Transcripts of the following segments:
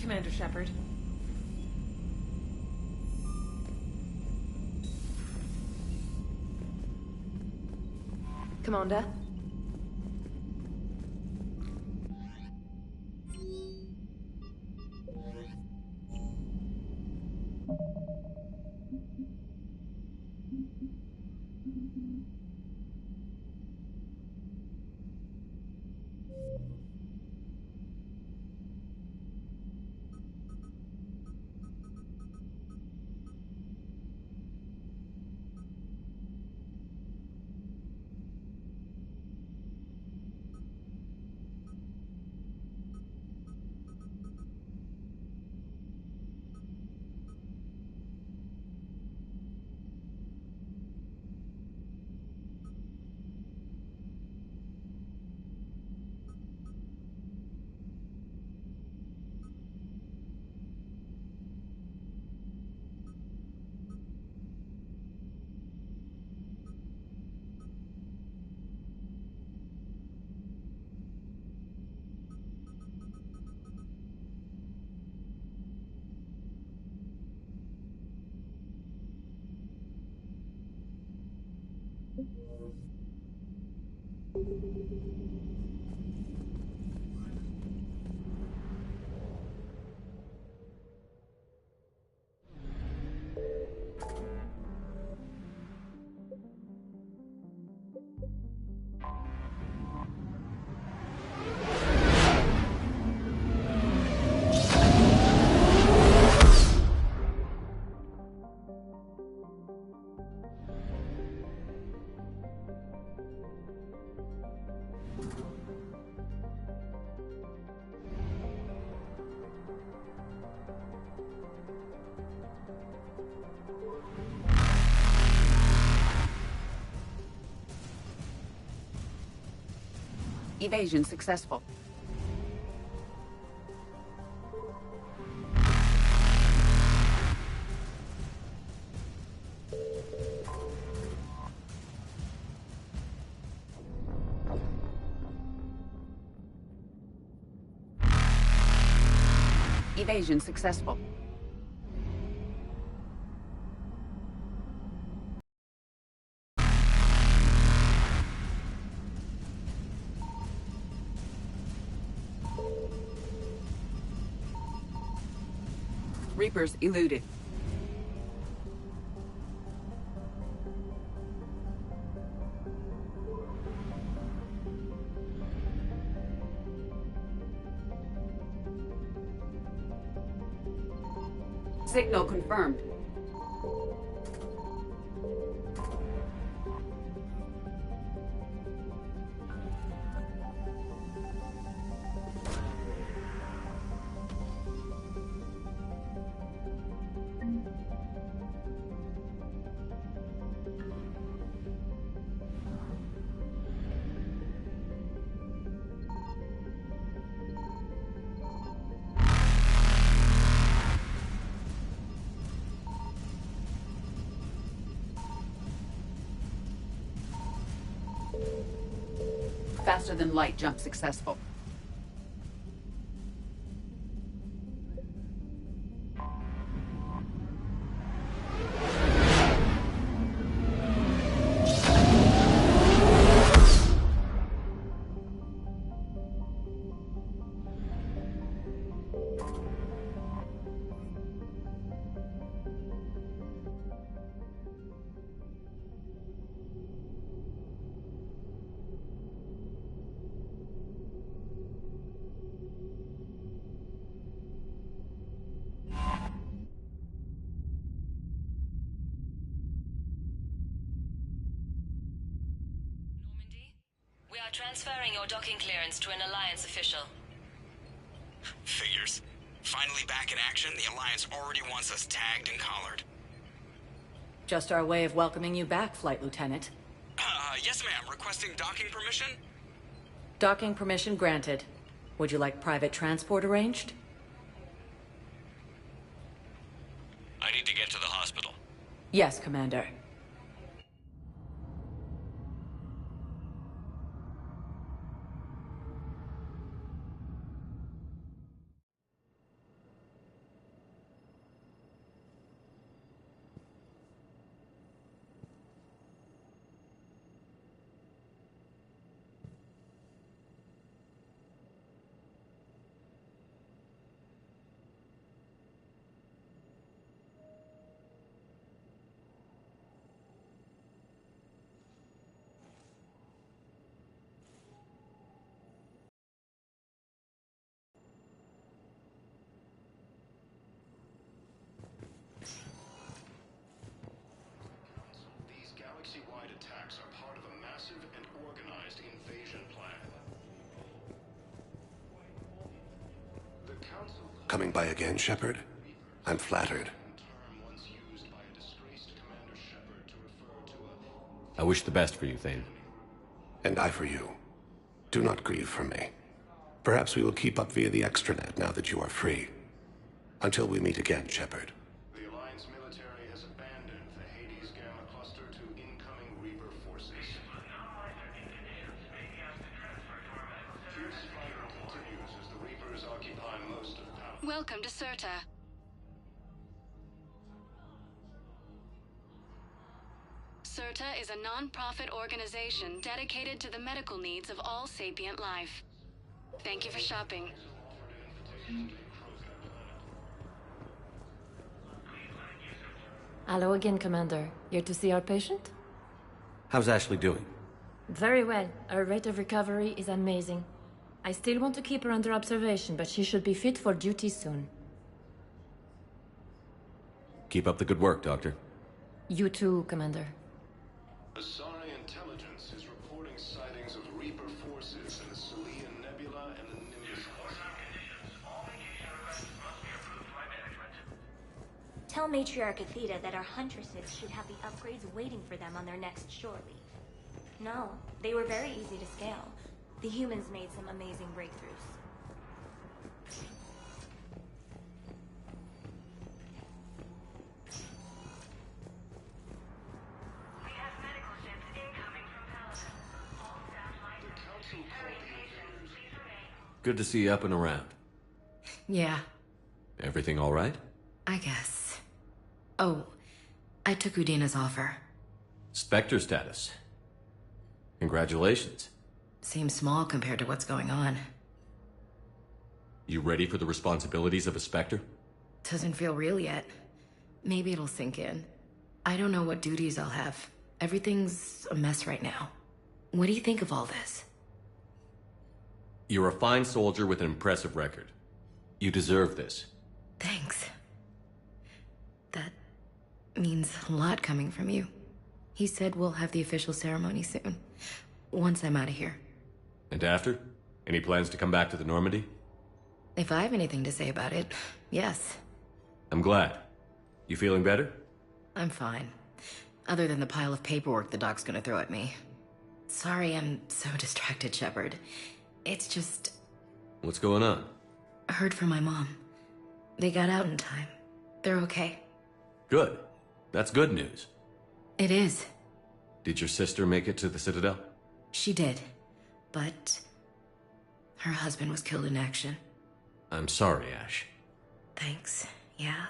Commander Shepard. Commander? Evasion successful. Evasion successful. Reapers eluded. Signal confirmed. Faster than light jump successful. We are transferring your docking clearance to an Alliance official. Figures. Finally back in action, the Alliance already wants us tagged and collared. Just our way of welcoming you back, Flight Lieutenant. Yes ma'am. Requesting docking permission? Docking permission granted. Would you like private transport arranged? I need to get to the hospital. Yes, Commander. attacks are part of a massive and organized invasion plan. The Council... Coming by again, Shepard? I'm flattered. ...term once used by a disgraced Commander Shepard to refer to a... I wish the best for you, Thane. And I for you. Do not grieve for me. Perhaps we will keep up via the extranet now that you are free. Until we meet again, Shepard. The Alliance military has abandoned the Hades Gamma cluster to incoming Reaper forces. Fierce fighting continues as the Reapers occupy most of Pal. Welcome to Serta. Serta is a non-profit organization dedicated to the medical needs of all sapient life. Thank you for shopping. Hello again, Commander. Here to see our patient? How's Ashley doing? Very well. Her rate of recovery is amazing. I still want to keep her under observation, but she should be fit for duty soon. Keep up the good work, Doctor. You too, Commander. Asari intelligence is reporting sightings of Reaper forces in the Salian Nebula and the Nimbus cluster. Tell Matriarch Athena that our huntresses should have the upgrades waiting for them on their next shore leave. No, they were very easy to scale. The humans made some amazing breakthroughs. We have medical ships incoming from Paladin. All staff lines The Council called the invaders. please remain. Good to see you up and around. Yeah, Everything all right? I guess. Oh, I took Udina's offer. Spectre status. Congratulations. Seems small compared to what's going on. You ready for the responsibilities of a Spectre? Doesn't feel real yet. Maybe it'll sink in. I don't know what duties I'll have. Everything's a mess right now. What do you think of all this? You're a fine soldier with an impressive record. You deserve this. Thanks. That means a lot coming from you. He said we'll have the official ceremony soon. Once I'm out of here. And after? Any plans to come back to the Normandy? If I have anything to say about it, yes. I'm glad. You feeling better? I'm fine. Other than the pile of paperwork the doc's gonna throw at me. Sorry I'm so distracted, Shepard. It's just... What's going on? I heard from my mom. They got out in time. They're okay. Good. That's good news. It is. Did your sister make it to the Citadel? She did. But... her husband was killed in action. I'm sorry, Ash. Thanks. Yeah.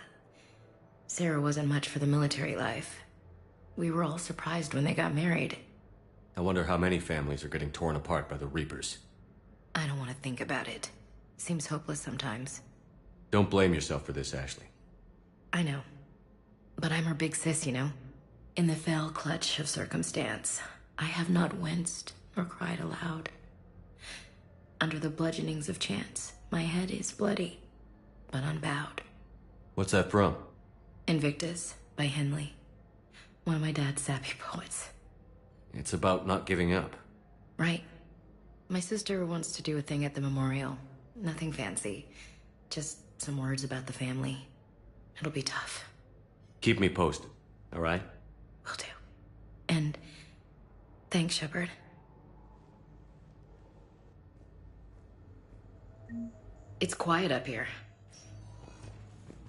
Sarah wasn't much for the military life. We were all surprised when they got married. I wonder how many families are getting torn apart by the Reapers. I don't want to think about it. Seems hopeless sometimes. Don't blame yourself for this, Ashley. I know. But I'm her big sis, you know? In the fell clutch of circumstance, I have not winced or cried aloud. Under the bludgeonings of chance, my head is bloody, but unbowed. What's that from? Invictus by Henley. One of my dad's sappy poets. It's about not giving up. Right. My sister wants to do a thing at the memorial. Nothing fancy. Just some words about the family. It'll be tough. Keep me posted, all right? Will do. And thanks, Shepard. It's quiet up here.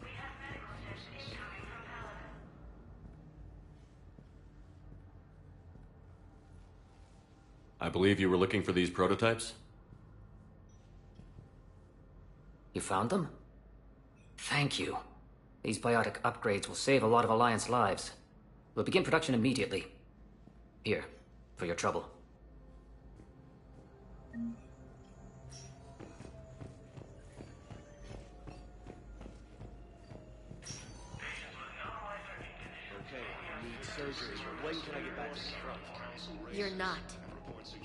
We have medical ships incoming from Paladin. I believe you were looking for these prototypes? You found them? Thank you. These biotic upgrades will save a lot of Alliance lives. We'll begin production immediately. Here, for your trouble. You're not.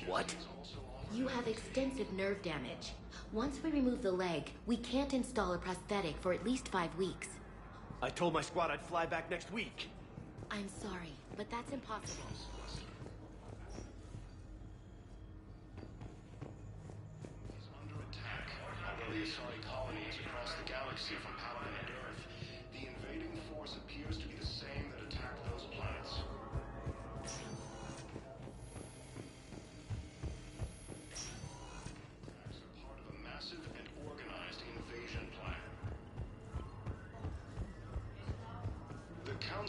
What? You have extensive nerve damage. Once we remove the leg, we can't install a prosthetic for at least 5 weeks. I told my squad I'd fly back next week. I'm sorry, but that's impossible.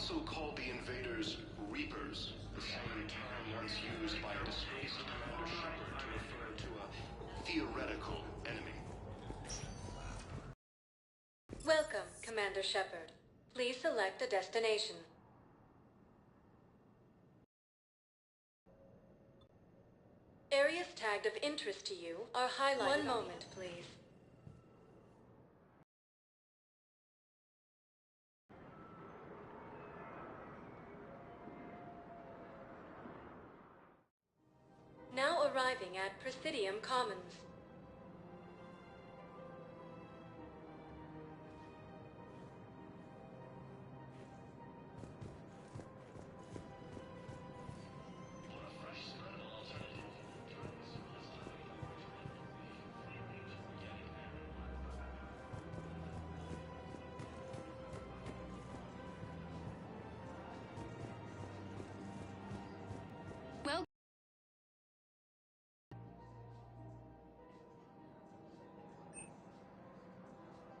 Council called the invaders Reapers, the same term once used by a disgraced Commander Shepard to refer to a theoretical enemy. Welcome, Commander Shepard. Please select a destination. Areas tagged of interest to you are highlighted. One moment, please. Now arriving at Presidium Commons.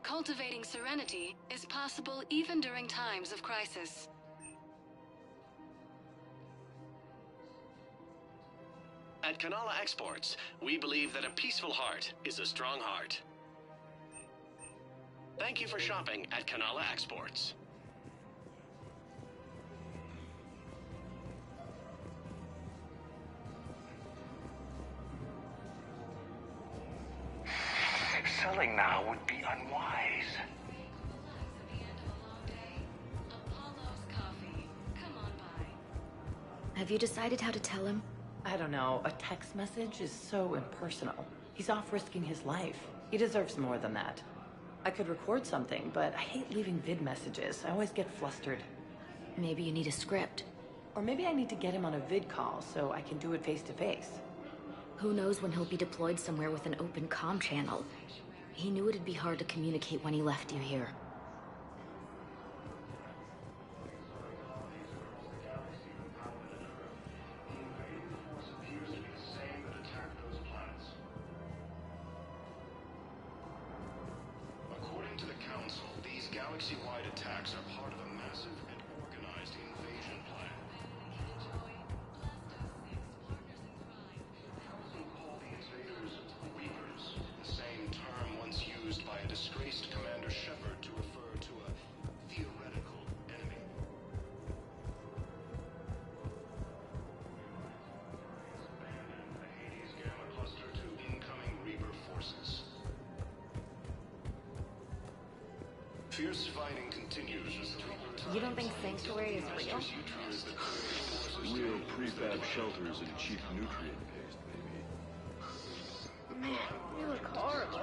Cultivating serenity is possible even during times of crisis. At Canala Exports, we believe that a peaceful heart is a strong heart. Thank you for shopping at Canala Exports. Selling now would be unwise. Have you decided how to tell him? I don't know. A text message is so impersonal. He's off risking his life. He deserves more than that. I could record something, but I hate leaving vid messages. I always get flustered. Maybe you need a script. Or maybe I need to get him on a vid call so I can do it face to face. Who knows when he'll be deployed somewhere with an open comm channel. He knew it'd be hard to communicate when he left you here. According to the Council, these galaxy-wide attacks are part of a massive and organized invasion plan. Reapers, the same term once used by a disgraced Commander Shepard to refer to a theoretical enemy. Abandon the Hades Gamma Cluster to incoming Reaper forces. Fierce fighting continues as the Reaper... You don't think Sanctuary is real? Real prefab shelters and cheap nutrient paste, maybe. Man, you look horrible.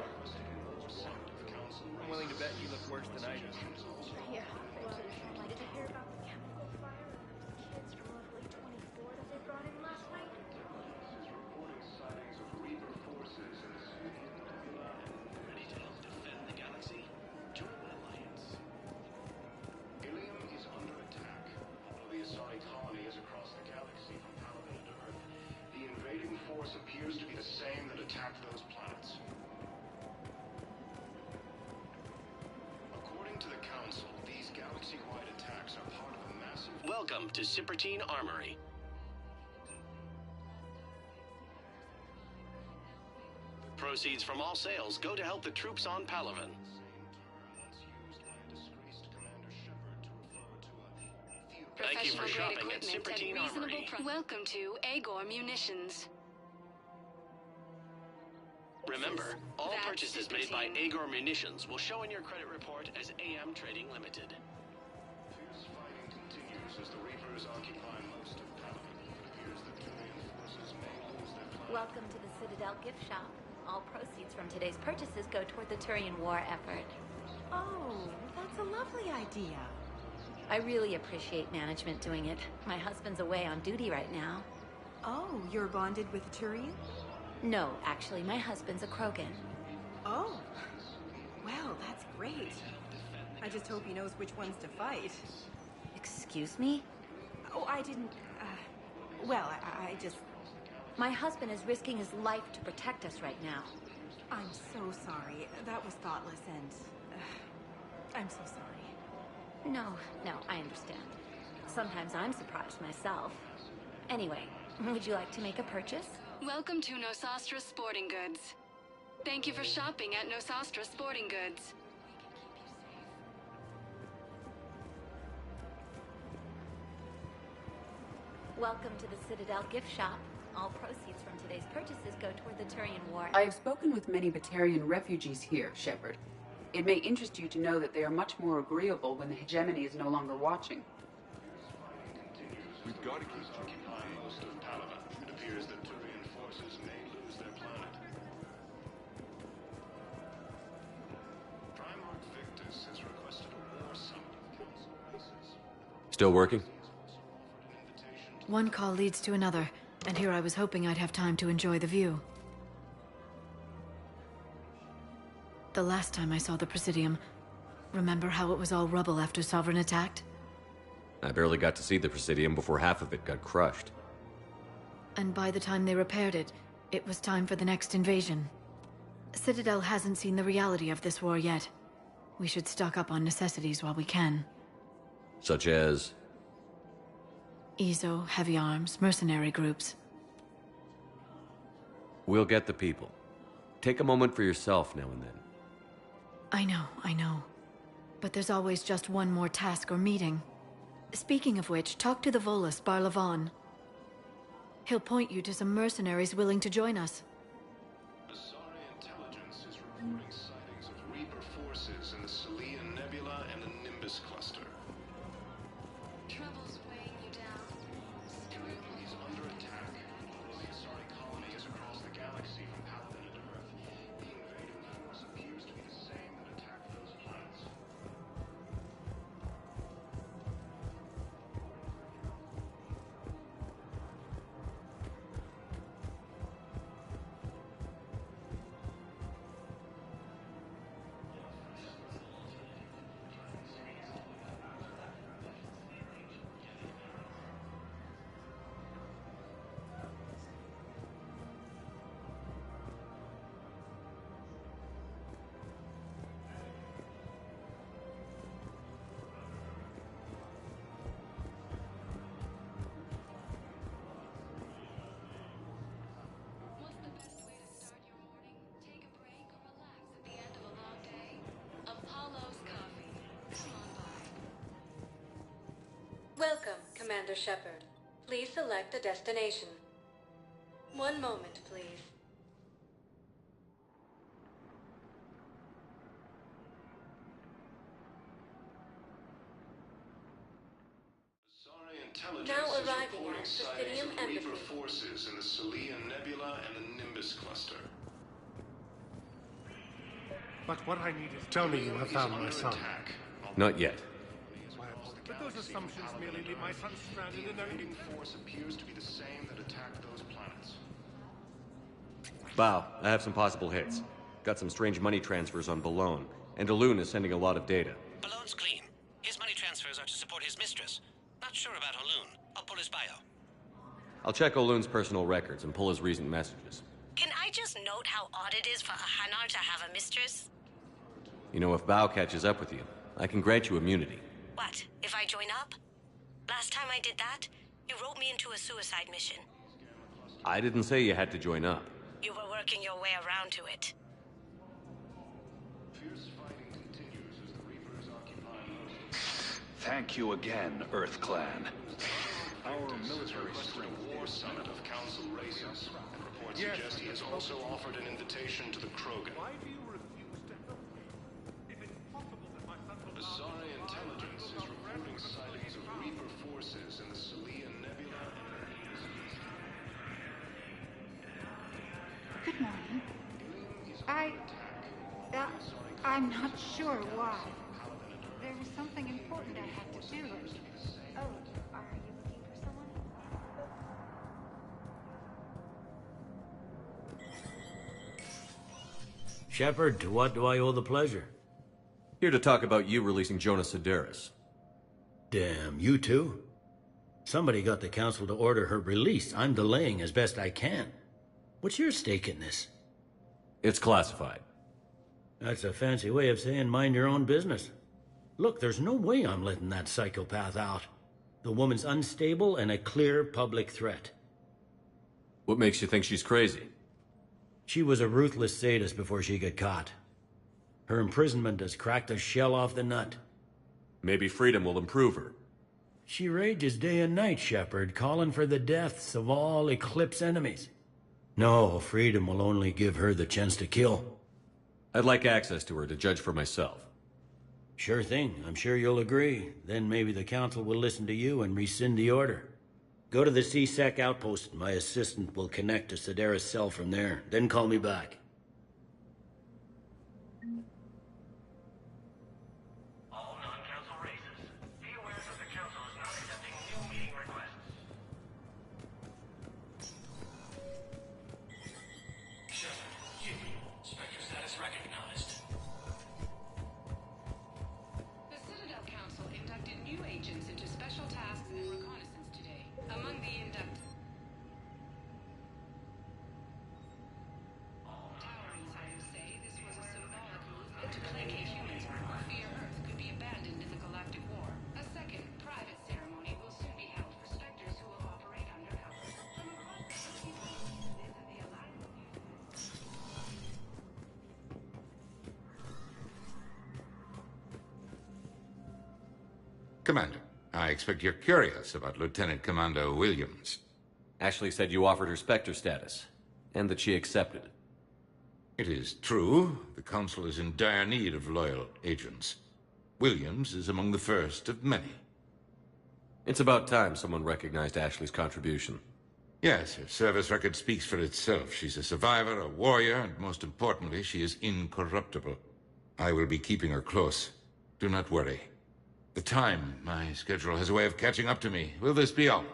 I'm willing to bet you look worse than I do. Yeah. Did you hear about the chemical fire and those kids from Lovely 24 that they brought in last night? Ready to help defend the galaxy? Join the Alliance. Ilium is under attack. Although the Asari colony is across the galaxy from Paladin to Earth, the invading force appears to be the same that attacked those planets. According to the Council, these galaxy-wide attacks are part of a massive... Welcome to Cypertine Armory. Proceeds from all sales go to help the troops on Palaven. Thank you for shopping at Cypertine Armory. Welcome to Agor Munitions. Remember, all purchases made by Agor Munitions will show in your credit report as AM Trading Limited. Fierce fighting continues as the Reapers occupy most of Palaven. It appears that Turian forces may lose their plan. Welcome to the Citadel gift shop. All proceeds from today's purchases go toward the Turian war effort. Oh, that's a lovely idea. I really appreciate management doing it. My husband's away on duty right now. Oh, you're bonded with a Turian? No, actually, my husband's a Krogan. Oh, well, that's great. I just hope he knows which ones to fight. Excuse me? Oh, I didn't, well, I just... My husband is risking his life to protect us right now. I'm so sorry. That was thoughtless and... I'm so sorry. No, I understand. Sometimes I'm surprised myself. Anyway, would you like to make a purchase? Welcome to Nosastra Sporting Goods. Thank you for shopping at Nosastra Sporting Goods. Welcome to the Citadel gift shop. All proceeds from today's purchases go toward the Turian War. I have spoken with many Batarian refugees here, Shepard. It may interest you to know that they are much more agreeable when the hegemony is no longer watching. We've got to keep Occupying most of Palaven. It appears that Turian forces may lose their planet. Primarch Victus has requested a war summit of council races. Still working? One call leads to another, and here I was hoping I'd have time to enjoy the view. The last time I saw the Presidium, remember how it was all rubble after Sovereign attacked? I barely got to see the Presidium before half of it got crushed. And by the time they repaired it, it was time for the next invasion. Citadel hasn't seen the reality of this war yet. We should stock up on necessities while we can. Such as? Ezo, heavy arms, mercenary groups. We'll get the people. Take a moment for yourself now and then. I know. But there's always just one more task or meeting. Speaking of which, talk to the Volus, Barlavon. He'll point you to some mercenaries willing to join us. Asari intelligence is reporting sightings of Reaper forces in the Salian Nebula and the Nimbus cluster. Trouble's weighing you down. Ilium is under attack. Although the Asari colony is across the galaxy from Palaven and Earth, the invading force appears to be the same that attacked those planets. What's the best way to start your morning? Take a break or relax at the end of a long day? Apollo's Coffee. Come on by. Welcome, Commander Shepard. Please select a destination. One moment, please. Asari intelligence Now is arriving reporting at sightings Presidium of Reaper Embassy. forces in the Salian Nebula and the Nimbus cluster. But what I need is... Tell me you have found my son. Not yet. But those assumptions merely leave my son stranded in their... invading force appears to be the same that attacked those planets. Bow, I have some possible hits. Got some strange money transfers on Balone, and Alun is sending a lot of data. Balone's clean. His money transfers are to support his mistress. Not sure about Alun. I'll pull his bio. I'll check Olun's personal records and pull his recent messages. Can I just note how odd it is for a Hanar to have a mistress? You know, if Bow catches up with you, I can grant you immunity. What, if I join up? Last time I did that, you wrote me into a suicide mission. I didn't say you had to join up. You were working your way around to it. Fierce fighting continues as the Reapers occupy most. Thank you again, Earth Clan. Our military requested a war summit of council races, and reports suggest he has also offered an invitation to the Krogan. Why do you refuse to help me? If it's possible that my son will... Asari intelligence is reporting sightings of Reaper forces in the Salian Nebula and the Nimbus cluster. Good morning. I'm not sure why. There was something important I had to do. Oh, are you looking for someone? Shepard, to what do I owe the pleasure? Here to talk about you releasing Jonas Sedaris. Damn, you too? Somebody got the council to order her release. I'm delaying as best I can. What's your stake in this? It's classified. That's a fancy way of saying mind your own business. Look, there's no way I'm letting that psychopath out. The woman's unstable and a clear public threat. What makes you think she's crazy? She was a ruthless sadist before she got caught. Her imprisonment has cracked the shell off the nut. Maybe freedom will improve her. She rages day and night, Shepard, calling for the deaths of all Eclipse enemies. No, freedom will only give her the chance to kill. I'd like access to her to judge for myself. Sure thing. I'm sure you'll agree. Then maybe the Council will listen to you and rescind the order. Go to the C-Sec outpost. My assistant will connect to Sedera's cell from there. Then call me back. Commander, I expect you're curious about Lieutenant Commander Williams. Ashley said you offered her Spectre status, and that she accepted. It is true. The Council is in dire need of loyal agents. Williams is among the first of many. It's about time someone recognized Ashley's contribution. Yes, her service record speaks for itself. She's a survivor, a warrior, and most importantly, she is incorruptible. I will be keeping her close. Do not worry. The time, my schedule has a way of catching up to me. Will this be all?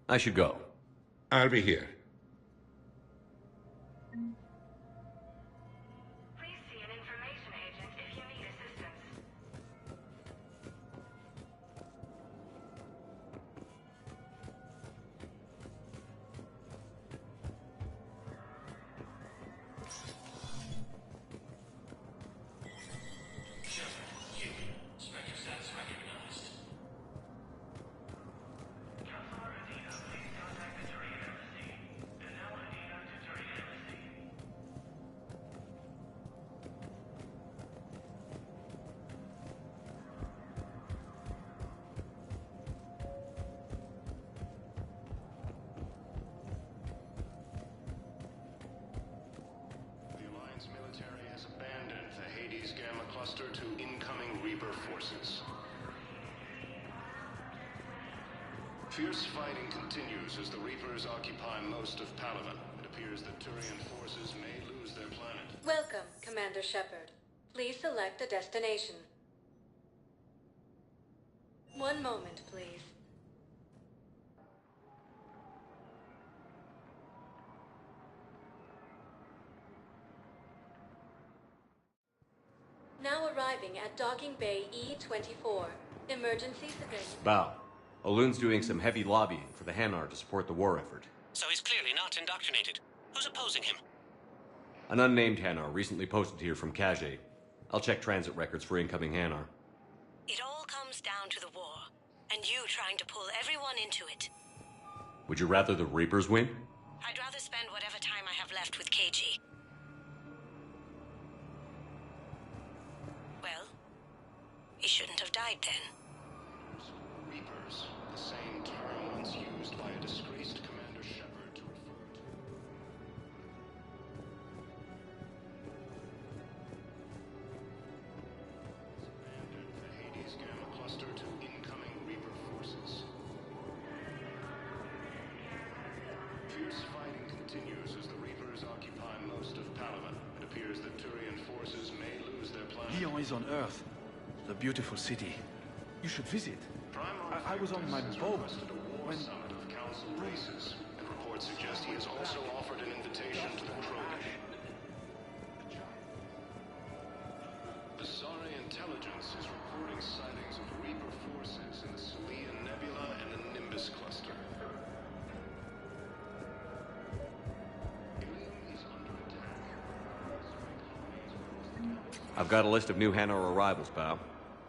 I should go. I'll be here. Please see an information agent if you need assistance. To incoming Reaper forces. Fierce fighting continues as the Reapers occupy most of Palaven. It appears that Turian forces may lose their planet. Welcome, Commander Shepard. Please select a destination. One moment, please. Now arriving at Docking Bay E-24. Emergency civilian. Bow. Olun's doing some heavy lobbying for the Hanar to support the war effort. So he's clearly not indoctrinated. Who's opposing him? An unnamed Hanar recently posted here from Kage. I'll check transit records for incoming Hanar. It all comes down to the war, and you trying to pull everyone into it. Would you rather the Reapers win? I'd rather spend whatever time I have left with KG. Well, he shouldn't have died then. Reapers, the same term once used by a disgraced Commander Shepard to refer to. Abandoned the Hades Gamma cluster to incoming Reaper forces. Fierce fighting continues as the Reapers occupy most of Palaven. It appears that Turian forces may lose their planet. Lyon is on Earth, the beautiful city. You should visit. I was on my boat when... Summit of Council races, and reports suggest he has also offered an invitation to the Krogan. The Sari intelligence is reporting sightings of Reaper forces in the Sulian Nebula and the Nimbus cluster. Ilium is under attack. I've got a list of new Hanar arrivals, pal.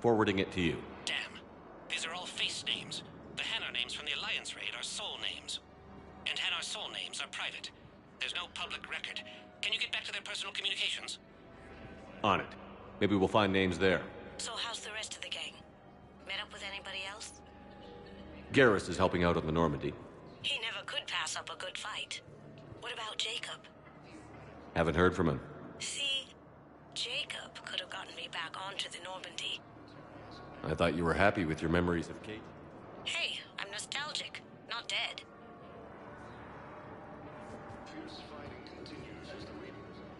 Forwarding it to you. Damn. These are all face names. The Hanar names from the Alliance raid are soul names. And Hanar soul names are private. There's no public record. Can you get back to their personal communications? On it. Maybe we'll find names there. So how's the rest of the gang? Met up with anybody else? Garrus is helping out on the Normandy. He never could pass up a good fight. What about Jacob? Haven't heard from him. See, Jacob could have gotten me back onto the Normandy. I thought you were happy with your memories of Kate. Hey, I'm nostalgic, not dead.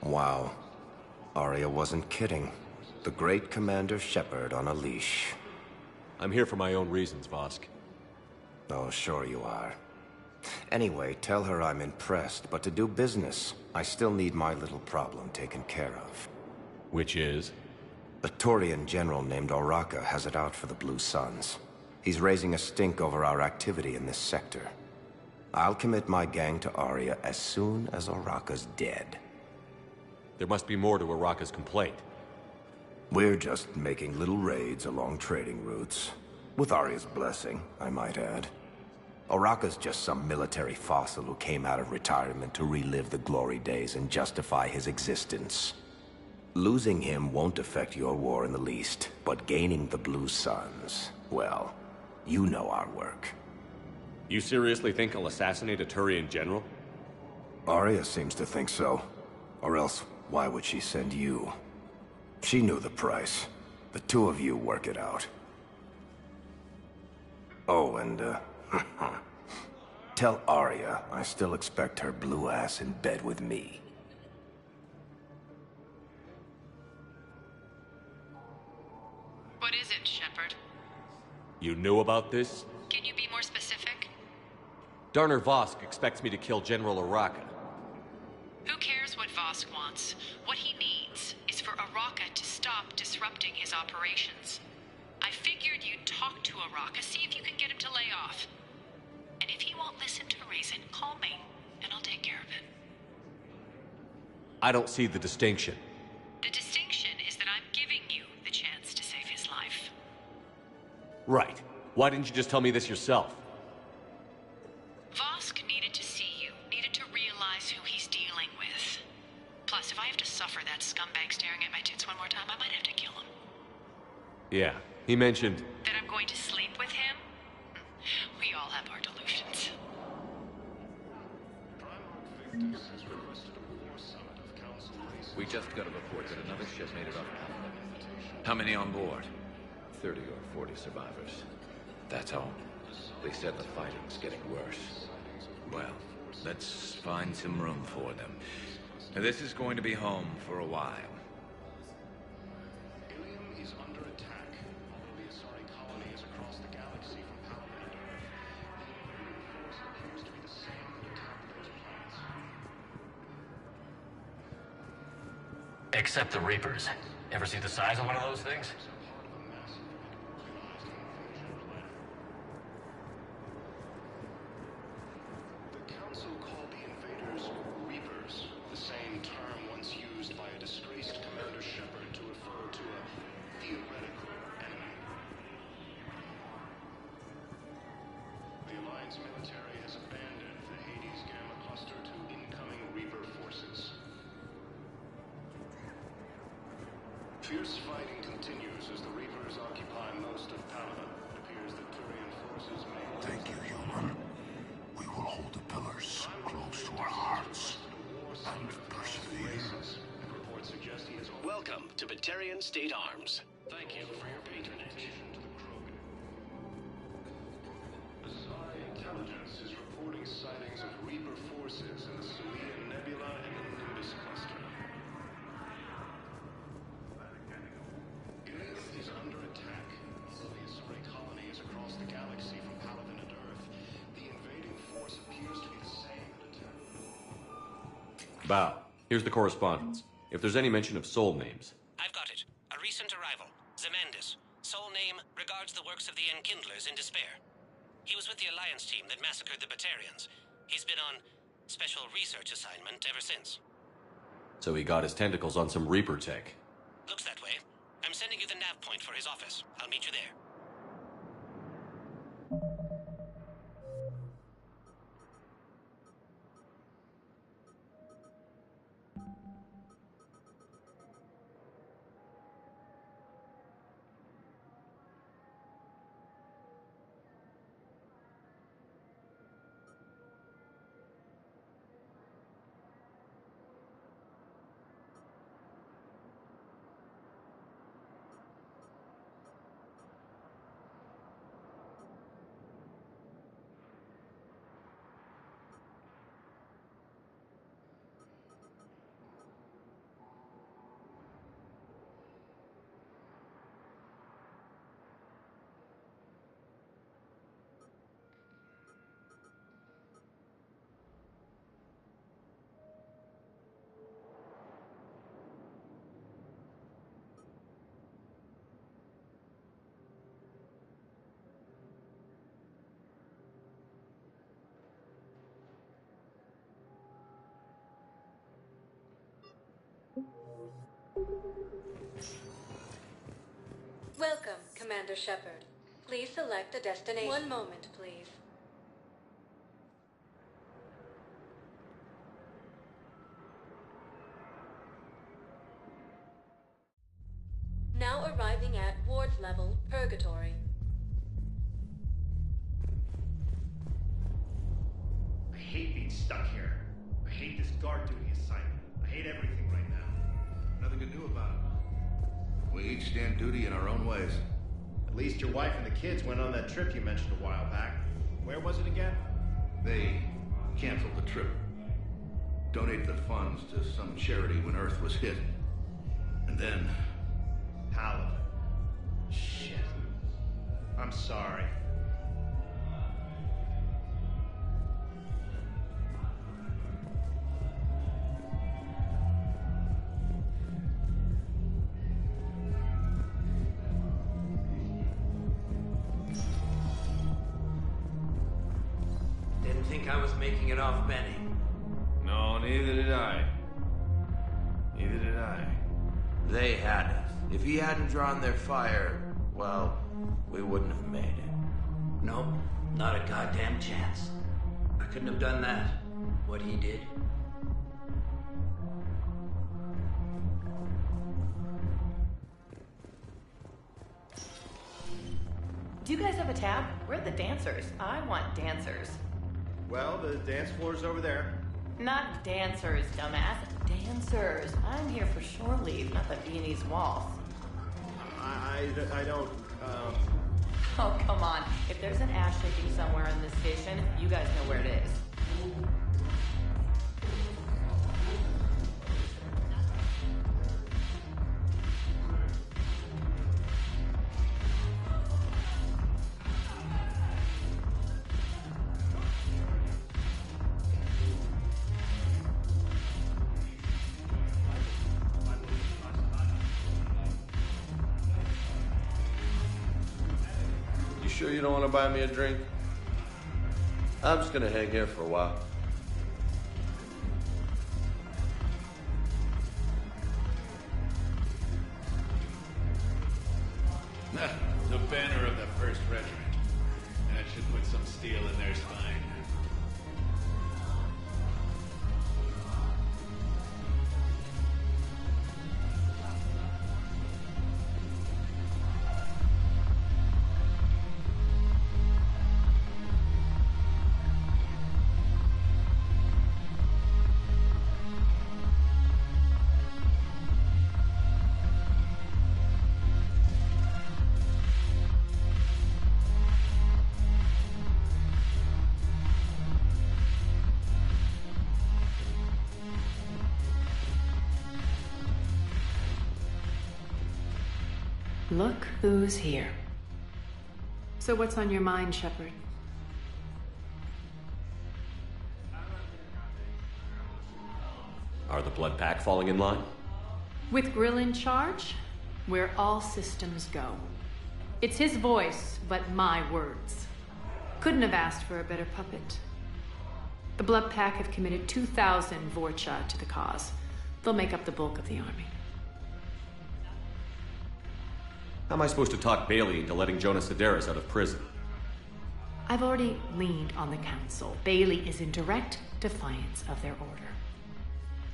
Wow. Arya wasn't kidding. The great Commander Shepard on a leash. I'm here for my own reasons, Vosk. Oh, sure you are. Anyway, tell her I'm impressed, but to do business, I still need my little problem taken care of. Which is? A Taurian general named Oraka has it out for the Blue Suns. He's raising a stink over our activity in this sector. I'll commit my gang to Arya as soon as Oraka's dead. There must be more to Oraka's complaint. We're just making little raids along trading routes. With Arya's blessing, I might add. Oraka's just some military fossil who came out of retirement to relive the glory days and justify his existence. Losing him won't affect your war in the least, but gaining the Blue Suns, well, you know our work. You seriously think I'll assassinate a Turian general? Arya seems to think so. Or else, why would she send you? She knew the price. The two of you work it out. Oh, and, tell Arya I still expect her blue ass in bed with me. What is it, Shepard? You knew about this? Can you be more specific? Darner Vosk expects me to kill General Oraka. Who cares what Vosk wants? What he needs is for Oraka to stop disrupting his operations. I figured you'd talk to Oraka, see if you can get him to lay off. And if he won't listen to reason, call me, and I'll take care of it. I don't see the distinction. The distinction is that I'm giving you the chance to save his life. Right. Why didn't you just tell me this yourself? Vosk needed to see you, needed to realize who he's dealing with. Plus, if I have to suffer that scumbag staring at my tits one more time, I might have to kill him. Yeah, he mentioned... That I'm going to sleep with him? We all have our delusions. We just got a report that another ship made it off Canada. How many on board? 30 or 40 survivors. That's all. They said the fighting's getting worse. Well, let's find some room for them. Now, this is going to be home for a while. Except the Reapers. Ever see the size of one of those things? The Council called the invaders Reapers, the same term once used by a disgraced Commander Shepard to refer to a theoretical enemy. The Alliance military has abandoned the Hades Gamma cluster to incoming Reaper forces. Fierce fighting continues as the Reapers occupy most of Paladin. It appears that Turian forces may... Thank you, human. We will hold the pillars close to our hearts and persevere. Welcome to Batarian State Arms. Thank you for your patronage. Intelligence is reporting sightings of Reaper forces in the Salian Nebula and the Nimbus cluster. Is under attack. The Asari colony is across the galaxy from Paladin and Earth. The invading force appears to be the same at Bow. Here's the correspondence. If there's any mention of soul names. I've got it. A recent arrival. Zemandis. Soul name regards the works of the Enkindlers in despair. He was with the Alliance team that massacred the Batarians. He's been on special research assignment ever since. So he got his tentacles on some Reaper tech. Looks that way. I'm sending you the nav point for his office. I'll meet you there. Welcome, Commander Shepard. Please select a destination. One moment, please. Now arriving at Ward Level, Purgatory. I hate being stuck here. I hate this guard duty assignment. I hate everything right now. Nothing to do about it. We each stand duty in our own ways. At least your wife and the kids went on that trip you mentioned a while back. Where was it again? They canceled the trip. Donated the funds to some charity when Earth was hit. And then... Paladin. Shit. I'm sorry. I was making it off Benny. No, neither did I. Neither did I. They had us. If he hadn't drawn their fire, well, we wouldn't have made it. Nope, not a goddamn chance. I couldn't have done that, what he did. Do you guys have a tab? We're the dancers. I want dancers. Well, the dance floor's over there. Not dancers, dumbass. Dancers. I'm here for shore leave, not the Viennese waltz. I don't, Oh, come on. If there's an ass shaking somewhere in this station, you guys know where it is. Sure you don't want to buy me a drink? I'm just gonna hang here for a while. The banner of the 1st Regiment. That should put some steel in their spine. Look who's here. So what's on your mind, Shepard? Are the Blood Pack falling in line? With Grill in charge, where all systems go. It's his voice, but my words. Couldn't have asked for a better puppet. The Blood Pack have committed 2,000 Vorcha to the cause. They'll make up the bulk of the army. How am I supposed to talk Bailey into letting Jonas Sedaris out of prison? I've already leaned on the council. Bailey is in direct defiance of their order.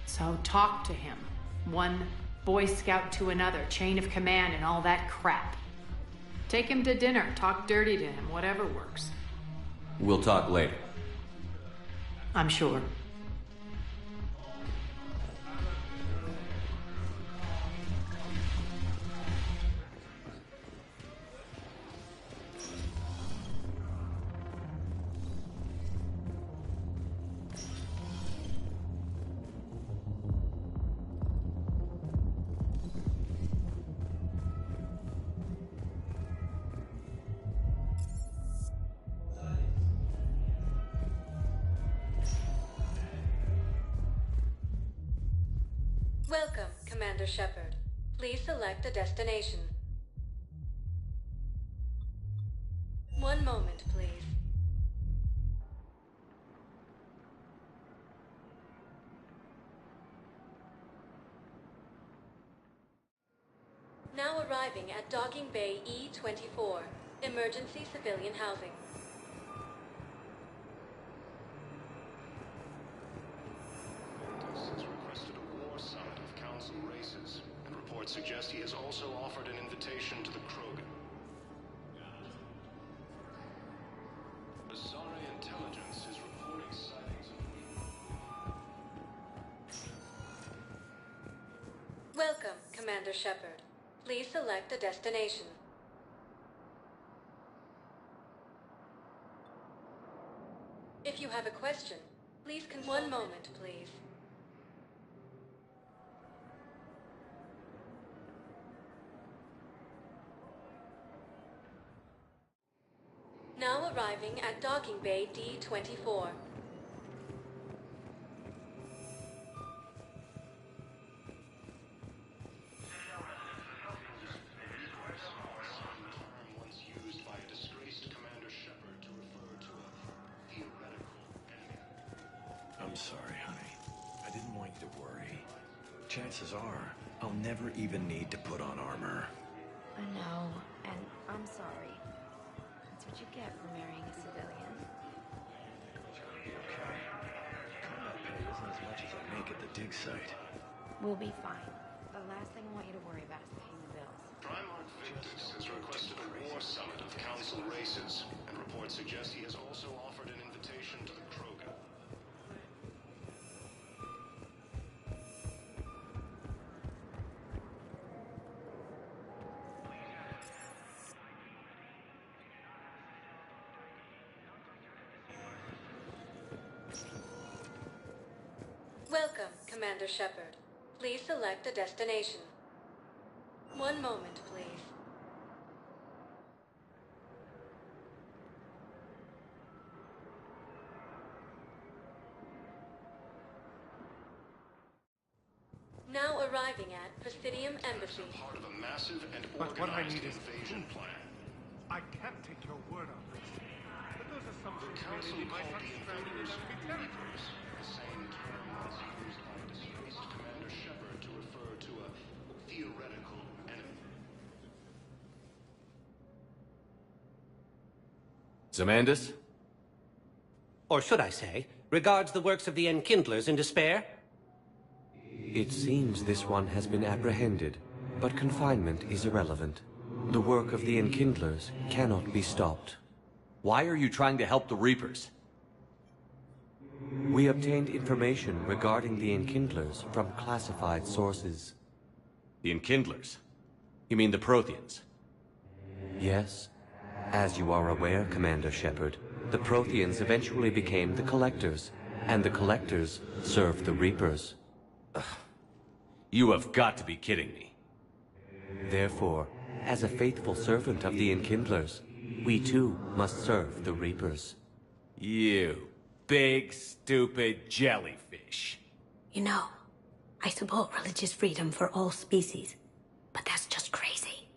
So talk to him. One Boy Scout to another, chain of command and all that crap. Take him to dinner, talk dirty to him, whatever works. We'll talk later. I'm sure. Welcome, Commander Shepard. Please select a destination. One moment, please. Now arriving at Docking Bay E-24, emergency civilian housing. Suggest he has also offered an invitation to the Krogan. Azari intelligence is reporting sightings of... Welcome, Commander Shepard. Please select a destination. If you have a question, please one moment, please. Now arriving at Docking Bay D-24. Once used by a disgraced Commander Shepard to refer to a theoretical enemy. I'm sorry, honey. I didn't want you to worry. Chances are, I'll never even need to put on armor. I know, and I'm sorry. That's what you get for marrying a civilian. It's gonna be okay. Combat pay isn't as much as I make at the dig site. We'll be fine. The last thing I want you to worry about is paying the bills. Primarch Victus has requested a war summit of Council races, and reports suggest he has also offered an invitation to the Krogan. Welcome, Commander Shepard. Please select a destination. One moment, please. Now arriving at Presidium Embassy. Part of a massive and But what I organized need is invasion plan. I can't take your word on this. But those assumptions Council made by called such the strangers invaders as be territories. the same term was used by a disgraced Commander Shepard to refer to a theoretical enemy. Zamandis? Or should I say, regards the works of the Enkindlers in despair? It seems this one has been apprehended, but confinement is irrelevant. The work of the Enkindlers cannot be stopped. Why are you trying to help the Reapers? We obtained information regarding the Enkindlers from classified sources. The Enkindlers? You mean the Protheans? Yes. As you are aware, Commander Shepard, the Protheans eventually became the Collectors, and the Collectors served the Reapers. You have got to be kidding me. Therefore, as a faithful servant of the Enkindlers, we too must serve the Reapers. You big, stupid jellyfish. You know, I support religious freedom for all species, but that's just crazy.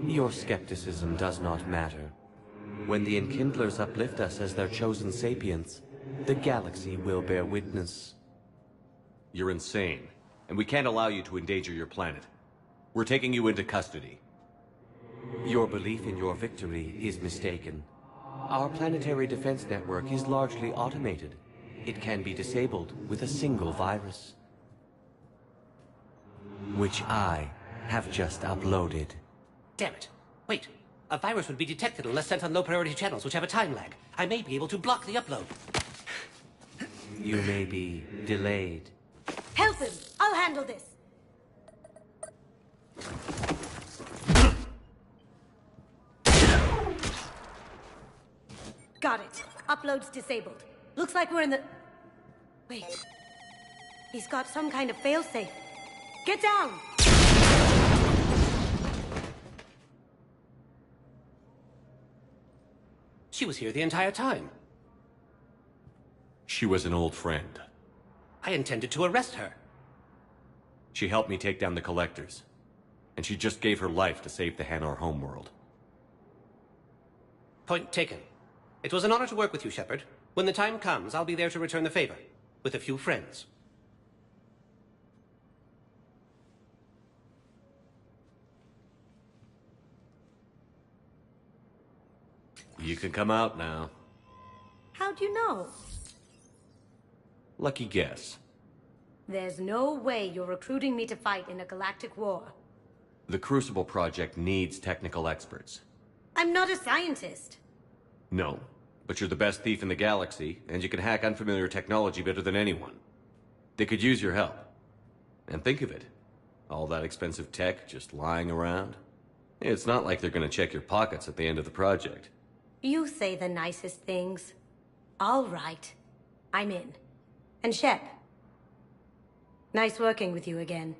Your skepticism does not matter. When the Enkindlers uplift us as their chosen sapients, the galaxy will bear witness. You're insane, and we can't allow you to endanger your planet. We're taking you into custody. Your belief in your victory is mistaken. Our planetary defense network is largely automated. It can be disabled with a single virus, which I have just uploaded. Damn it. Wait. A virus would be detected unless sent on low-priority channels, which have a time lag. I may be able to block the upload. You may be delayed. Help him! I'll handle this! Got it. Upload's disabled. Looks like we're in the... Wait. He's got some kind of failsafe. Get down! She was here the entire time. She was an old friend. I intended to arrest her. She helped me take down the collectors. And she just gave her life to save the Hanar homeworld. Point taken. It was an honor to work with you, Shepard. When the time comes, I'll be there to return the favor. With a few friends. You can come out now. How'd you know? Lucky guess. There's no way you're recruiting me to fight in a galactic war. The Crucible Project needs technical experts. I'm not a scientist. No, but you're the best thief in the galaxy, and you can hack unfamiliar technology better than anyone. They could use your help. And think of it. All that expensive tech just lying around. It's not like they're gonna check your pockets at the end of the project. You say the nicest things. All right. I'm in. And Shep. Nice working with you again.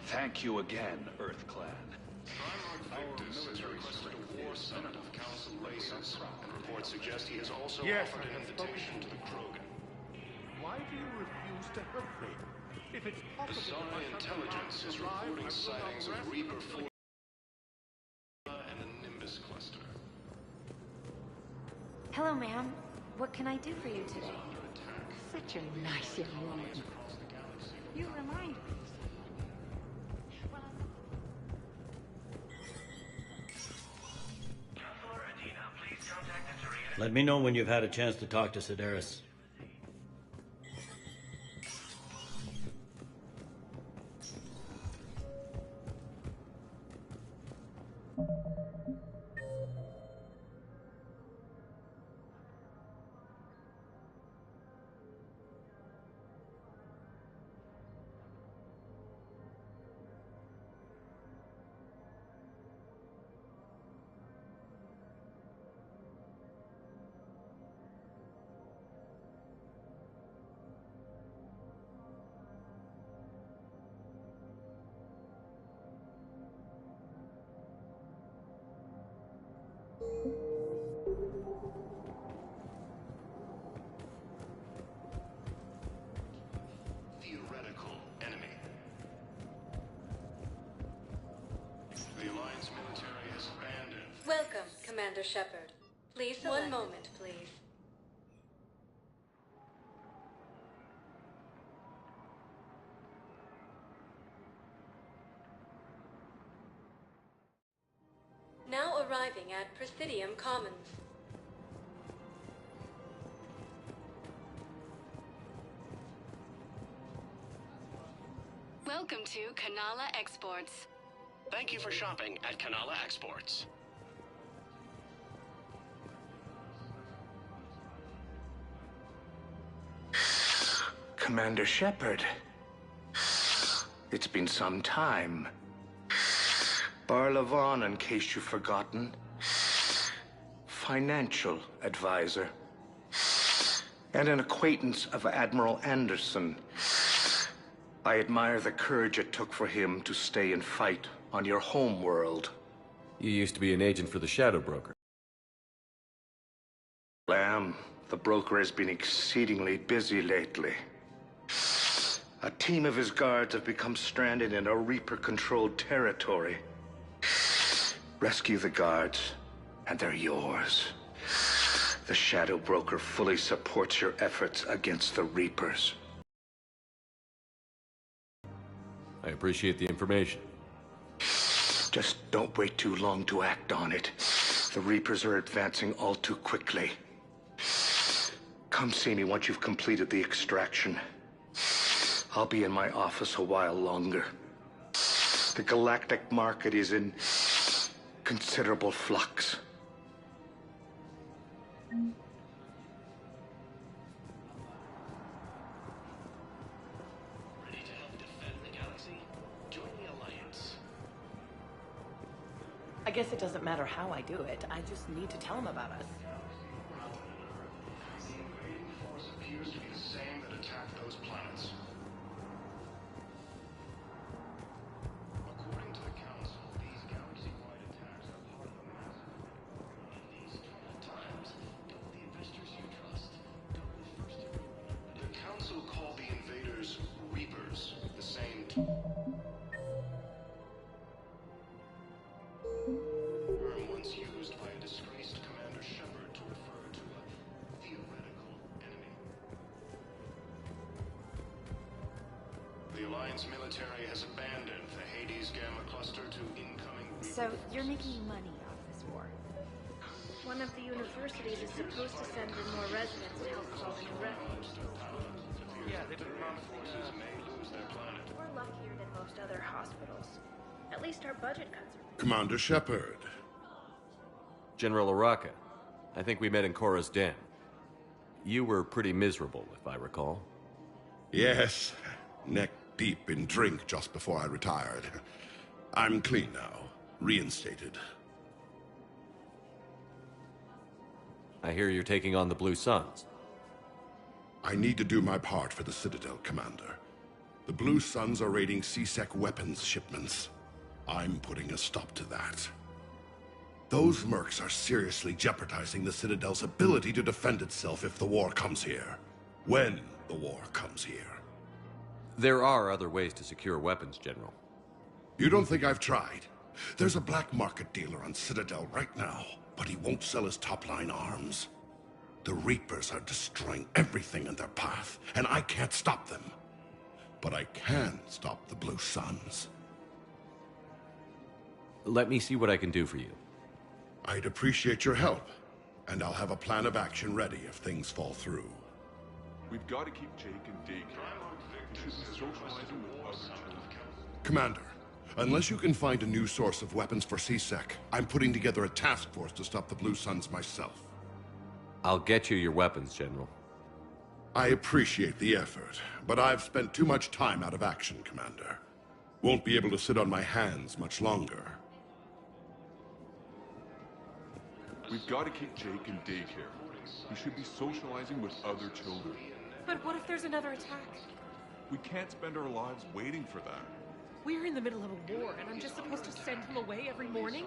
Thank you again, Earth Clan. Victus has requested a war summit of Council races, and reports suggest he has also Yes, offered an invitation to the Krogan. Why do you refuse to help me? If it's The possible, Psi intelligence is reporting sightings of Reaper force and the Nimbus cluster. Hello, ma'am. What can I do for you today? Such a nice young woman. You remind me. Let me know when you've had a chance to talk to Sedaris. Theoretical enemy. The Alliance military has abandoned. Welcome, Commander Shepard. Please select. One moment, please. Now arriving at Presidium Commons. Welcome to Kanala Exports. Thank you for shopping at Kanala Exports. Commander Shepard. It's been some time. Barlavon, in case you've forgotten. Financial advisor. And an acquaintance of Admiral Anderson. I admire the courage it took for him to stay and fight on your home world. You used to be an agent for the Shadow Broker. Lamb, the broker has been exceedingly busy lately. A team of his guards have become stranded in a Reaper-controlled territory. Rescue the guards, and they're yours. The Shadow Broker fully supports your efforts against the Reapers. I appreciate the information. Just don't wait too long to act on it. The Reapers are advancing all too quickly. Come see me once you've completed the extraction. I'll be in my office a while longer. The galactic market is in considerable flux. Ready to help defend the galaxy? Join the Alliance. I guess it doesn't matter how I do it. I just need to tell him about us. The invading force appears to be the same that attacked those planets. According to the Council, these galaxy-wide attacks are part of a massive... In these troubled times, go with the investors you trust. Go with First Everyone. The Council called the invaders Reapers, the same... term once used by a disgraced Commander Shepard to refer to a theoretical enemy. The Alliance military has abandoned the Hades Gamma cluster to incoming... So, you're making money off this war. One of the universities is supposed to send in more residents to help call the new refuge. Yeah, the forces may lose their planet. We're luckier than most other hospitals. At least our budget cuts are... Commander Shepard. General Araka, I think we met in Korra's den. You were pretty miserable, if I recall. Yes, neck deep in drink just before I retired. I'm clean now, reinstated. I hear you're taking on the Blue Suns. I need to do my part for the Citadel, Commander. The Blue Suns are raiding C-Sec weapons shipments. I'm putting a stop to that. Those mercs are seriously jeopardizing the Citadel's ability to defend itself if the war comes here. When the war comes here. There are other ways to secure weapons, General. You don't think I've tried? There's a black market dealer on Citadel right now, but he won't sell his top-line arms. The Reapers are destroying everything in their path, and I can't stop them. But I can stop the Blue Suns. Let me see what I can do for you. I'd appreciate your help, and I'll have a plan of action ready if things fall through. We've got to keep Jake in daycare. We should be socializing with other children. Commander, unless you can find a new source of weapons for C-Sec, I'm putting together a task force to stop the Blue Suns myself. I'll get you your weapons, General. I appreciate the effort, but I've spent too much time out of action, Commander. Won't be able to sit on my hands much longer. We've got to keep Jake in daycare. We should be socializing with other children. But what if there's another attack? We can't spend our lives waiting for that. We're in the middle of a war, and I'm just supposed to send him away every morning?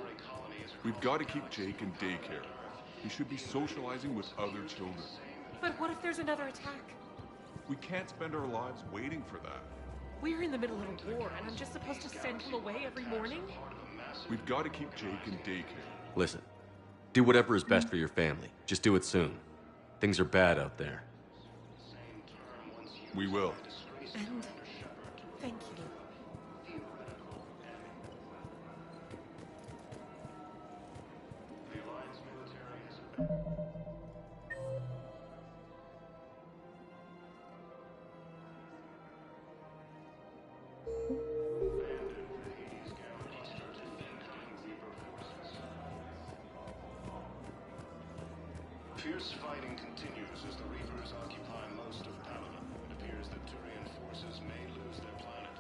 We've got to keep Jake in daycare. We should be socializing with other children. But what if there's another attack? We can't spend our lives waiting for that. We're in the middle of a war, and I'm just supposed to send him away every morning? We've got to keep Jake in daycare. Listen, do whatever is best for your family. Just do it soon. Things are bad out there. We will. And thank you. Fierce fighting continues as the Reapers occupy most of Palaven. It appears that Turian forces may lose their planet.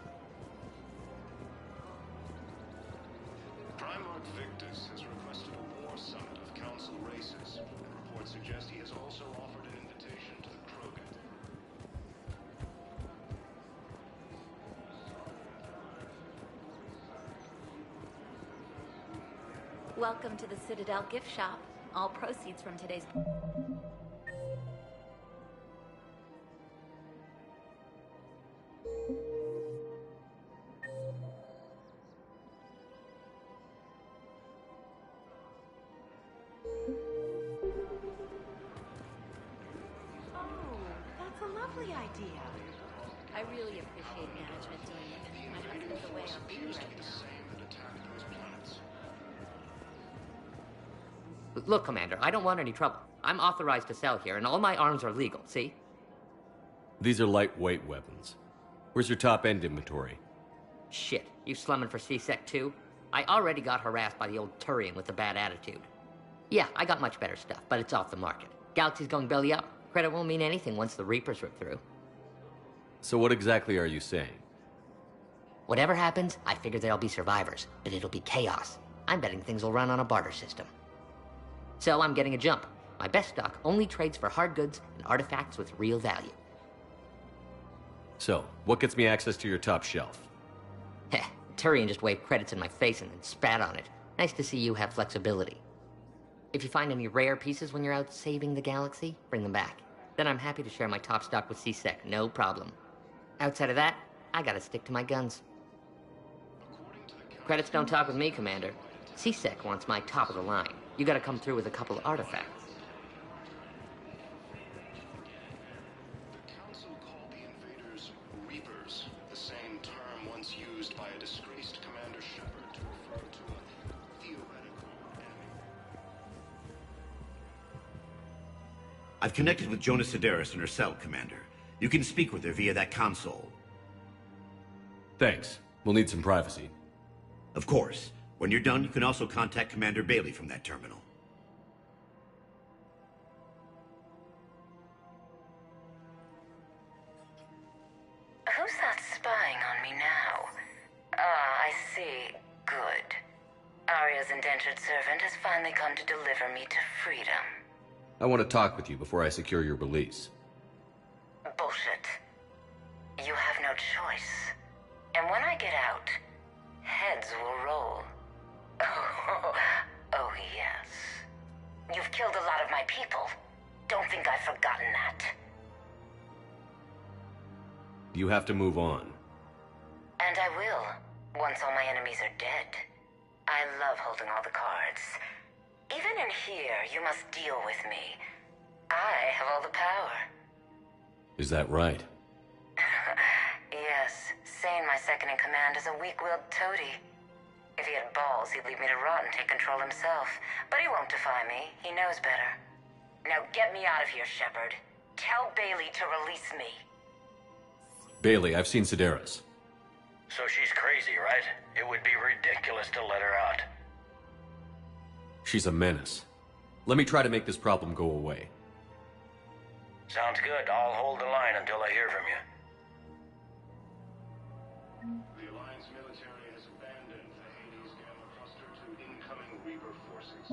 Primarch Victus has requested a war summit of Council races, and reports suggest he has also offered an invitation to the Krogan. Welcome to the Citadel gift shop. All proceeds from today's... lovely idea. I really appreciate management doing it. My husband's away on leave right now. Look, Commander, I don't want any trouble. I'm authorized to sell here, and all my arms are legal, see? These are lightweight weapons. Where's your top-end inventory? Shit, you slumming for C-Sec too? I already got harassed by the old Turian with the bad attitude. Yeah, I got much better stuff, but it's off the market. Galaxy's going belly up. Credit won't mean anything once the Reapers rip through. So what exactly are you saying? Whatever happens, I figure there'll be survivors, but it'll be chaos. I'm betting things will run on a barter system. So I'm getting a jump. My best stock only trades for hard goods and artifacts with real value. So, what gets me access to your top shelf? Heh, Turian just waved credits in my face and then spat on it. Nice to see you have flexibility. If you find any rare pieces when you're out saving the galaxy, bring them back. Then I'm happy to share my top stock with C-Sec, no problem. Outside of that, I gotta stick to my guns. Credits don't talk with me, Commander. C-Sec wants my top of the line. You gotta come through with a couple of artifacts. The Council called the invaders Reapers, the same term once used by a disgraced Commander Shepard to refer to a theoretical enemy. I've connected with Jonas Sedaris and her cell, Commander. You can speak with her via that console. Thanks. We'll need some privacy. Of course. When you're done, you can also contact Commander Bailey from that terminal. Who's that spying on me now? Ah, I see. Good. Arya's indentured servant has finally come to deliver me to freedom. I want to talk with you before I secure your release. Bullshit. You have no choice. And when I get out, heads will roll. Oh, yes. You've killed a lot of my people. Don't think I've forgotten that. You have to move on. And I will, once all my enemies are dead. I love holding all the cards. Even in here, you must deal with me. I have all the power. Is that right? Yes, Sane, my second-in-command, is a weak-willed toady. If he had balls, he'd leave me to rot and take control himself. But he won't defy me. He knows better. Now get me out of here, Shepard. Tell Bailey to release me. Bailey, I've seen Sedaris. So she's crazy, right? It would be ridiculous to let her out. She's a menace. Let me try to make this problem go away. Sounds good. I'll hold the line until I hear from you. The Alliance military has abandoned the Hades Gamma cluster to incoming Reaper forces.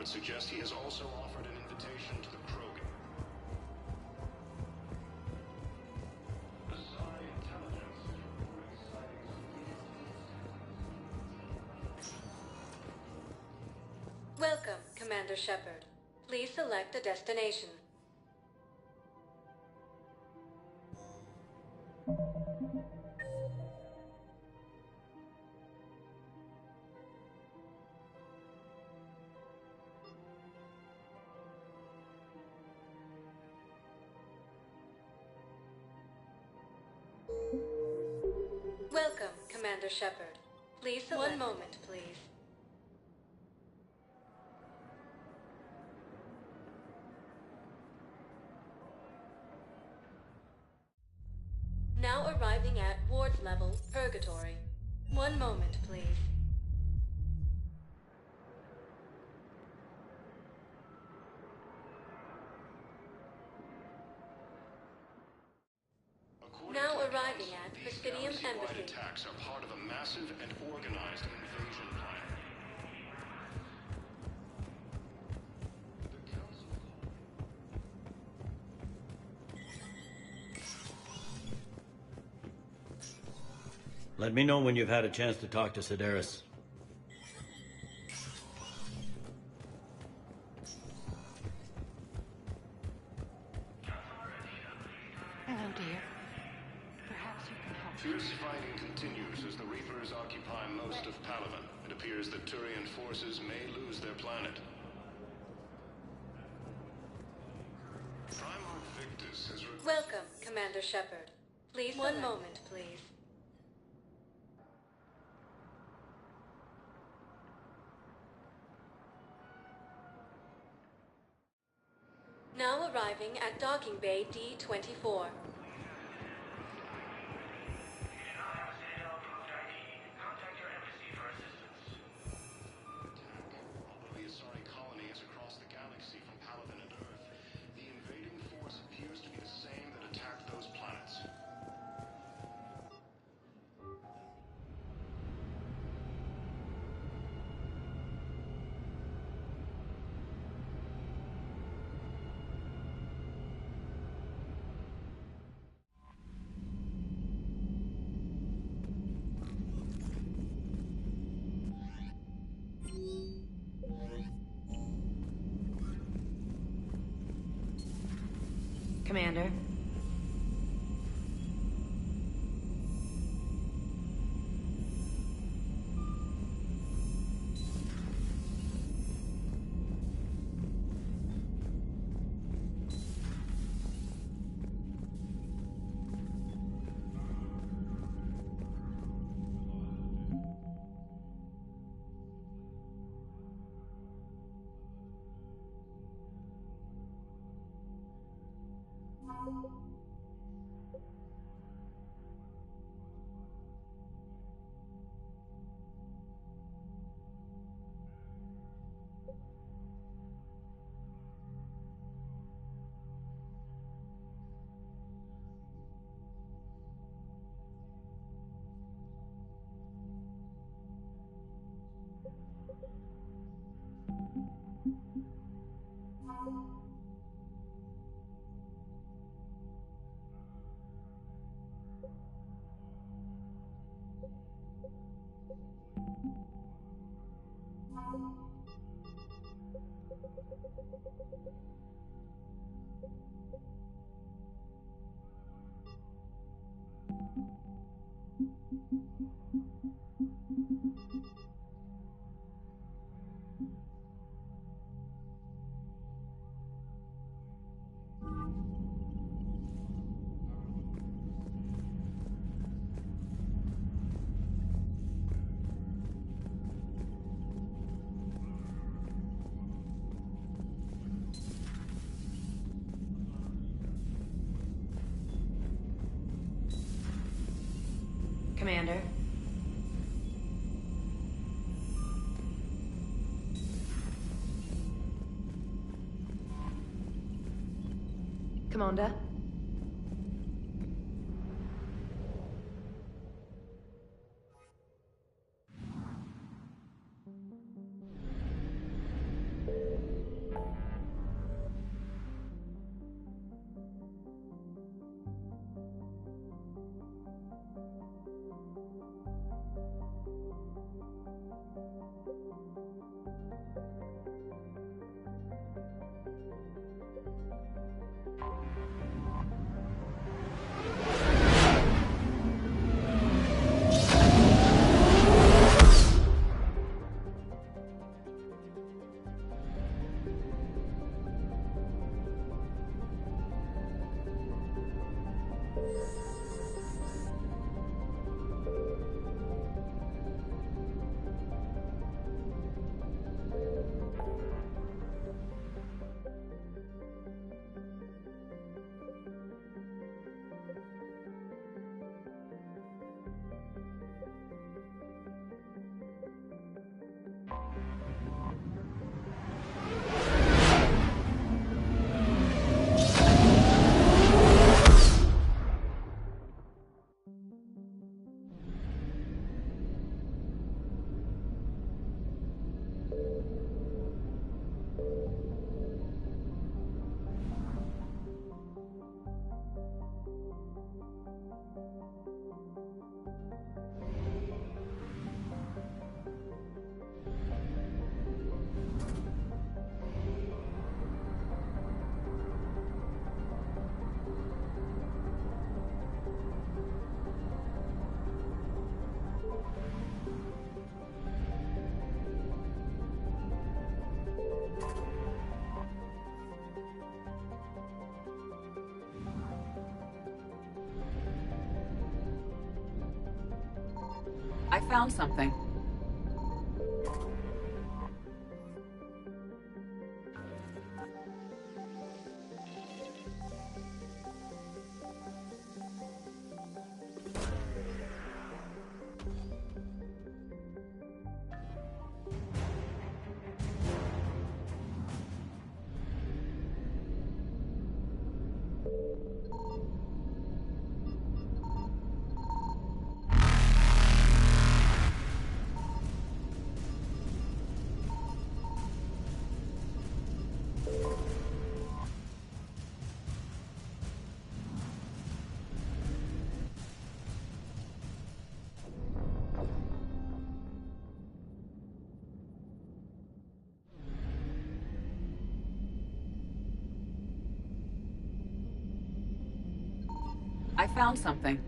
Suggest he has also offered an invitation Welcome, Commander Shepard. Please select a destination. Welcome, Commander Shepard. Please select... One moment, please. Now arriving at Ward Level, Purgatory. One moment, please. Now arriving at Presidium Embassy. Attacks are part of a massive and organized invasion plan. Let me know when you've had a chance to talk to Sedaris. Hello, dear. Perhaps you can help. Fierce fighting continues as the Reapers occupy most of Palaven. It appears that Turian forces may lose their planet. Primarch Victus has... Welcome, Commander Shepard. Please, one moment, please. Now arriving at Docking Bay D-24. Commander. Commander. Commander. I found something. I found something.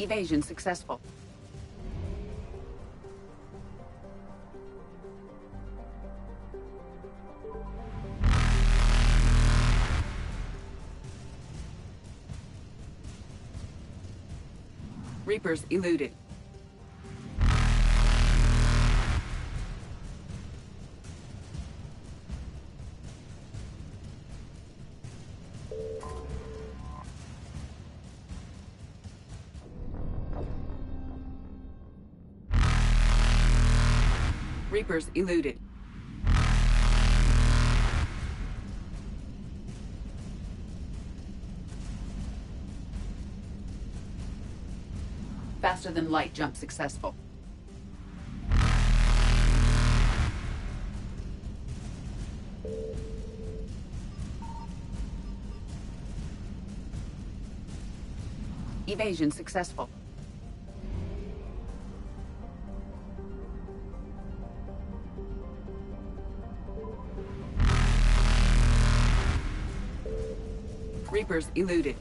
Evasion successful. Reapers eluded. Reapers eluded. Faster than light jump successful. Evasion successful. Reapers eluded.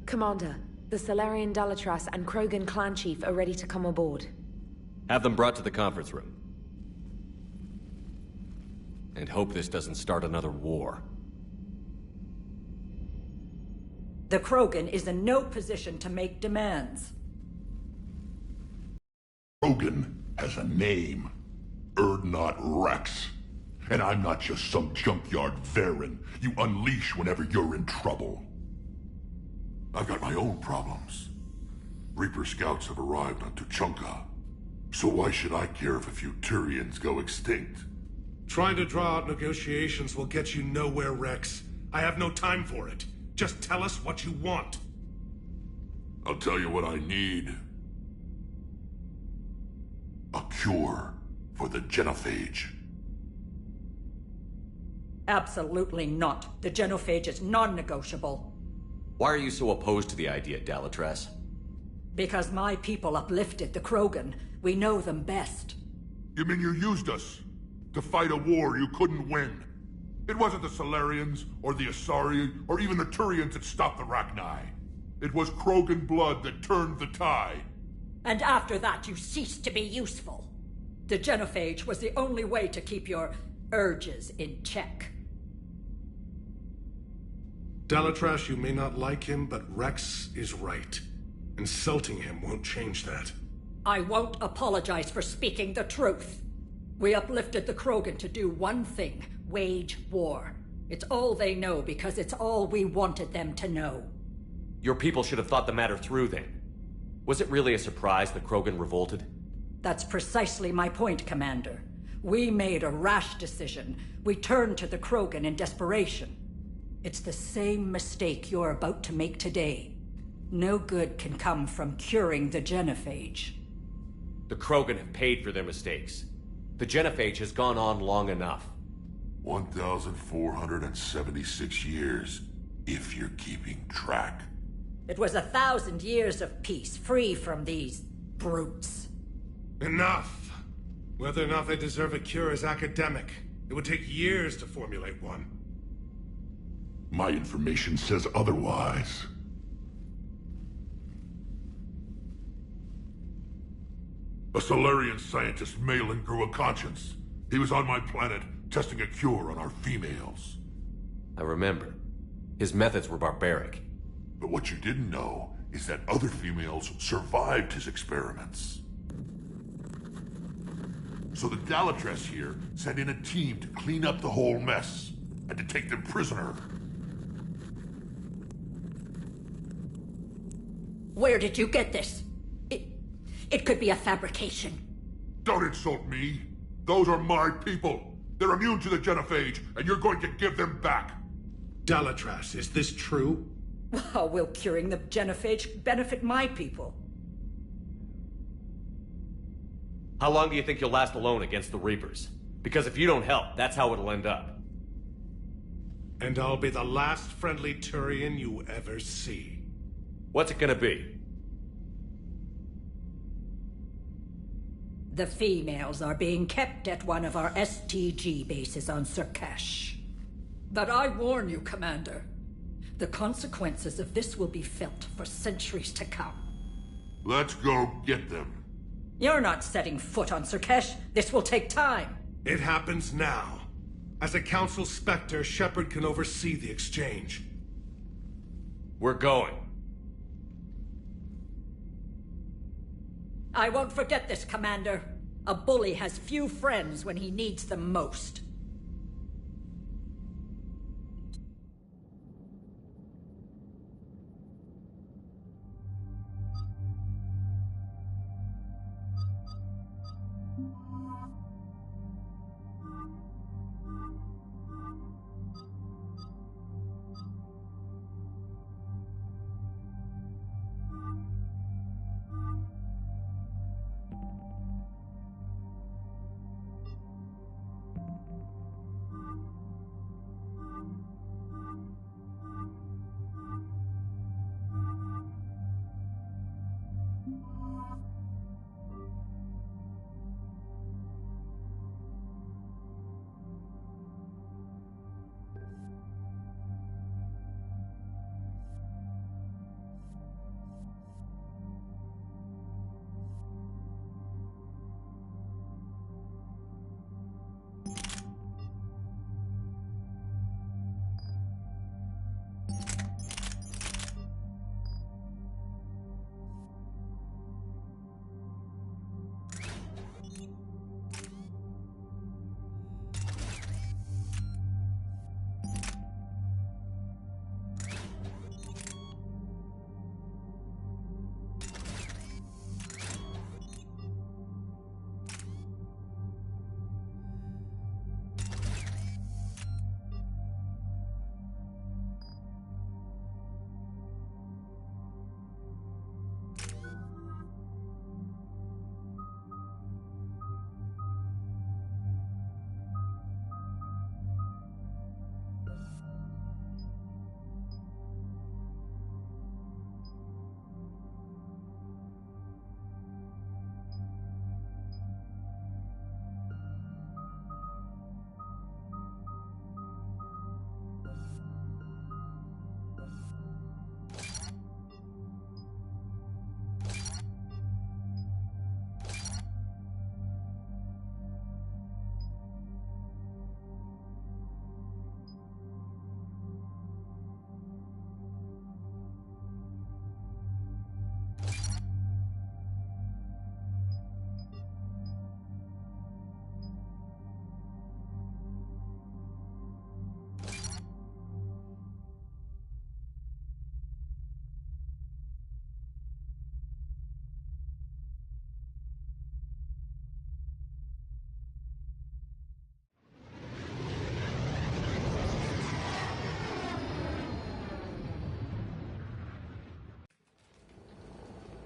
Commander, the Salarian Dalatras and Krogan clan chief are ready to come aboard. Have them brought to the conference room. And hope this doesn't start another war. The Krogan is in no position to make demands. Krogan has a name. Erdnot Rex. And I'm not just some junkyard Varen you unleash whenever you're in trouble. I've got my own problems. Reaper scouts have arrived on Tuchanka. So why should I care if a few Turians go extinct? Trying to draw out negotiations will get you nowhere, Rex. I have no time for it. Just tell us what you want. I'll tell you what I need. A cure for the genophage. Absolutely not. The genophage is non-negotiable. Why are you so opposed to the idea, Dalatras? Because my people uplifted the Krogan. We know them best. You mean you used us to fight a war you couldn't win? It wasn't the Solarians, or the Asari, or even the Turians that stopped the Rachni. It was Krogan blood that turned the tide. And after that, you ceased to be useful. The genophage was the only way to keep your urges in check. Dalatras, you may not like him, but Rex is right. Insulting him won't change that. I won't apologize for speaking the truth. We uplifted the Krogan to do one thing: wage war. It's all they know because it's all we wanted them to know. Your people should have thought the matter through then. Was it really a surprise that Krogan revolted? That's precisely my point, Commander. We made a rash decision. We turned to the Krogan in desperation. It's the same mistake you're about to make today. No good can come from curing the genophage. The Krogan have paid for their mistakes. The genophage has gone on long enough. 1,476 years, if you're keeping track. It was 1,000 years of peace, free from these brutes. Enough! Whether or not they deserve a cure is academic. It would take years to formulate one. My information says otherwise. A Solarian scientist, Malin, grew a conscience. He was on my planet, testing a cure on our females. I remember. His methods were barbaric. But what you didn't know is that other females survived his experiments. So the Dalatras here sent in a team to clean up the whole mess, and to take them prisoner. Where did you get this? It could be a fabrication. Don't insult me. Those are my people. They're immune to the genophage, and you're going to give them back. Dalatras, is this true? How will curing the genophage benefit my people? How long do you think you'll last alone against the Reapers? Because if you don't help, that's how it'll end up. And I'll be the last friendly Turian you ever see. What's it gonna be? The females are being kept at one of our STG bases on Surkash. But I warn you, Commander. The consequences of this will be felt for centuries to come. Let's go get them. You're not setting foot on Surkash. This will take time. It happens now. As a Council Spectre, Shepard can oversee the exchange. We're going. I won't forget this, Commander. A bully has few friends when he needs them most.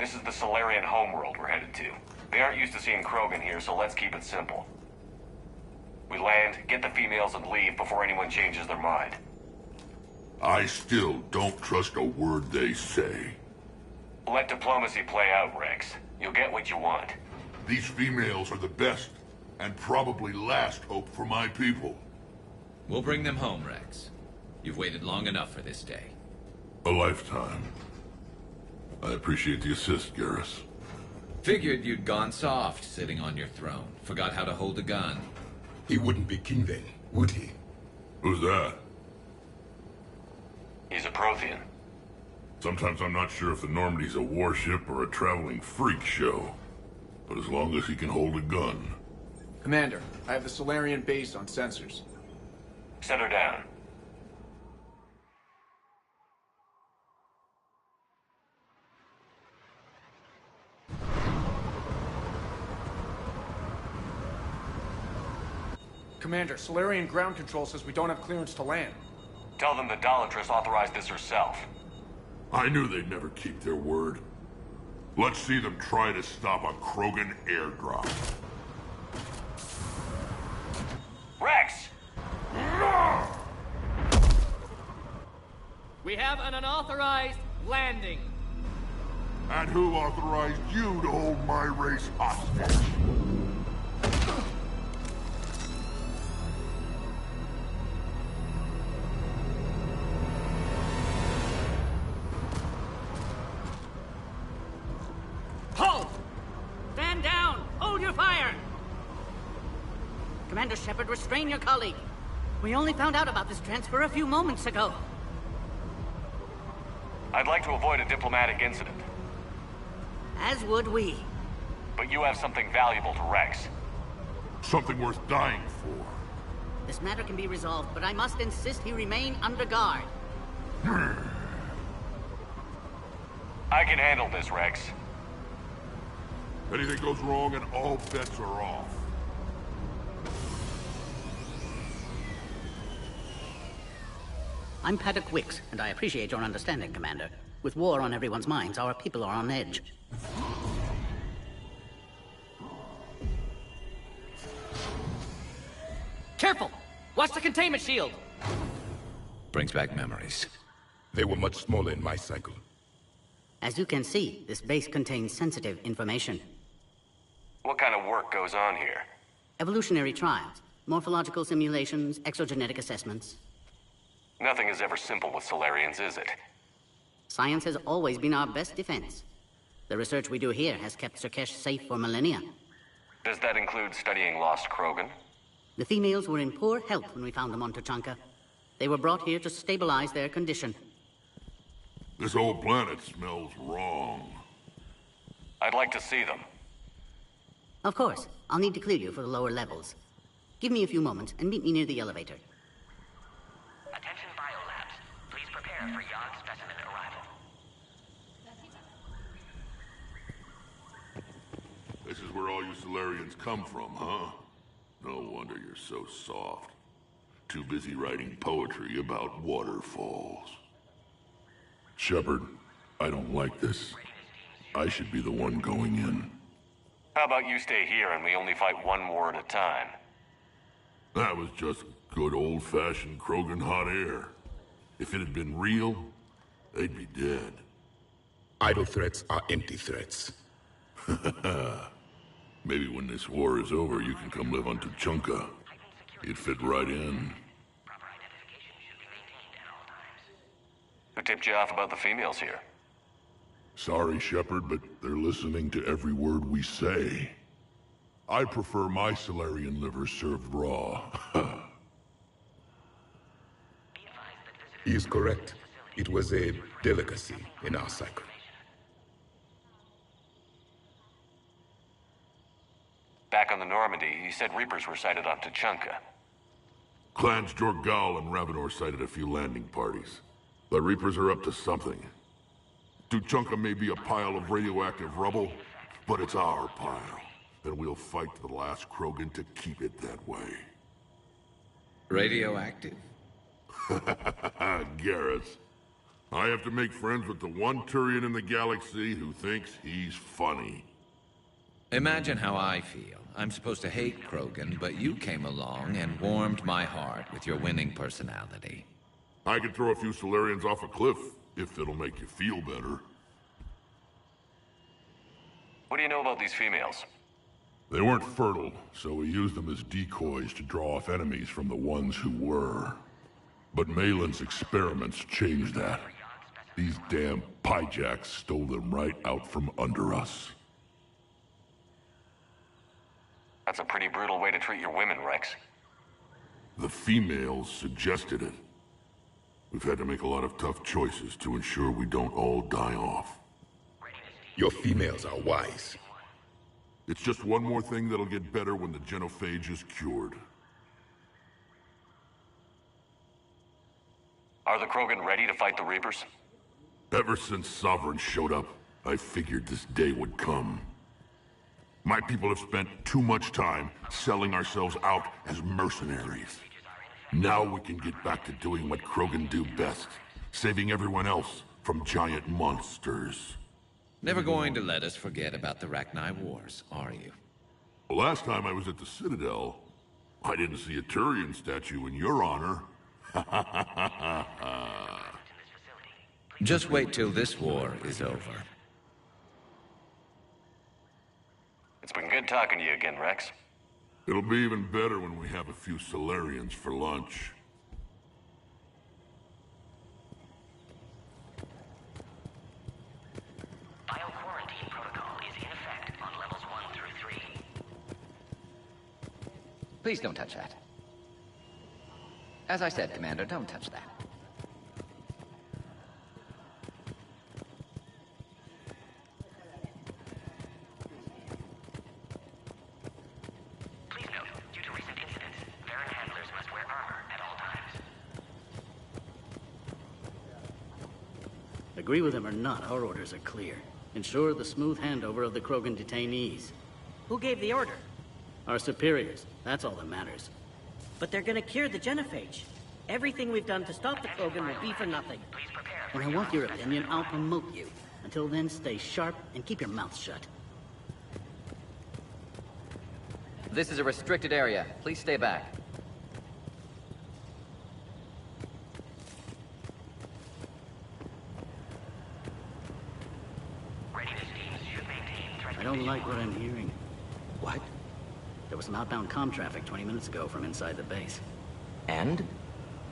This is the Solarian homeworld we're headed to. They aren't used to seeing Krogan here, so let's keep it simple. We land, get the females, and leave before anyone changes their mind. I still don't trust a word they say. Let diplomacy play out, Rex. You'll get what you want. These females are the best, and probably last hope for my people. We'll bring them home, Rex. You've waited long enough for this day. A lifetime. I appreciate the assist, Garrus. Figured you'd gone soft sitting on your throne. Forgot how to hold a gun. He wouldn't be king then, would he? Who's that? He's a Prothean. Sometimes I'm not sure if the Normandy's a warship or a traveling freak show. But as long as he can hold a gun. Commander, I have the Solarian base on sensors. Set her down. Commander, Solarian ground control says we don't have clearance to land. Tell them the Dolatress authorized this herself. I knew they'd never keep their word. Let's see them try to stop a Krogan airdrop. Rex! We have an unauthorized landing. And who authorized you to hold my race hostage? Halt! Stand down! Hold your fire! Commander Shepard, restrain your colleague. We only found out about this transfer a few moments ago. I'd like to avoid a diplomatic incident. As would we. But you have something valuable to Rex. Something worth dying for. This matter can be resolved, but I must insist he remain under guard. I can handle this, Rex. Anything goes wrong and all bets are off. I'm Paddock Wicks, and I appreciate your understanding, Commander. With war on everyone's minds, our people are on edge. Careful! Watch the containment shield! Brings back memories. They were much smaller in my cycle. As you can see, this base contains sensitive information. What kind of work goes on here? Evolutionary trials, morphological simulations, exogenetic assessments. Nothing is ever simple with Solarians, is it? Science has always been our best defense. The research we do here has kept Surkesh safe for millennia. Does that include studying lost Krogan? The females were in poor health when we found them on Tuchanka. They were brought here to stabilize their condition. This whole planet smells wrong. I'd like to see them. Of course. I'll need to clear you for the lower levels. Give me a few moments and meet me near the elevator. Attention biolabs. Please prepare for yacht specimen arrival. This is where all you Solarians come from, huh? No wonder you're so soft. Too busy writing poetry about waterfalls. Shepard, I don't like this. I should be the one going in. How about you stay here and we only fight one war at a time? That was just good old-fashioned Krogan hot air. If it had been real, they'd be dead. Idle threats are empty threats. Maybe when this war is over, you can come live on Tuchanka. You'd fit right in. Who tipped you off about the females here? Sorry, Shepard, but they're listening to every word we say. I prefer my Solarian liver served raw. He is correct. It was a delicacy in our cycle. Back on the Normandy, you said Reapers were sighted on Tuchanka. Clans Jorgal and Ravenor sighted a few landing parties. The Reapers are up to something. Tuchanka may be a pile of radioactive rubble, but it's our pile. And we'll fight to the last Krogan to keep it that way. Radioactive? Garrus. I have to make friends with the one Turian in the galaxy who thinks he's funny. Imagine how I feel. I'm supposed to hate Krogan, but you came along and warmed my heart with your winning personality. I could throw a few Solarians off a cliff, if it'll make you feel better. What do you know about these females? They weren't fertile, so we used them as decoys to draw off enemies from the ones who were. But Malin's experiments changed that. These damn Pyjaks stole them right out from under us. That's a pretty brutal way to treat your women, Rex. The females suggested it. We've had to make a lot of tough choices to ensure we don't all die off. Your females are wise. It's just one more thing that'll get better when the genophage is cured. Are the Krogan ready to fight the Reapers? Ever since Sovereign showed up, I figured this day would come. My people have spent too much time selling ourselves out as mercenaries. Now we can get back to doing what Krogan do best, saving everyone else from giant monsters. Never going to let us forget about the Rachni Wars, are you? The last time I was at the Citadel, I didn't see a Turian statue in your honor. Just wait till this war is over. It's been good talking to you again, Rex. It'll be even better when we have a few Solarians for lunch. Bio-quarantine protocol is in effect on levels 1 through 3. Please don't touch that. As I said, Commander, don't touch that. Please note, due to recent incidents, Varren handlers must wear armor at all times. Agree with him or not, our orders are clear. Ensure the smooth handover of the Krogan detainees. Who gave the order? Our superiors. That's all that matters. But they're gonna cure the genophage. Everything we've done to stop the Krogan will be for nothing. When I want your opinion, I'll promote you. Until then, stay sharp and keep your mouth shut. This is a restricted area. Please stay back. I don't like what I'm hearing. What? There was some outbound comm traffic 20 minutes ago from inside the base. And?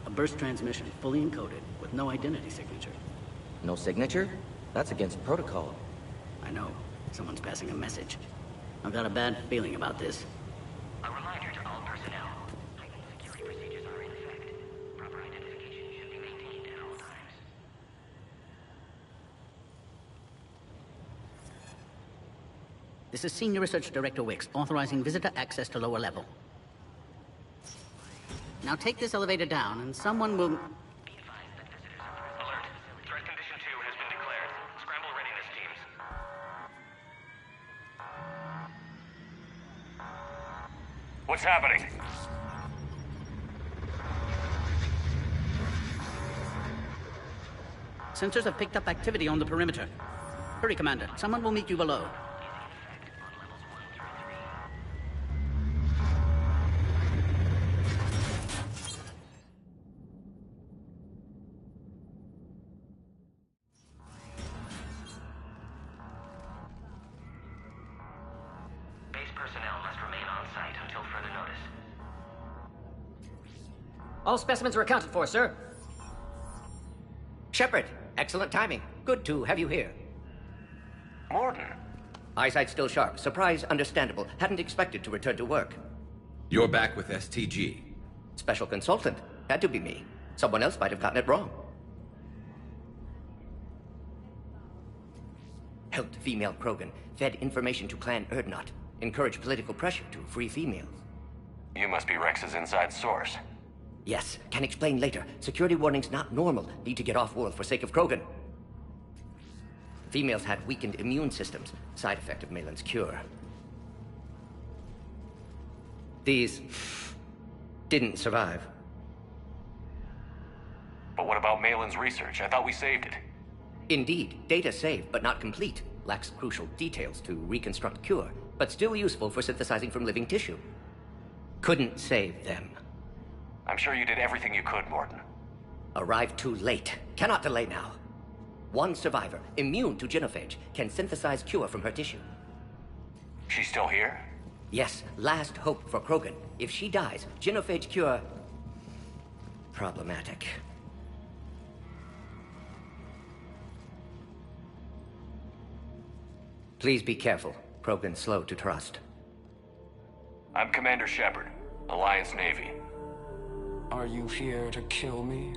A burst transmission, fully encoded, with no identity signature. No signature? That's against protocol. I know. Someone's passing a message. I've got a bad feeling about this. A reminder to all personnel. Heightened security procedures are in effect. Proper identification should be maintained at all times. This is Senior Research Director Wicks, authorizing visitor access to lower level. Now take this elevator down, and someone will... Alert. Threat condition 2 has been declared. Scramble readiness teams. What's happening? Sensors have picked up activity on the perimeter. Hurry, Commander. Someone will meet you below. Base personnel must remain on site until further notice. All specimens are accounted for, sir. Shepard, excellent timing. Good to have you here. Morden. Eyesight still sharp. Surprise understandable. Hadn't expected to return to work. You're back with STG. Special consultant. Had to be me. Someone else might have gotten it wrong. Helped female Krogan. Fed information to Clan Erdnot. Encouraged political pressure to free females. You must be Rex's inside source. Yes, can explain later. Security warnings not normal. Need to get off-world for sake of Krogan. Females had weakened immune systems. Side effect of Malin's cure. These didn't survive. But what about Malin's research? I thought we saved it. Indeed, data saved, but not complete. Lacks crucial details to reconstruct cure, but still useful for synthesizing from living tissue. Couldn't save them. I'm sure you did everything you could, Morton. Arrived too late. Cannot delay now. One survivor, immune to genophage, can synthesize cure from her tissue. She's still here? Yes, last hope for Krogan. If she dies, genophage cure... problematic. Please be careful. Krogan's slow to trust. I'm Commander Shepard, Alliance Navy. Are you here to kill me?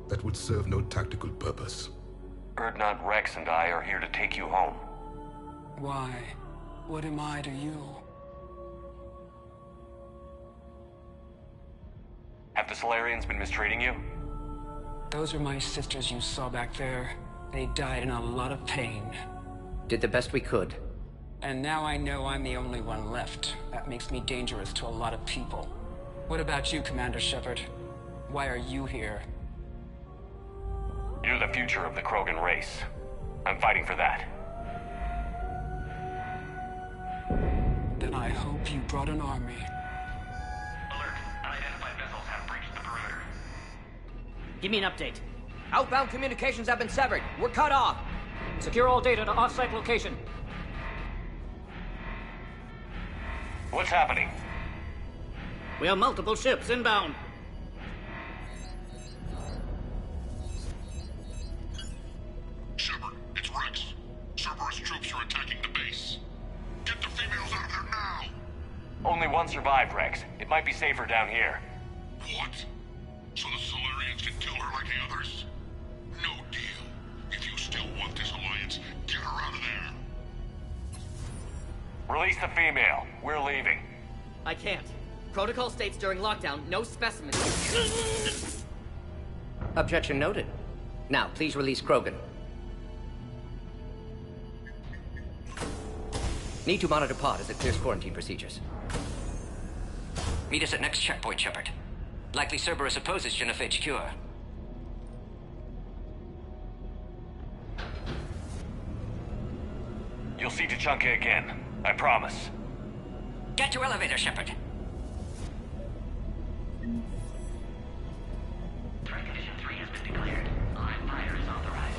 That would serve no tactical purpose. Erdnot Rex and I are here to take you home. Why? What am I to you? Have the Solarians been mistreating you? Those are my sisters you saw back there. They died in a lot of pain. Did the best we could. And now I know I'm the only one left. That makes me dangerous to a lot of people. What about you, Commander Shepard? Why are you here? You're the future of the Krogan race. I'm fighting for that. Then I hope you brought an army. Alert. Unidentified vessels have breached the perimeter. Give me an update. Outbound communications have been severed. We're cut off. Secure all data to off-site location. What's happening? We have multiple ships inbound. Shepard, it's Rex. Cerberus troops are attacking the base. Get the females out of there now! Only one survived, Rex. It might be safer down here. What? So the Solarians can kill her like the others? No deal. If you still want this alliance, get her out of there. Release the female. We're leaving. I can't. Protocol states during lockdown, no specimens. Objection noted. Now, please release Krogan. Need to monitor pod as it clears quarantine procedures. Meet us at next checkpoint, Shepard. Likely Cerberus opposes genophage cure. You'll see Tachanka again. I promise. Get to elevator, Shepard. Threat condition 3 has been declared. Live fire is authorized.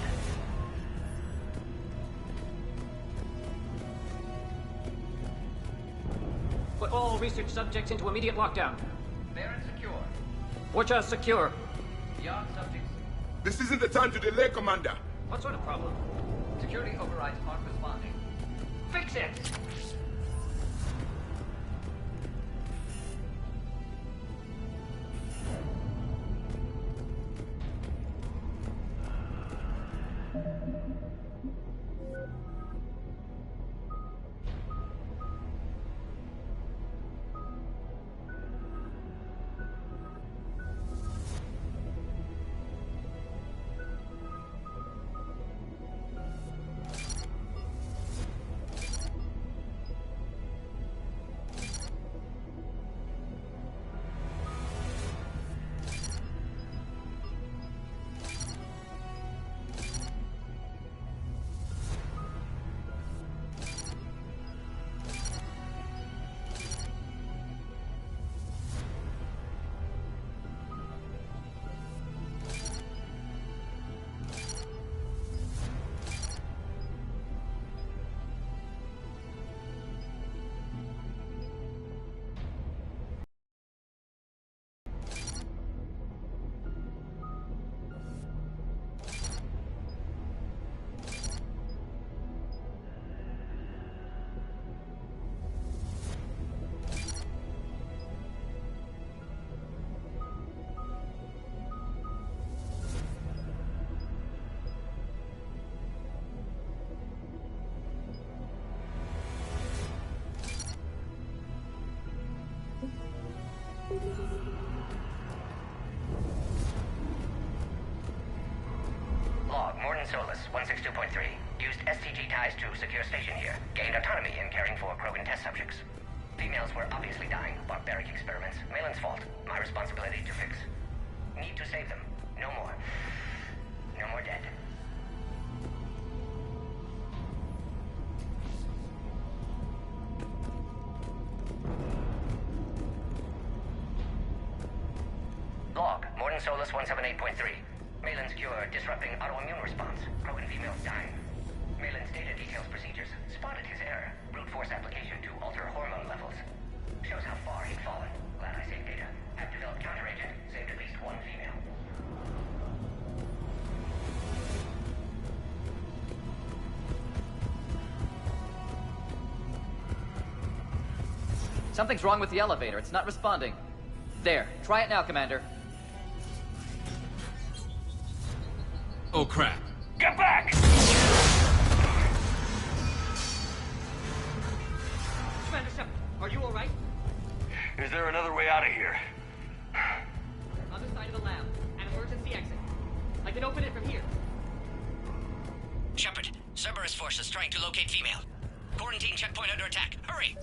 Put all research subjects into immediate lockdown. Baron secure. Watcher secure. Beyond subjects. This isn't the time to delay, Commander. What sort of problem? Security overrides aren't responding. Fix it! Log, Morton Solus, 162.3. Used STG ties to secure station here. Gained autonomy in caring for Krogan test subjects. Females were obviously dying. Barbaric experiments. Malin's fault. My responsibility to fix. Need to save them. No more. No more dead. Log, Morden Solus 178.3. Malin's cure disrupting autoimmune response. Krogan females dying. Malin's data details procedures. Spotted his error. Brute force application to alter hormone levels. Shows how far he'd fallen. Glad I saved data. Have developed counteragent. Saved at least one female. Something's wrong with the elevator. It's not responding. There. Try it now, Commander. Oh, crap. Get back! Commander Shepard, are you alright? Is there another way out of here? Other side of the lab. An emergency exit. I can open it from here. Shepard, Cerberus forces trying to locate female. Quarantine checkpoint under attack. Hurry!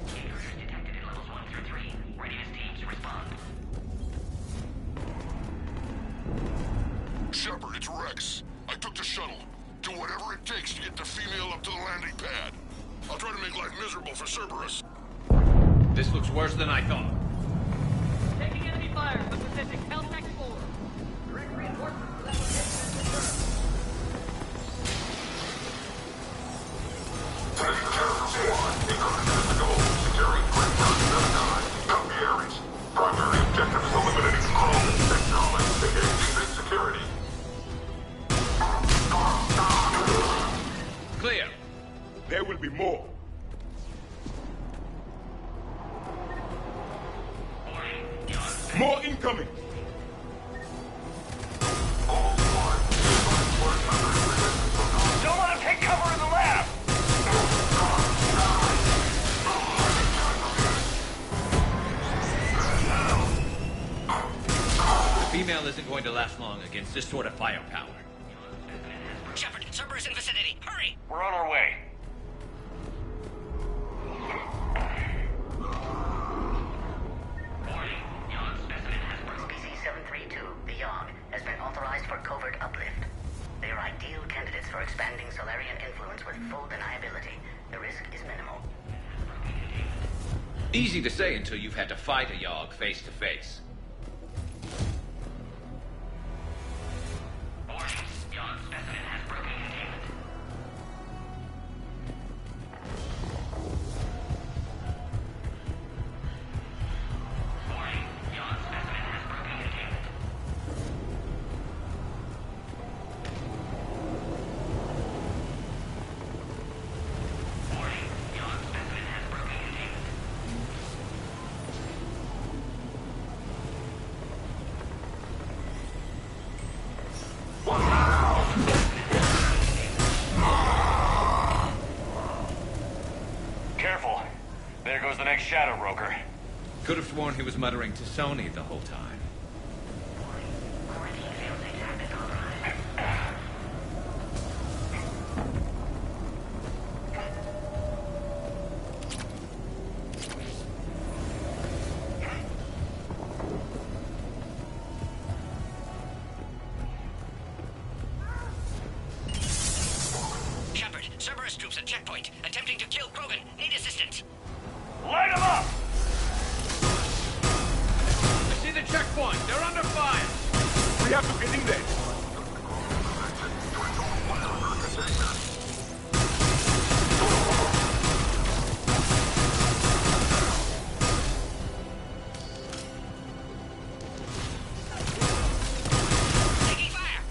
Intruders detected in levels 1 through 3. Readiness teams respond. Shepard, it's Rex. I took the shuttle. Do whatever it takes to get the female up to the landing pad. I'll try to make life miserable for Cerberus. This looks worse than I thought. Taking enemy fire, but possessing Caltech 4. Direct reinforcements to that location is confirmed. Primary objective is eliminating Krogan technology, engaging security. Clear. There will be more. More incoming. Don't let him take cover in the lab! Female isn't going to last long against this sort of firepower. Shepard, Cerberus in vicinity. Hurry! We're on our way. Species 732, the Yogg, has been authorized for covert uplift. They are ideal candidates for expanding Solarian influence with full deniability. The risk is minimal. Easy to say until you've had to fight a Yogg face to face. Careful. There goes the next shadow broker. Could have sworn he was muttering to Sony the whole time. Shepard, Cerberus troops at checkpoint, attempting to kill Krogan. Need assistance. Light him up! I see the checkpoint. They're under fire. We have to get in there. Taking fire!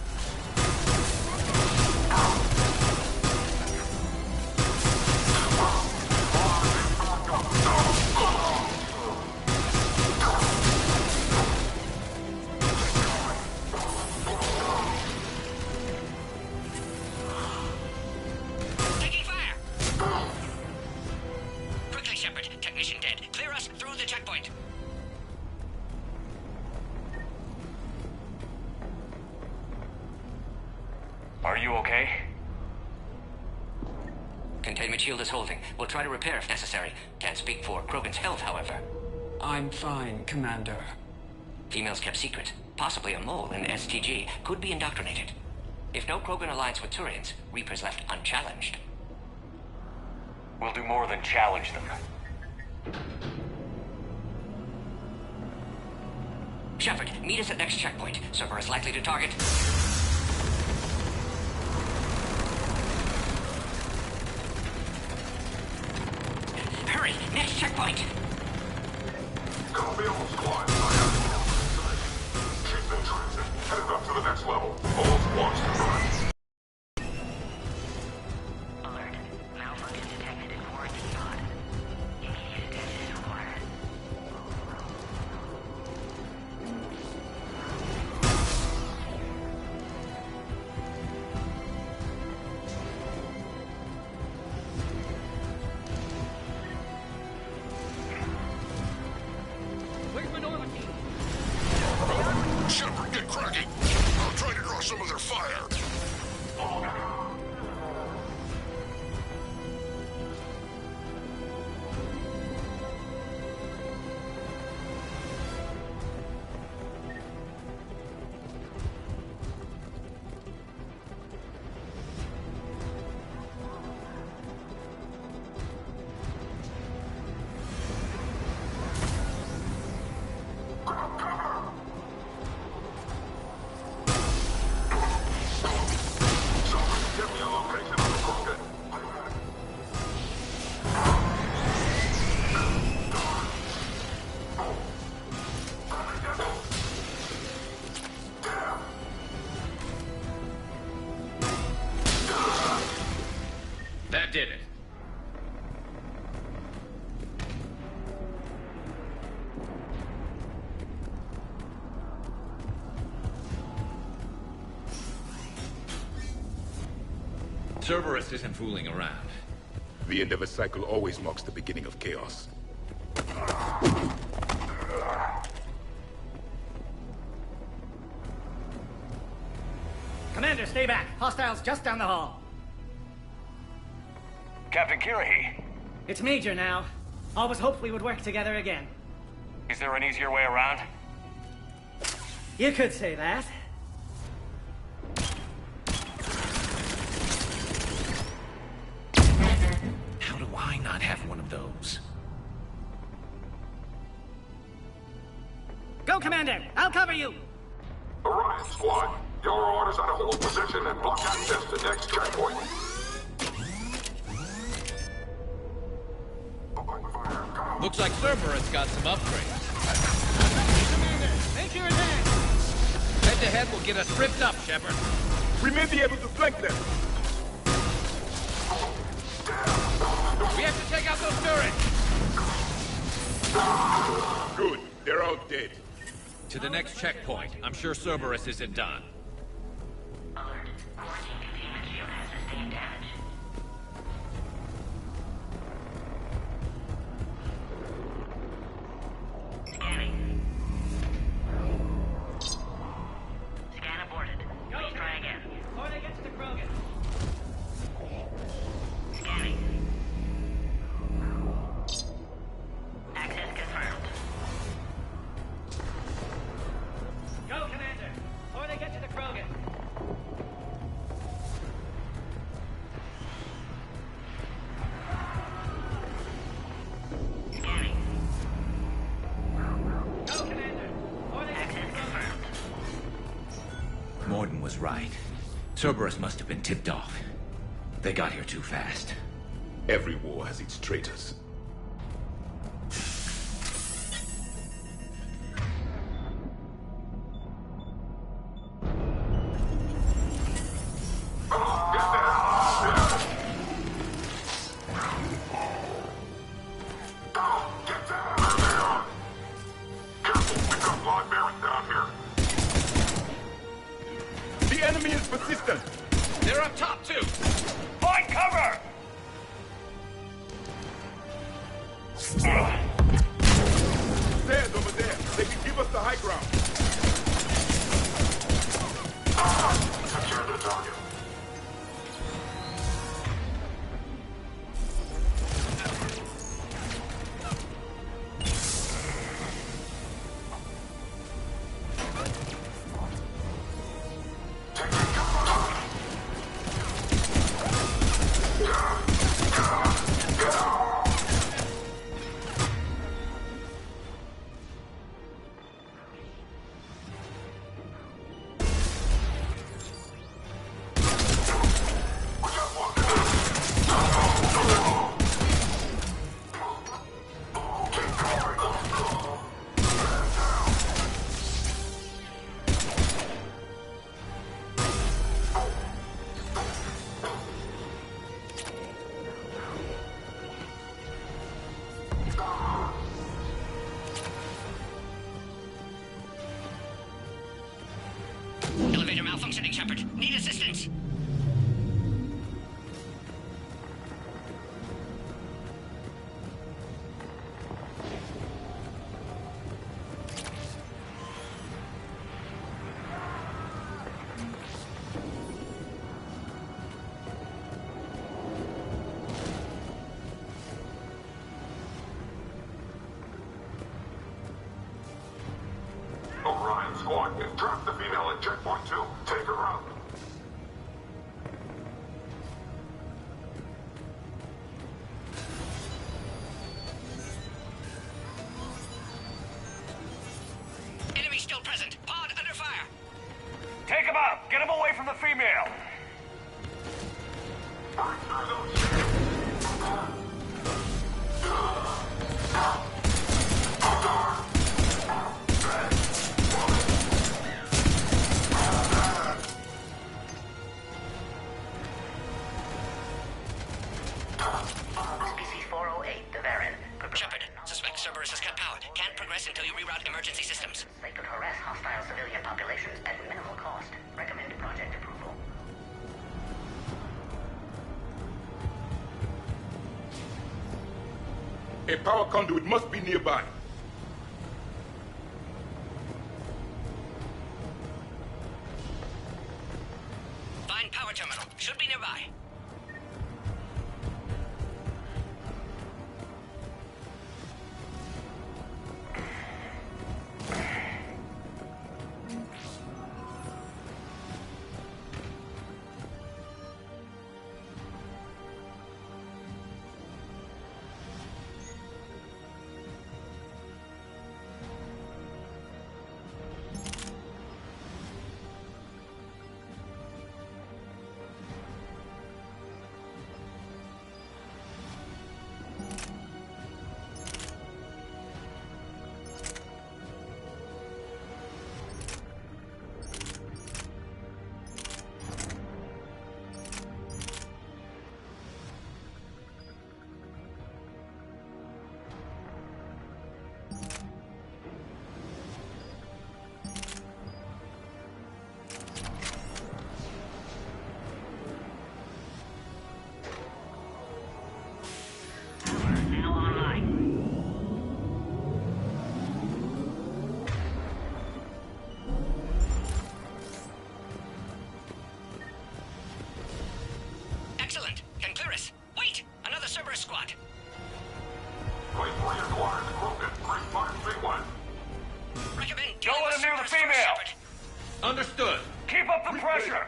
Taking fire! Quickly, Shepard. Technician dead. Clear us through the checkpoint. Are you okay? Containment shield is holding. We'll try to repair if necessary. Can't speak for Krogan's health, however. I'm fine, Commander. Females kept secret. possibly a mole in STG, could be indoctrinated. If no Krogan alliance with Turians, Reaper's left unchallenged. We'll do more than challenge them. Shepard, meet us at next checkpoint. Server is likely to target... Hurry! Next checkpoint! Copy all squads. I have ship in transit. Headed up to the next level. All squads to run. Alert. Malfunction detected in quarantine pod. Immediate attention is required. Where's my normal team? Shepard, get cracking. I'll try to draw some of their fire. Get me a location on the Krogan. That did it. Cerberus isn't fooling around. The end of a cycle always marks the beginning of chaos. Commander, stay back. Hostiles just down the hall. Captain Kirahi, It's Major now. Always hoped we would work together again. is there an easier way around? You could say that. How do I not have one of those? Go, Commander! I'll cover you! Orion squad, your orders are to hold position and block access to next checkpoint. Looks like Cerberus got some upgrades. Commander, make your advance! Head-to-head will get us ripped up, Shepard. We may be able to flank them. We have to take out those turrets! Good. They're all dead. To the next checkpoint. I'm sure Cerberus isn't done. Alert. Quarantine containment shield has sustained damage. Scanning. Scan aborted. Please try again. Before they get to the Krogan. Scanning. Access confirmed. Go, Commander! Before they get to the Krogan. Scanning. Go, Commander! Before they get to the Access Krogan. confirmed. Morden was right. Cerberus must have been tipped off. They got here too fast. Every war has its traitors. The enemy is persistent. They're up top, too! Find cover! Stairs over there. They can give us the high ground. Secure the target. it! Orion squad, you've trapped the female at checkpoint 2. Take her out. Enemy still present. Pod under fire. Take him out. Get him away from the female. Break through those shields. Shepard, suspect Cerberus has cut power. Can't progress until you reroute emergency systems. They could harass hostile civilian populations at minimal cost. Recommend project approval. A power conduit must be nearby. Find power terminal. Should be nearby. Excellent. Can clear us. Wait! Another Cerberus squad. Wait for your quarters, Krogan. Green fire freeway. Recommend Don't let him near the female. Understood. Keep up the pressure.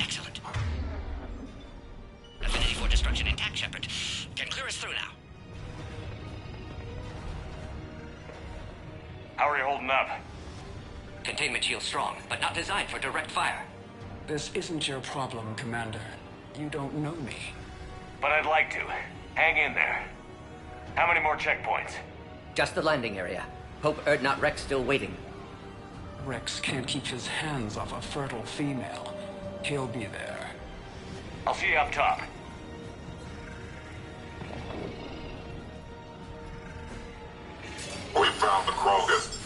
Excellent. Affinity for destruction intact, Shepard. Can clear us through now. How are you holding up? Containment shield strong, but not designed for direct fire. This isn't your problem, Commander. You don't know me. But I'd like to. Hang in there. How many more checkpoints? Just the landing area. Hope Erdnot Rex still waiting. Rex can't keep his hands off a fertile female. He'll be there. I'll see you up top. We found the Krogan.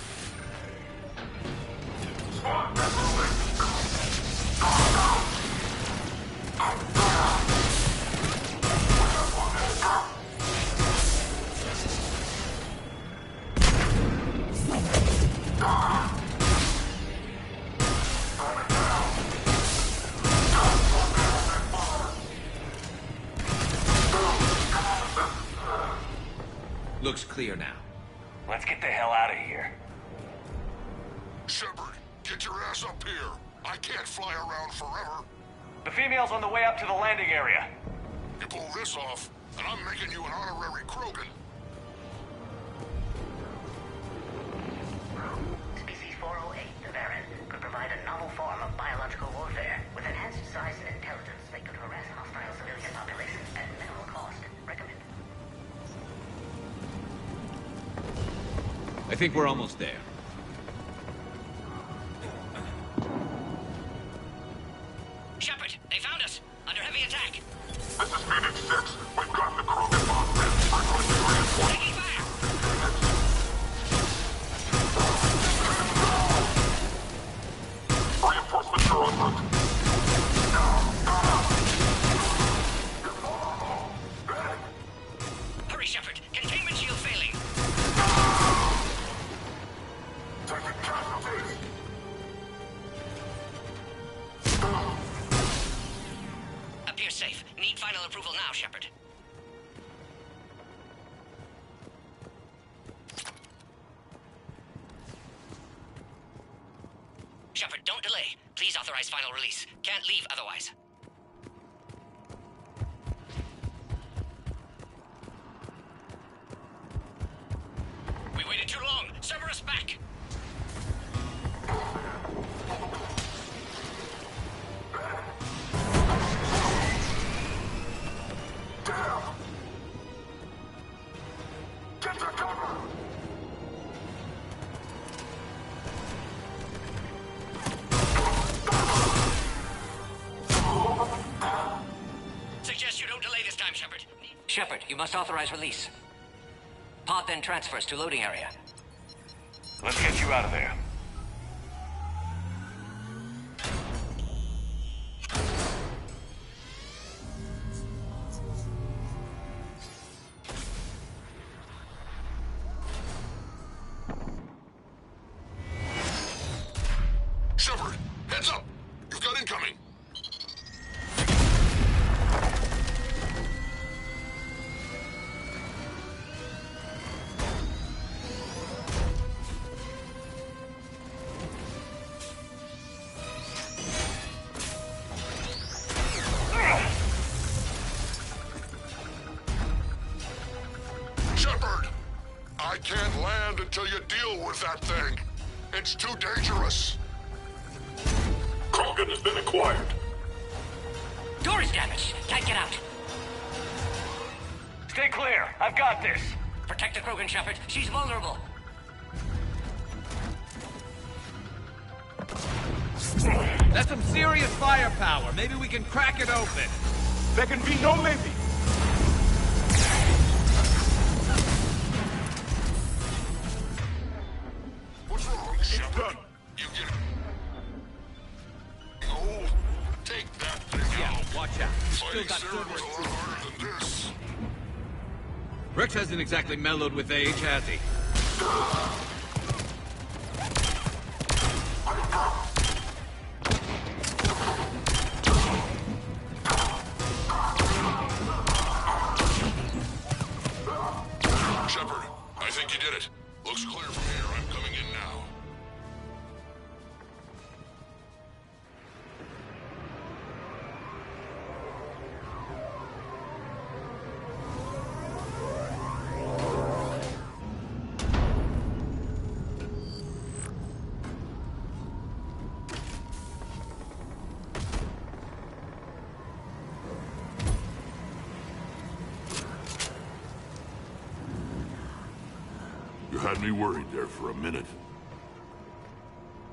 Squad, they're moving. Looks clear now. Let's get the hell out of here. Shepard, get your ass up here. I can't fly around forever. The female's on the way up to the landing area. You pull this off, and I'm making you an honorary Krogan. Species 408, the variant, could provide a novel form of biological warfare. With enhanced size and intelligence, they could harass hostile civilian populations at minimal cost. Recommend. I think we're almost there. final approval now, Shepard. Shepard, don't delay. Please authorize final release. Can't leave otherwise. We waited too long. Cerberus back! Get to cover! Suggest you don't delay this time, Shepard. Shepard, you must authorize release. Pod then transfers to loading area. Let's get you out of there. Shepard, heads up! You've got incoming! Shepard! I can't land until you deal with that thing. It's too dangerous. Krogan has been acquired. Door is damaged. Can't get out. Stay clear. I've got this. Protect the Krogan, Shepard. She's vulnerable. That's some serious firepower. Maybe we can crack it open. There can be no maybe. What's wrong, Shepard? You get... Oh, take that thing out. Watch out. Fighting Cerberus a lot harder than this. Rex hasn't exactly mellowed with age, has he? Shepard, I think you did it. Looks clear from here. I'm coming in now. You had me worried there for a minute.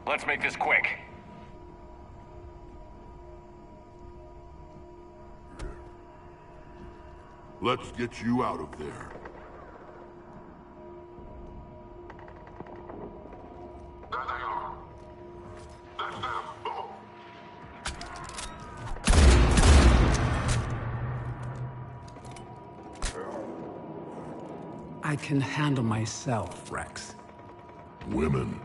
Let's make this quick. Let's get you out of there. There they are. That's them. Oh. I can handle myself, Rex. Women.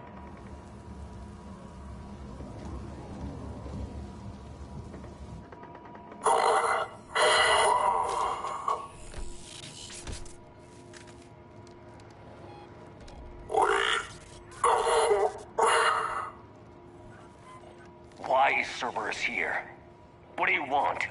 Why is Cerberus here? What do you want?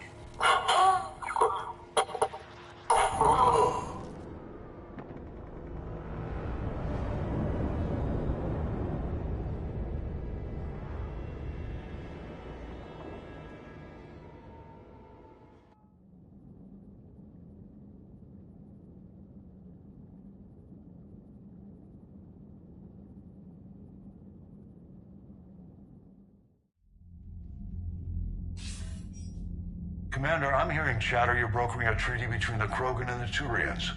Commander, I'm hearing chatter you're brokering a treaty between the Krogan and the Turians.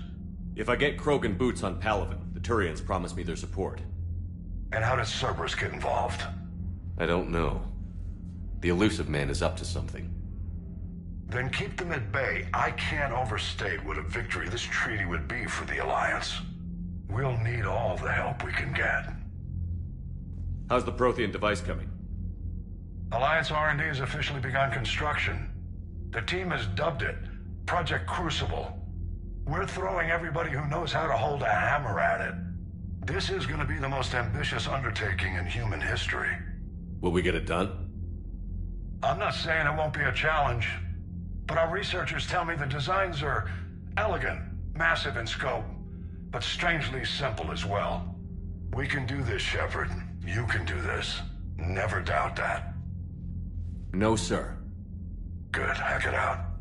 If I get Krogan boots on Palaven, the Turians promise me their support. And how does Cerberus get involved? I don't know. The elusive man is up to something. Then keep them at bay. I can't overstate what a victory this treaty would be for the Alliance. We'll need all the help we can get. How's the Prothean device coming? Alliance R&D has officially begun construction. The team has dubbed it Project Crucible. We're throwing everybody who knows how to hold a hammer at it. This is going to be the most ambitious undertaking in human history. Will we get it done? I'm not saying it won't be a challenge, but our researchers tell me the designs are elegant, massive in scope, but strangely simple as well. We can do this, Shepard. You can do this. Never doubt that. No, sir. Good. Hack it out.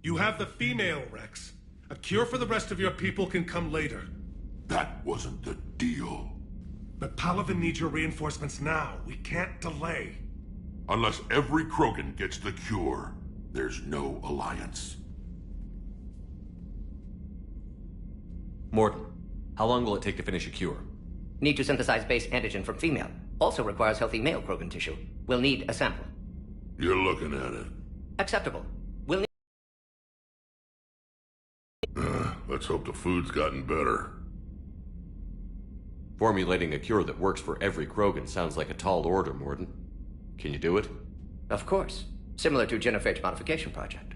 You have the female, Rex. A cure for the rest of your people can come later. That wasn't the deal. But Palaven needs your reinforcements now. We can't delay. Unless every Krogan gets the cure, there's no alliance. Morton, how long will it take to finish a cure? Need to synthesize base antigen from female. Also requires healthy male Krogan tissue. We'll need a sample. You're looking at it. Acceptable. We'll need... Let's hope the food's gotten better. Formulating a cure that works for every Krogan sounds like a tall order, Morton. Can you do it? Of course. Similar to genophage modification project.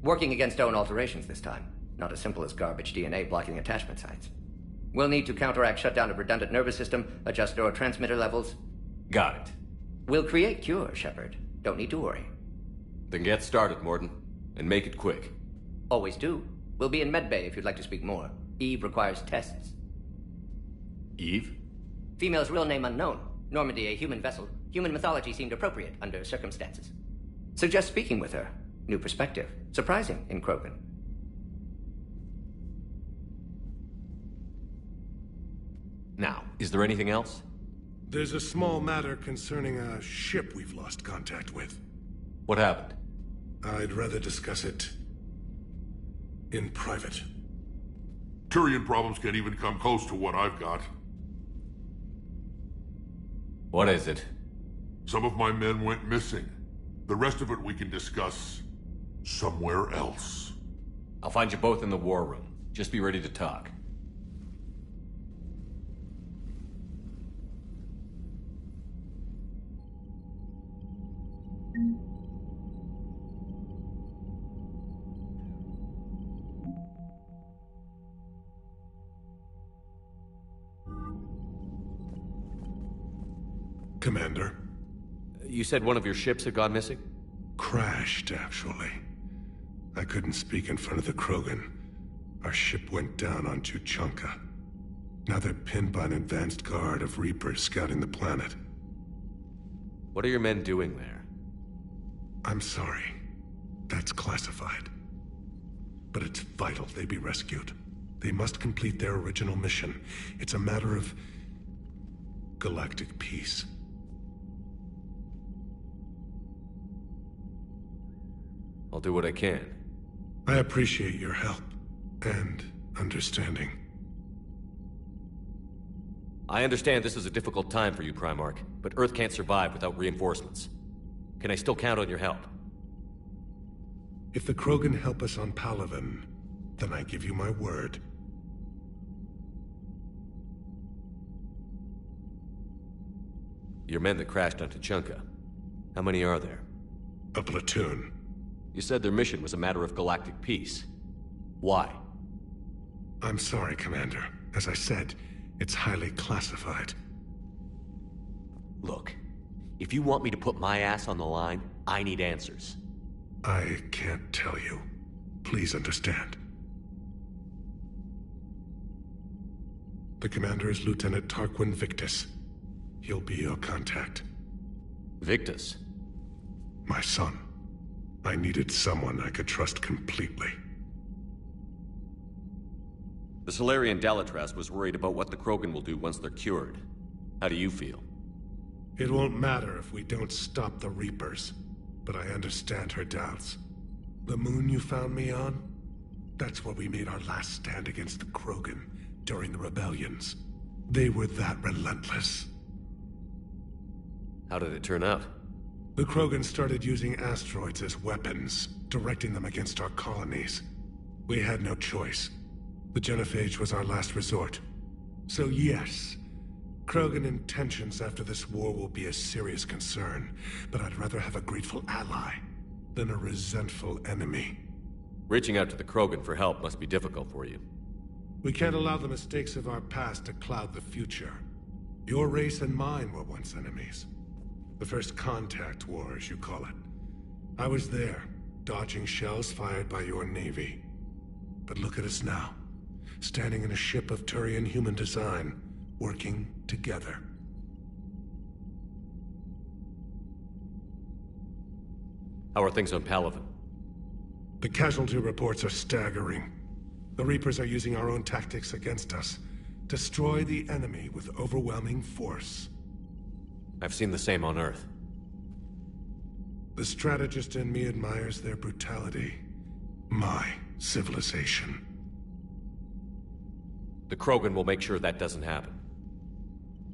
Working against own alterations this time. Not as simple as garbage DNA blocking attachment sites. We'll need to counteract shutdown of redundant nervous system, adjust neurotransmitter levels. Got it. We'll create cure, Shepard. Don't need to worry. Then get started, Morton. And make it quick. Always do. We'll be in medbay if you'd like to speak more. Eve requires tests. Eve? Female's real name unknown. Normandy, a human vessel. Human mythology seemed appropriate under circumstances. Suggest speaking with her. New perspective. Surprising in Krogan. Now, is there anything else? There's a small matter concerning a ship we've lost contact with. What happened? I'd rather discuss it in private. Turian problems can't even come close to what I've got. What is it? Some of my men went missing. The rest of it we can discuss somewhere else. I'll find you both in the war room. Just be ready to talk. Commander. You said one of your ships had gone missing? Crashed, actually. I couldn't speak in front of the Krogan. Our ship went down on Tuchanka. Now they're pinned by an advanced guard of Reapers scouting the planet. What are your men doing there? I'm sorry. That's classified. But it's vital they be rescued. They must complete their original mission. It's a matter of galactic peace. I'll do what I can. I appreciate your help and understanding. I understand this is a difficult time for you, Primarch, but Earth can't survive without reinforcements. Can I still count on your help? If the Krogan help us on Palaven, then I give you my word. Your men that crashed on Tuchanka. How many are there? A platoon. You said their mission was a matter of galactic peace. Why? I'm sorry, Commander. As I said, it's highly classified. Look, if you want me to put my ass on the line, I need answers. I can't tell you. Please understand. The commander is Lieutenant Tarquin Victus. He'll be your contact. Victus? My son. I needed someone I could trust completely. The Salarian Dalatras was worried about what the Krogan will do once they're cured. How do you feel? It won't matter if we don't stop the Reapers, but I understand her doubts. The moon you found me on? That's where we made our last stand against the Krogan during the rebellions. They were that relentless. How did it turn out? The Krogan started using asteroids as weapons, directing them against our colonies. We had no choice. The genophage was our last resort. So yes, Krogan intentions after this war will be a serious concern, but I'd rather have a grateful ally than a resentful enemy. Reaching out to the Krogan for help must be difficult for you. We can't allow the mistakes of our past to cloud the future. Your race and mine were once enemies. The first contact war, as you call it. I was there, dodging shells fired by your navy. But look at us now, standing in a ship of Turian human design, working together. How are things on Palaven? The casualty reports are staggering. The Reapers are using our own tactics against us. Destroy the enemy with overwhelming force. I've seen the same on Earth. The strategist in me admires their brutality. My civilization. The Krogan will make sure that doesn't happen.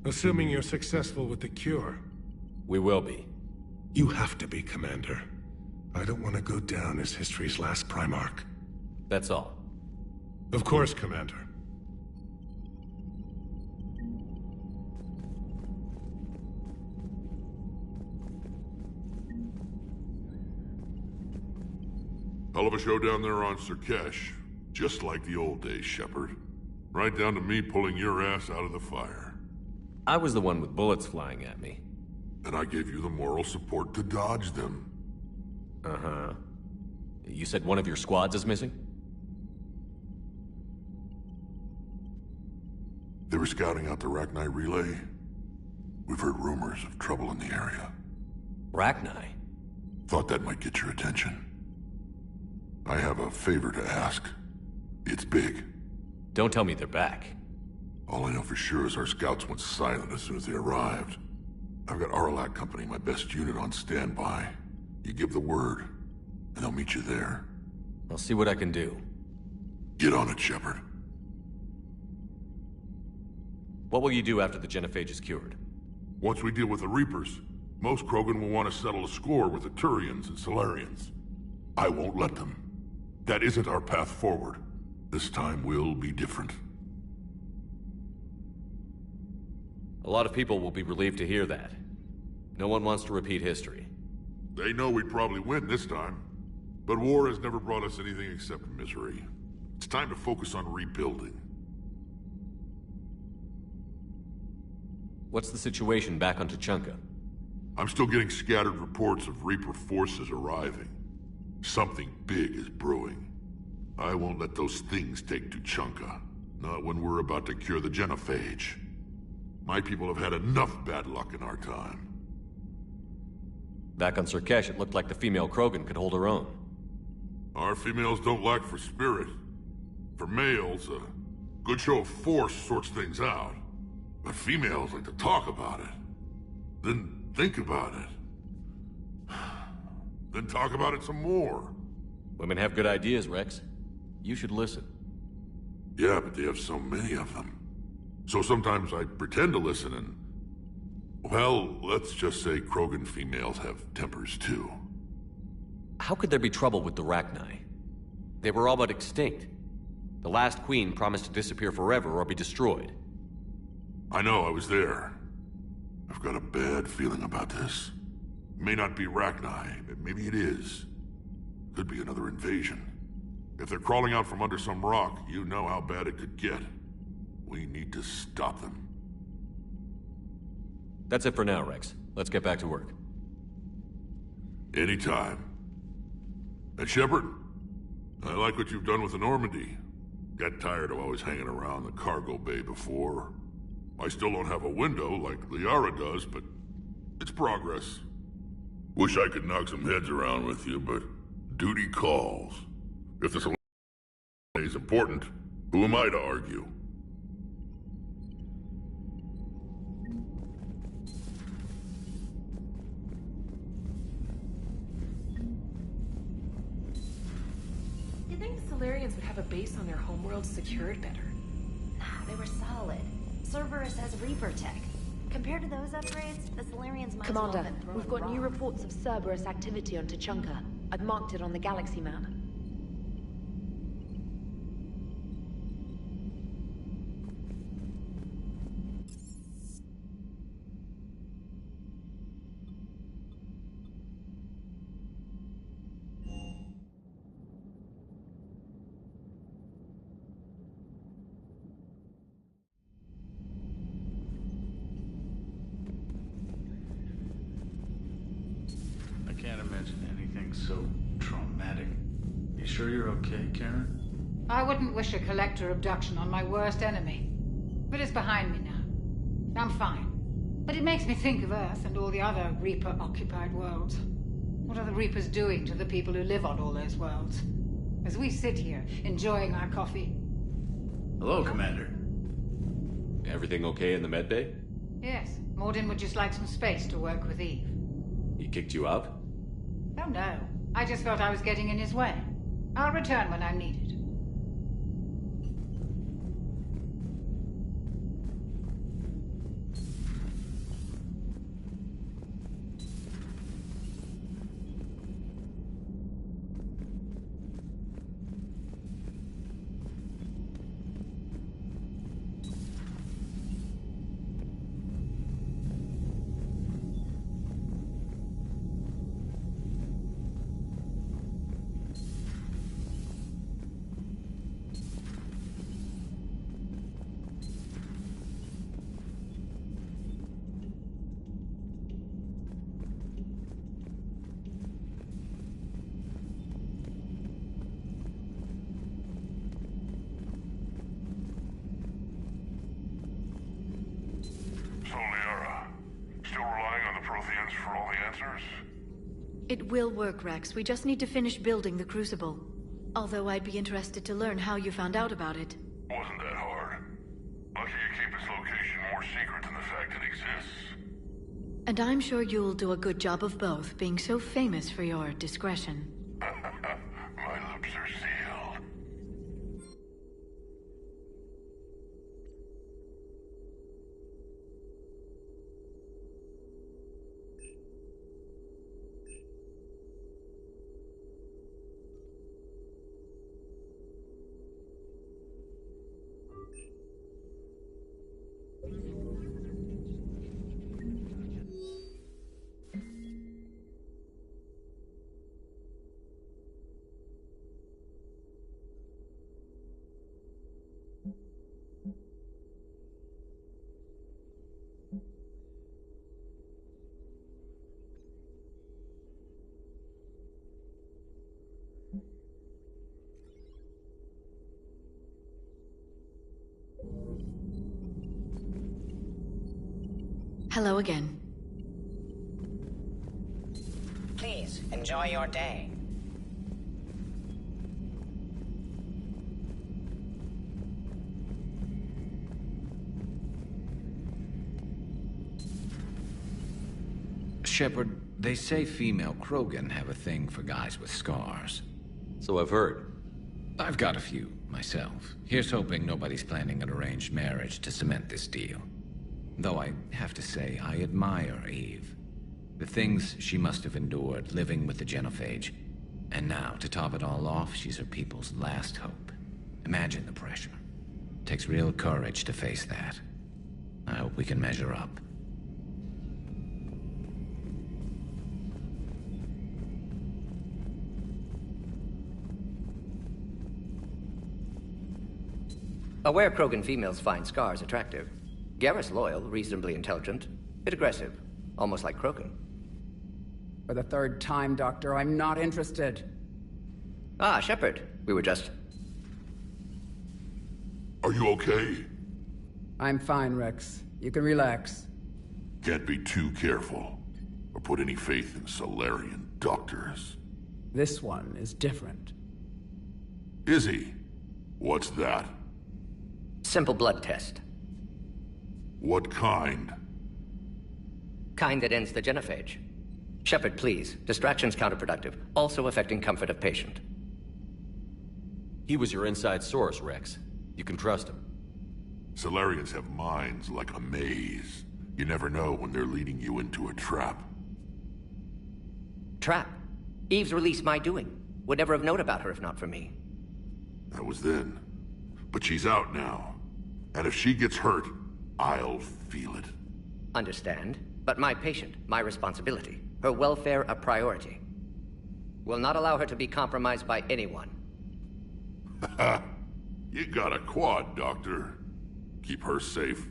Assuming you're successful with the cure. We will be. You have to be, Commander. I don't want to go down as history's last Primarch. That's all. Of course, Commander. Hell of a show down there on Surkesh. Just like the old days, Shepard. Right down to me pulling your ass out of the fire. I was the one with bullets flying at me. And I gave you the moral support to dodge them. Uh-huh. You said one of your squads is missing? They were scouting out the Rachni relay. We've heard rumors of trouble in the area. Rachni? Thought that might get your attention. I have a favor to ask. It's big. Don't tell me they're back. All I know for sure is our scouts went silent as soon as they arrived. I've got Aralak Company, my best unit, on standby. You give the word, and they'll meet you there. I'll see what I can do. Get on it, Shepard. What will you do after the genophage is cured? Once we deal with the Reapers, most Krogan will want to settle a score with the Turians and Solarians. I won't let them. That isn't our path forward. This time will be different. A lot of people will be relieved to hear that. No one wants to repeat history. They know we'd probably win this time. But war has never brought us anything except misery. It's time to focus on rebuilding. What's the situation back on Tuchanka? I'm still getting scattered reports of Reaper forces arriving. Something big is brewing. I won't let those things take Tuchanka. Not when we're about to cure the genophage. My people have had enough bad luck in our time. Back on Surkesh, it looked like the female Krogan could hold her own. Our females don't lack for spirit. For males, a good show of force sorts things out. But females like to talk about it. Then think about it. Then talk about it some more. Women have good ideas, Rex. You should listen. Yeah, but they have so many of them. So sometimes I pretend to listen and... Well, let's just say Krogan females have tempers too. How could there be trouble with the Rachni? They were all but extinct. The last queen promised to disappear forever or be destroyed. I know, I was there. I've got a bad feeling about this. It may not be Rachni, but maybe it is. Could be another invasion. If they're crawling out from under some rock, you know how bad it could get. We need to stop them. That's it for now, Rex. Let's get back to work. Anytime. And Shepard, I like what you've done with the Normandy. Got tired of always hanging around the cargo bay before. I still don't have a window like Liara does, but it's progress. Wish I could knock some heads around with you, but duty calls. If this is important, who am I to argue? You'd think the Solarians would have a base on their homeworld secured better. Nah, they were solid. Cerberus has Reaper tech. Compared to those upgrades, the Solarians might Commander, as well have been we've throwing got new rocks. reports of Cerberus activity on Tuchanka. I've marked it on the galaxy map. I can't imagine anything so traumatic. You sure you're okay, Karen? I wouldn't wish a collector abduction on my worst enemy. But it's behind me now. I'm fine. But it makes me think of Earth and all the other Reaper-occupied worlds. What are the Reapers doing to the people who live on all those worlds? As we sit here, enjoying our coffee. Hello, Commander. Everything okay in the medbay? Yes, Mordin would just like some space to work with Eve. He kicked you out? Oh no, I just felt I was getting in his way. I'll return when I'm needed. So, Liara, still relying on the Protheans for all the answers? It will work, Rex. We just need to finish building the Crucible. Although I'd be interested to learn how you found out about it. Wasn't that hard. Lucky you keep its location more secret than the fact it exists. And I'm sure you'll do a good job of both, being so famous for your discretion. My lips are sealed. Hello again. Please, enjoy your day. Shepard, they say female Krogan have a thing for guys with scars. So I've heard. I've got a few, myself. Here's hoping nobody's planning an arranged marriage to cement this deal. Though I have to say, I admire Eve. The things she must have endured living with the genophage. And now, to top it all off, she's her people's last hope. Imagine the pressure. Takes real courage to face that. I hope we can measure up. Aware Krogan females find scars attractive. Garrus loyal, reasonably intelligent, bit aggressive, almost like Krogan. For the third time, Doctor, I'm not interested. Ah, Shepard. We were just... Are you okay? I'm fine, Rex. You can relax. Can't be too careful, or put any faith in Solarian doctors. This one is different. Is he? What's that? Simple blood test. What kind? Kind that ends the genophage. Shepard, please. Distraction's counterproductive, also affecting comfort of patient. He was your inside source, Rex. You can trust him. Solarians have minds like a maze. You never know when they're leading you into a trap. Trap? Eve's release my doing. Would never have known about her if not for me. That was then. But she's out now. And if she gets hurt, I'll feel it. Understand. But my patient, my responsibility. Her welfare a priority. Will not allow her to be compromised by anyone. You got a quad, Doctor. Keep her safe.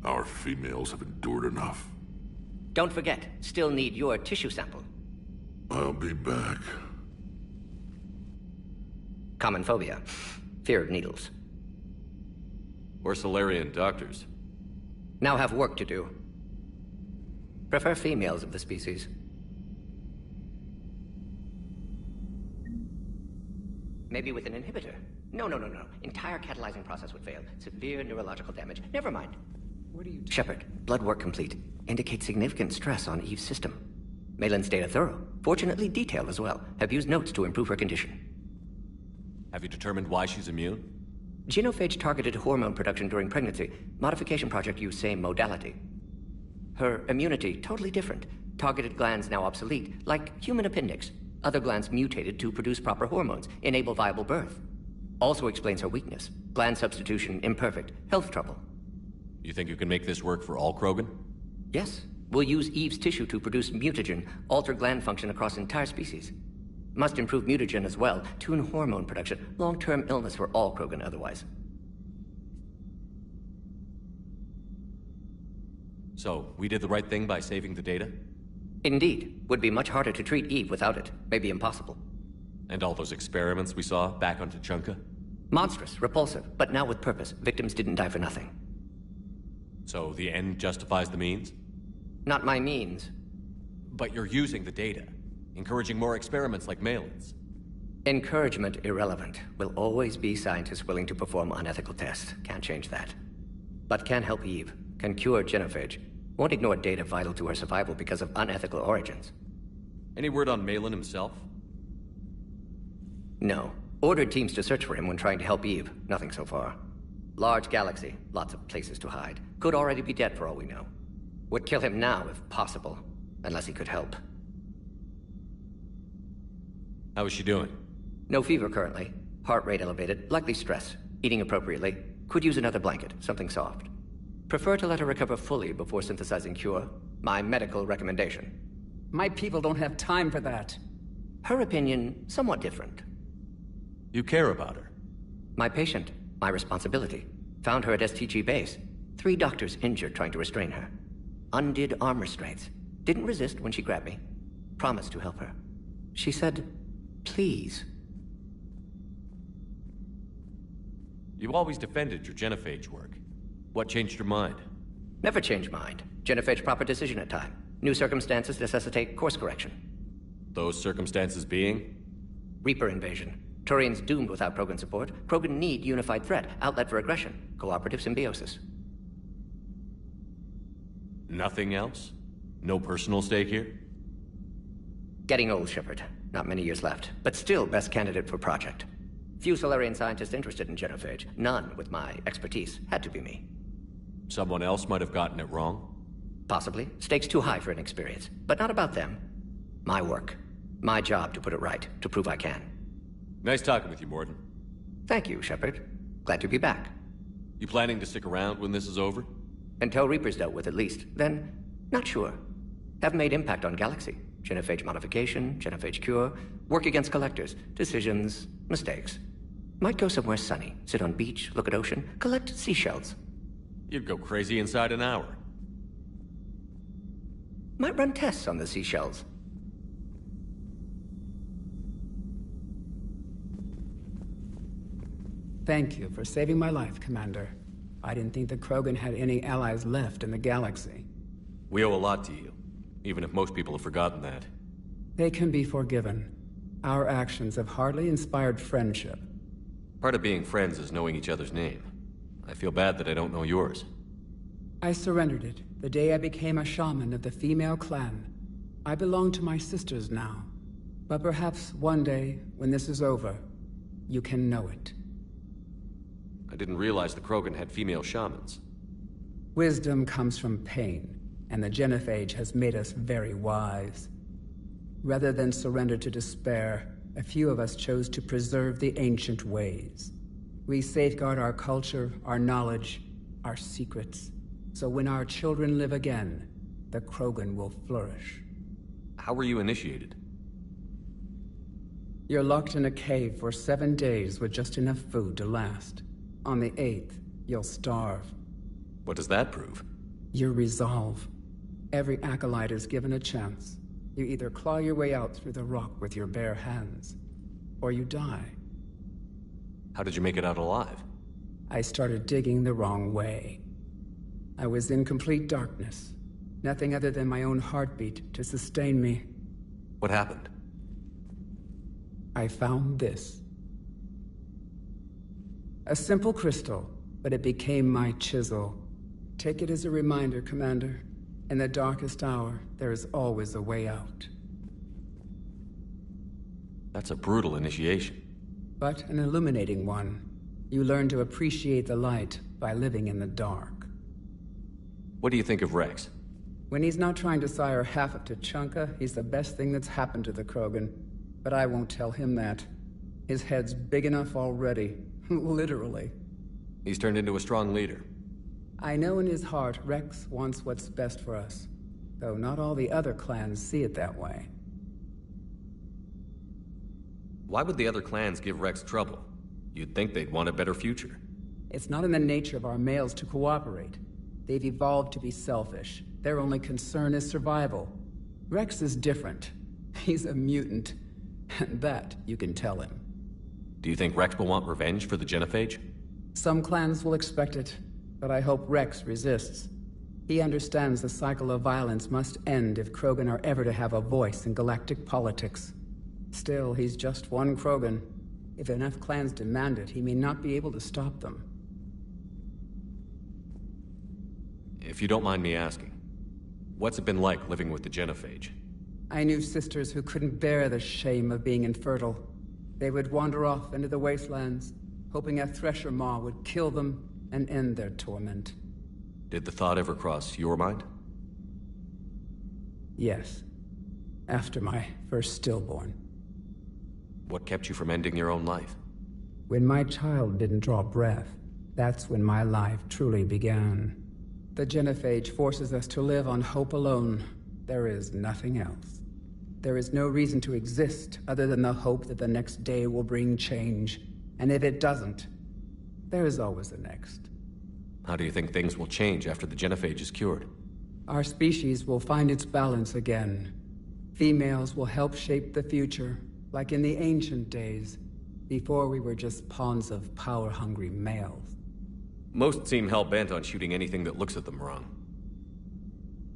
Our females have endured enough. Don't forget, still need your tissue sample. I'll be back. Common phobia. Fear of needles. Or Solarian doctors. Now have work to do. Prefer females of the species. Maybe with an inhibitor. No. Entire catalyzing process would fail. Severe neurological damage. Never mind. What are you... Shepard, blood work complete. Indicates significant stress on Eve's system. Malin's data thorough. Fortunately detailed as well. Have used notes to improve her condition. Have you determined why she's immune? Genophage targeted hormone production during pregnancy. Modification project used same modality. Her immunity, totally different. Targeted glands now obsolete, like human appendix. Other glands mutated to produce proper hormones, enable viable birth. Also explains her weakness. Gland substitution imperfect. Health trouble. You think you can make this work for all Krogan? Yes. We'll use Eve's tissue to produce mutagen, alter gland function across entire species. Must improve mutagen as well, tune hormone production. Long-term illness for all Krogan otherwise. So, we did the right thing by saving the data? Indeed. Would be much harder to treat Eve without it. Maybe impossible. And all those experiments we saw back on Tuchanka? Monstrous, repulsive, but now with purpose. Victims didn't die for nothing. So the end justifies the means? Not my means. But you're using the data, encouraging more experiments like Malin's. Encouragement irrelevant. Will always be scientists willing to perform unethical tests. Can't change that. But can help Eve. Can cure genophage. Won't ignore data vital to her survival because of unethical origins. Any word on Malin himself? No. Ordered teams to search for him when trying to help Eve. Nothing so far. Large galaxy. Lots of places to hide. Could already be dead for all we know. Would kill him now if possible. Unless he could help. How is she doing? No fever currently. Heart rate elevated. Likely stress. Eating appropriately. Could use another blanket. Something soft. Prefer to let her recover fully before synthesizing cure. My medical recommendation. My people don't have time for that. Her opinion, somewhat different. You care about her? My patient. My responsibility. Found her at STG base. 3 doctors injured trying to restrain her. Undid arm restraints. Didn't resist when she grabbed me. Promised to help her. She said, please. You always defended your genophage work. What changed your mind? Never change mind. Genophage proper decision at time. New circumstances necessitate course correction. Those circumstances being? Reaper invasion. Turians doomed without Krogan support. Krogan need unified threat, outlet for aggression, cooperative symbiosis. Nothing else? No personal stake here? Getting old, Shepard. Not many years left, but still best candidate for project. Few Solarian scientists interested in genophage. None with my expertise. Had to be me. Someone else might have gotten it wrong? Possibly. Stakes too high for inexperience. But not about them. My work. My job to put it right, to prove I can. Nice talking with you, Morden. Thank you, Shepard. Glad to be back. You planning to stick around when this is over? Until Reaper's dealt with, at least. Then, not sure. Have made impact on Galaxy. Genophage modification, genophage cure, work against collectors, decisions, mistakes. Might go somewhere sunny, sit on beach, look at ocean, collect seashells. You'd go crazy inside an hour. Might run tests on the seashells. Thank you for saving my life, Commander. I didn't think the Krogan had any allies left in the galaxy. We owe a lot to you, even if most people have forgotten that. They can be forgiven. Our actions have hardly inspired friendship. Part of being friends is knowing each other's name. I feel bad that I don't know yours. I surrendered it the day I became a shaman of the female clan. I belong to my sisters now. But perhaps one day, when this is over, you can know it. I didn't realize the Krogan had female shamans. Wisdom comes from pain, and the genophage has made us very wise. Rather than surrender to despair, a few of us chose to preserve the ancient ways. We safeguard our culture, our knowledge, our secrets. So when our children live again, the Krogan will flourish. How were you initiated? You're locked in a cave for 7 days with just enough food to last. On the 8th, you'll starve. What does that prove? Your resolve. Every acolyte is given a chance. You either claw your way out through the rock with your bare hands, or you die. How did you make it out alive? I started digging the wrong way. I was in complete darkness. Nothing other than my own heartbeat to sustain me. What happened? I found this. A simple crystal, but it became my chisel. Take it as a reminder, Commander. In the darkest hour, there is always a way out. That's a brutal initiation. But an illuminating one. You learn to appreciate the light by living in the dark. What do you think of Rex? When he's not trying to sire half of Tuchanka, he's the best thing that's happened to the Krogan. But I won't tell him that. His head's big enough already. Literally. He's turned into a strong leader. I know in his heart Rex wants what's best for us. Though not all the other clans see it that way. Why would the other clans give Rex trouble? You'd think they'd want a better future. It's not in the nature of our males to cooperate. They've evolved to be selfish. Their only concern is survival. Rex is different. He's a mutant. And that you can tell him. Do you think Rex will want revenge for the genophage? Some clans will expect it, but I hope Rex resists. He understands the cycle of violence must end if Krogan are ever to have a voice in galactic politics. Still, he's just one Krogan. If enough clans demand it, he may not be able to stop them. If you don't mind me asking, what's it been like living with the genophage? I knew sisters who couldn't bear the shame of being infertile. They would wander off into the wastelands, hoping a thresher maw would kill them and end their torment. Did the thought ever cross your mind? Yes. After my first stillborn. What kept you from ending your own life? When my child didn't draw breath, that's when my life truly began. The genophage forces us to live on hope alone. There is nothing else. There is no reason to exist other than the hope that the next day will bring change. And if it doesn't, there is always the next. How do you think things will change after the genophage is cured? Our species will find its balance again. Females will help shape the future, like in the ancient days, before we were just pawns of power-hungry males. Most seem hell-bent on shooting anything that looks at them wrong.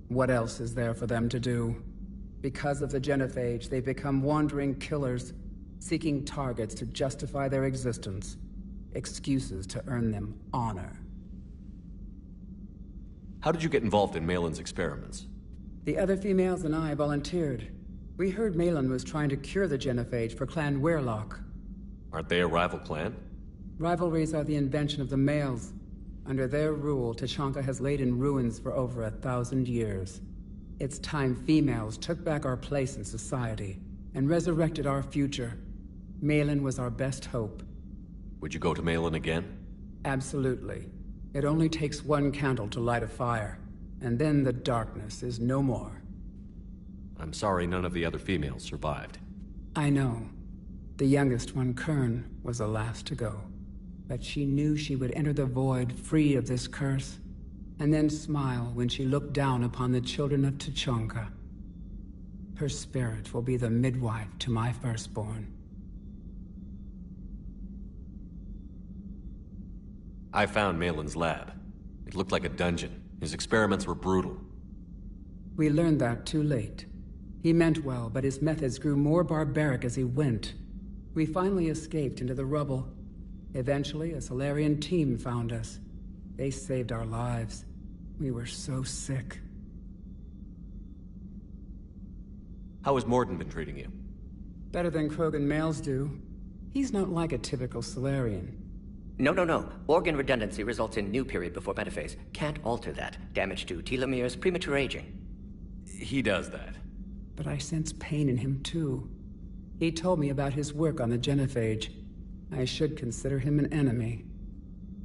What else is there for them to do? Because of the genophage, they become wandering killers, seeking targets to justify their existence, excuses to earn them honor. How did you get involved in Malin's experiments? The other females and I volunteered. We heard Malin was trying to cure the genophage for Clan Weirlock. Aren't they a rival clan? Rivalries are the invention of the males. Under their rule, Tuchanka has laid in ruins for over 1,000 years. It's time females took back our place in society and resurrected our future. Malin was our best hope. Would you go to Malin again? Absolutely. It only takes one candle to light a fire, and then the darkness is no more. I'm sorry none of the other females survived. I know. The youngest one, Kern, was the last to go. But she knew she would enter the void free of this curse, and then smile when she looked down upon the children of Tuchanka. Her spirit will be the midwife to my firstborn. I found Malin's lab. It looked like a dungeon. His experiments were brutal. We learned that too late. He meant well, but his methods grew more barbaric as he went. We finally escaped into the rubble. Eventually, a Solarian team found us. They saved our lives. We were so sick. How has Morden been treating you? Better than Krogan males do. He's not like a typical Solarian. No. Organ redundancy results in new period before metaphase. Can't alter that. Damage to telomeres, premature aging. He does that. But I sense pain in him too. He told me about his work on the genophage. I should consider him an enemy.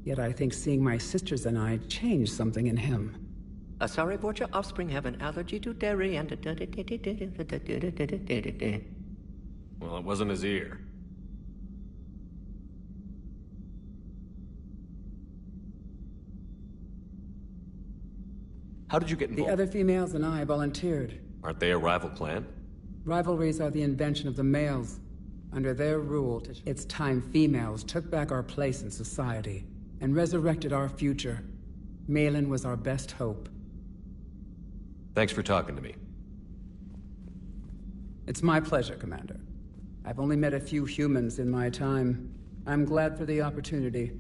Yet I think seeing my sisters and I changed something in him. Sorry, Borgia offspring have an allergy to dairy and... Well, it wasn't his ear. How did you get involved? The other females and I volunteered. Aren't they a rival clan? Rivalries are the invention of the males. Under their rule, it's time females took back our place in society and resurrected our future. Malin was our best hope. Thanks for talking to me. It's my pleasure, Commander. I've only met a few humans in my time. I'm glad for the opportunity.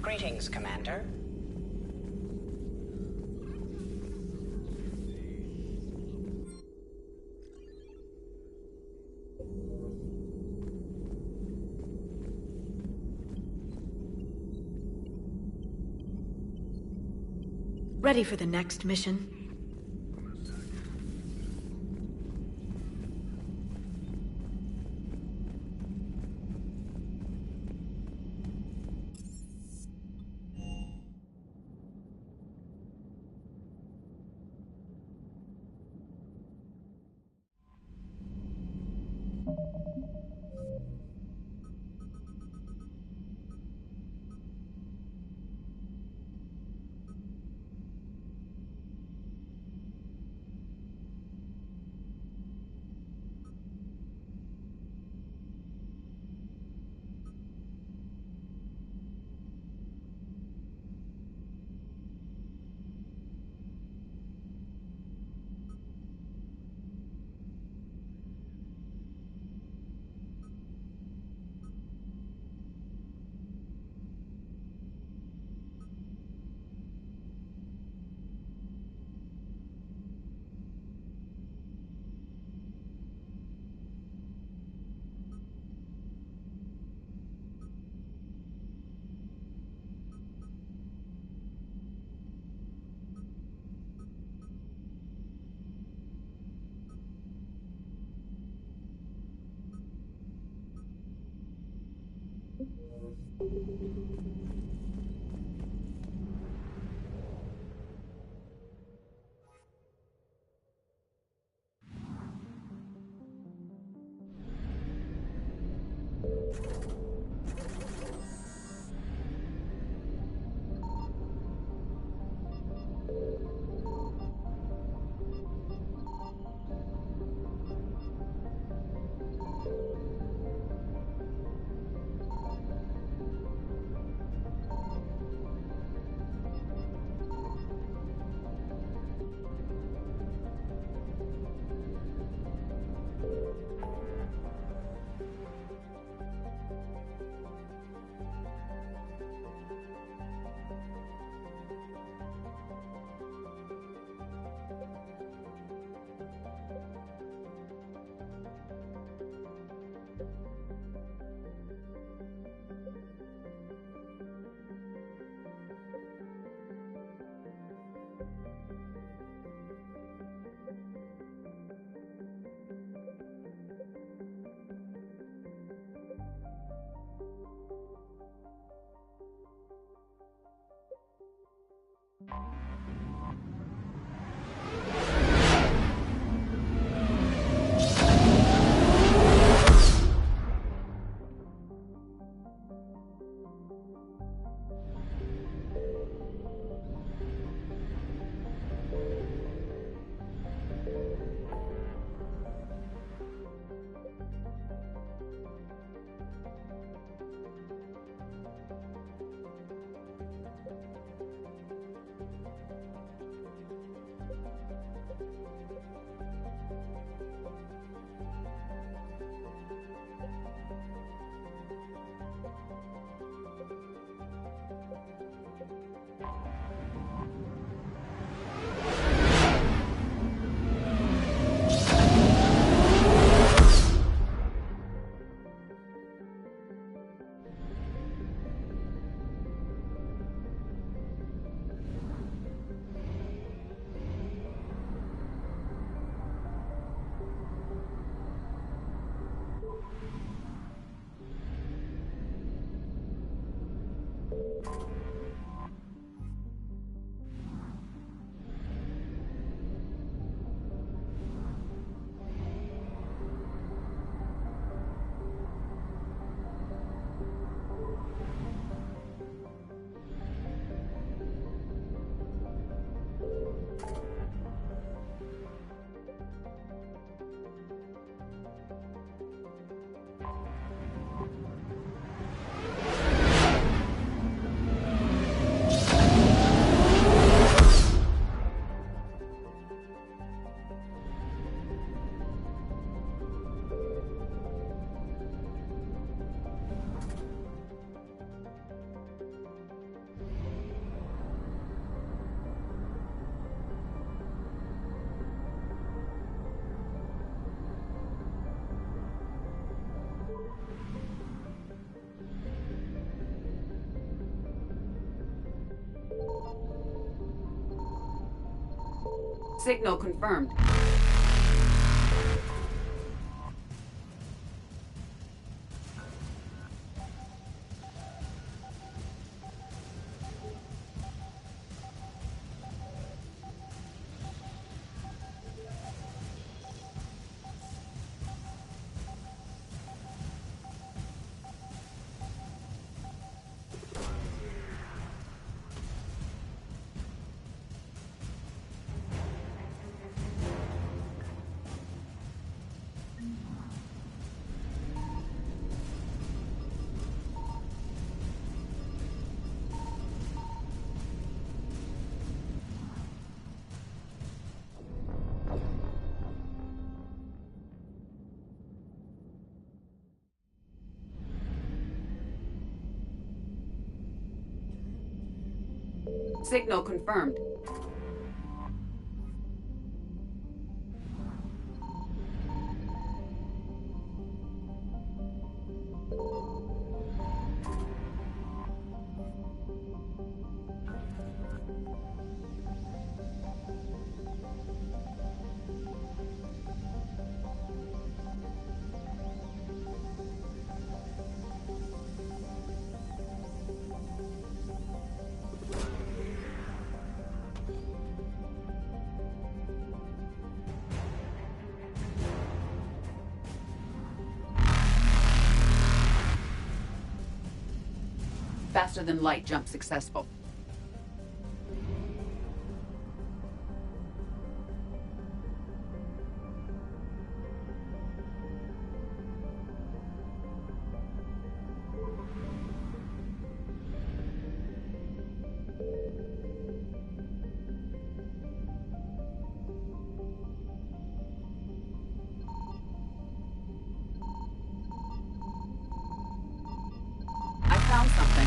Greetings, Commander. Ready for the next mission? Signal confirmed. Signal confirmed. Faster than light jump successful. I found something.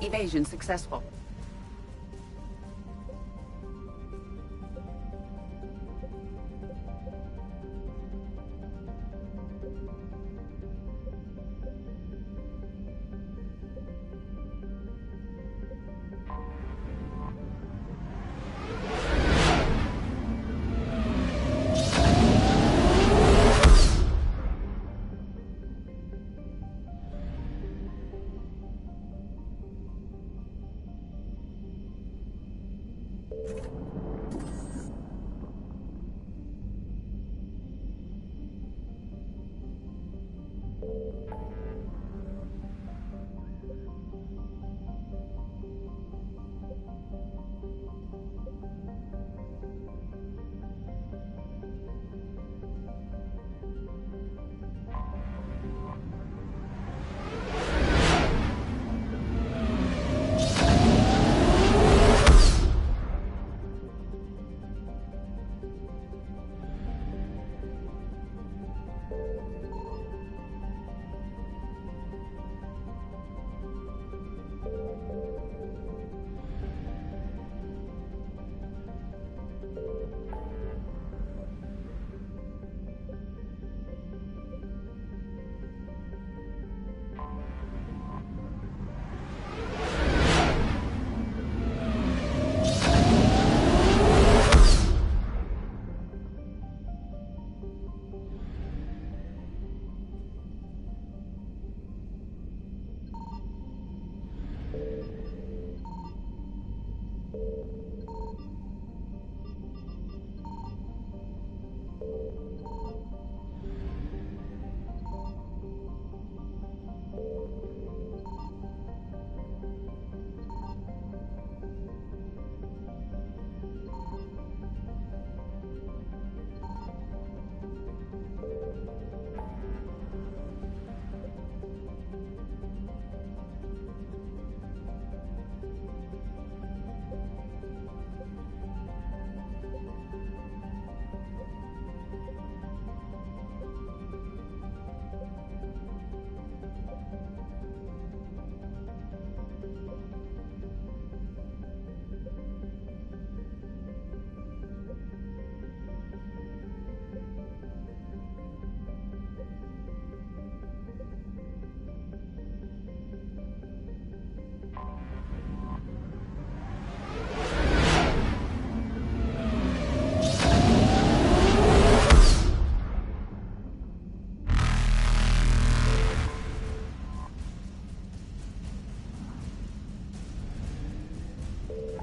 Evasion successful.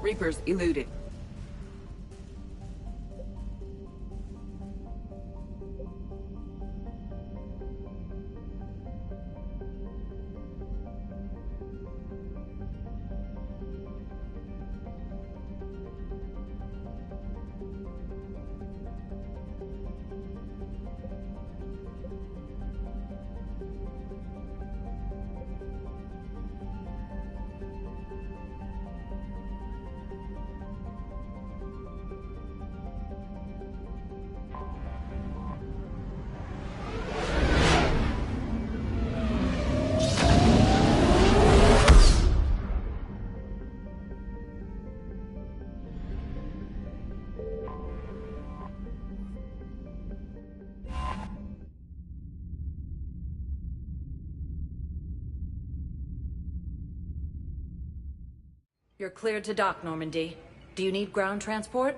Reapers eluded. You're cleared to dock, Normandy. Do you need ground transport?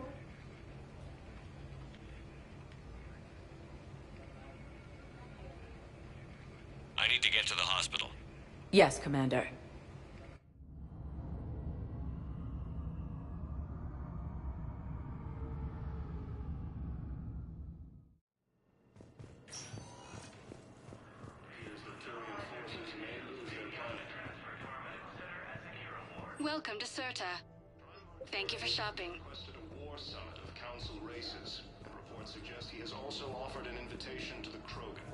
I need to get to the hospital. Yes, Commander. Welcome to Serta. Thank you for shopping. Requested a war summit of council races, and reports suggest he has also offered an invitation to the Krogan.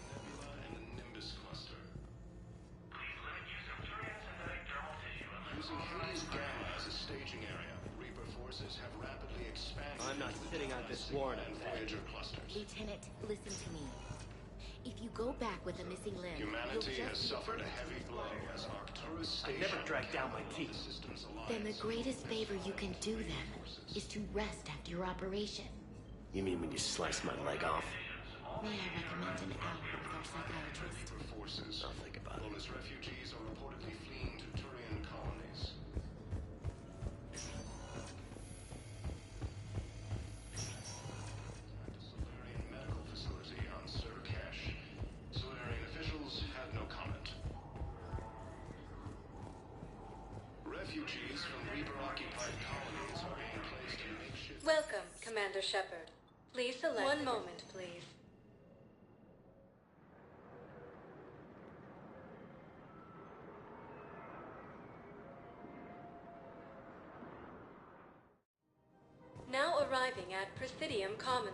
Nebula and the Nimbus cluster. Using Hades Gamma as a staging area, Reaper forces have rapidly expanded. I'm not sitting on this warrant. Voyager clusters. Lieutenant, listen to me. If you go back with a missing limb, Humanity has suffered a heavy blow as Arcturus station. I never dragged down my teeth. Then the greatest favor you can do them is to rest after your operation. You mean when you slice my leg off? May I recommend an hour with our psychiatrist? Forces. I'll think about it. Lawless refugees are reportedly fleeing to Turian colonies. Solarian medical facility on Surcash. Solarian officials had no comment. Refugees from Reaper-occupied colonies are being placed in makeshift... Welcome, Commander Shepard. Please select... One moment, please. Now arriving at Presidium Commons.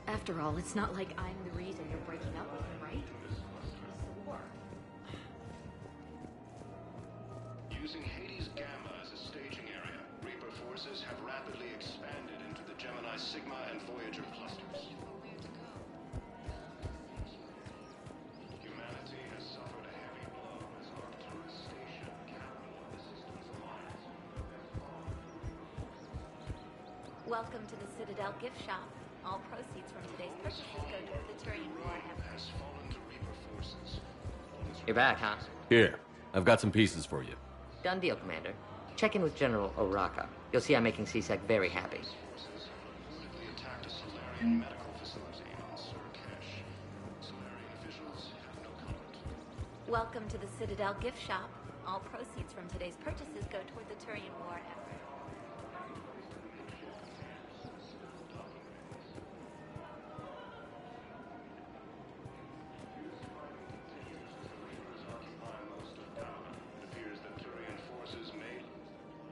After all, it's not like I'm the reason you're breaking up with him, right? Using Hades Gamma as a staging area, Reaper forces have rapidly expanded into the Gemini Sigma and Voyager clusters. Humanity has suffered a heavy blow as Arcturus Station, capital of the Systems Alliance. Welcome to the Citadel gift shop. All proceeds from today's purchases go toward the Turian war effort. Has fallen to Reaper forces. You're back, huh? Here, I've got some pieces for you. Done deal, Commander. Check in with General Oraka. You'll see I'm making CSEC very happy. Reportedly attacked a Solarian medical facility on Surcash. Solarian officials have no comment. Welcome to the Citadel gift shop. All proceeds from today's purchases go toward the Turian war effort.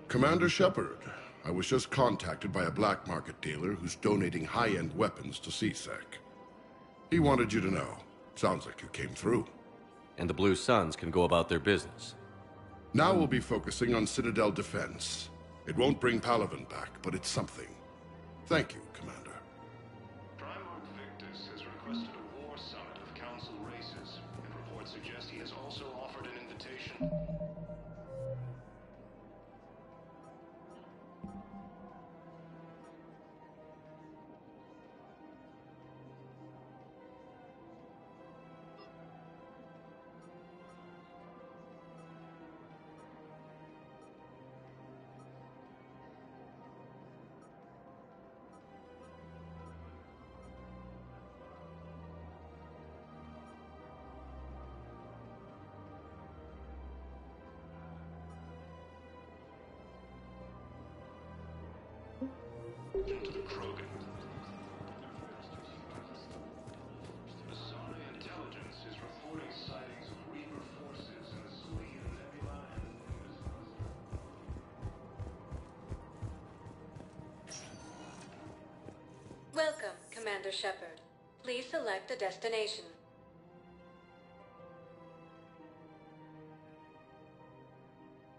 Commander Shepard, I was just contacted by a black market dealer who's donating high-end weapons to CSEC. He wanted you to know. Sounds like you came through. And the Blue Suns can go about their business. Now we'll be focusing on Citadel defense. It won't bring Palaven back, but it's something. Thank you, Commander. Primarch Victus has requested a war summit of council races, and reports suggest he has also offered an invitation. Into the Krogan. Bizarre intelligence is reporting sightings of Reaper forces in the Salian Nebula and Welcome, Commander Shepard. Please select a destination.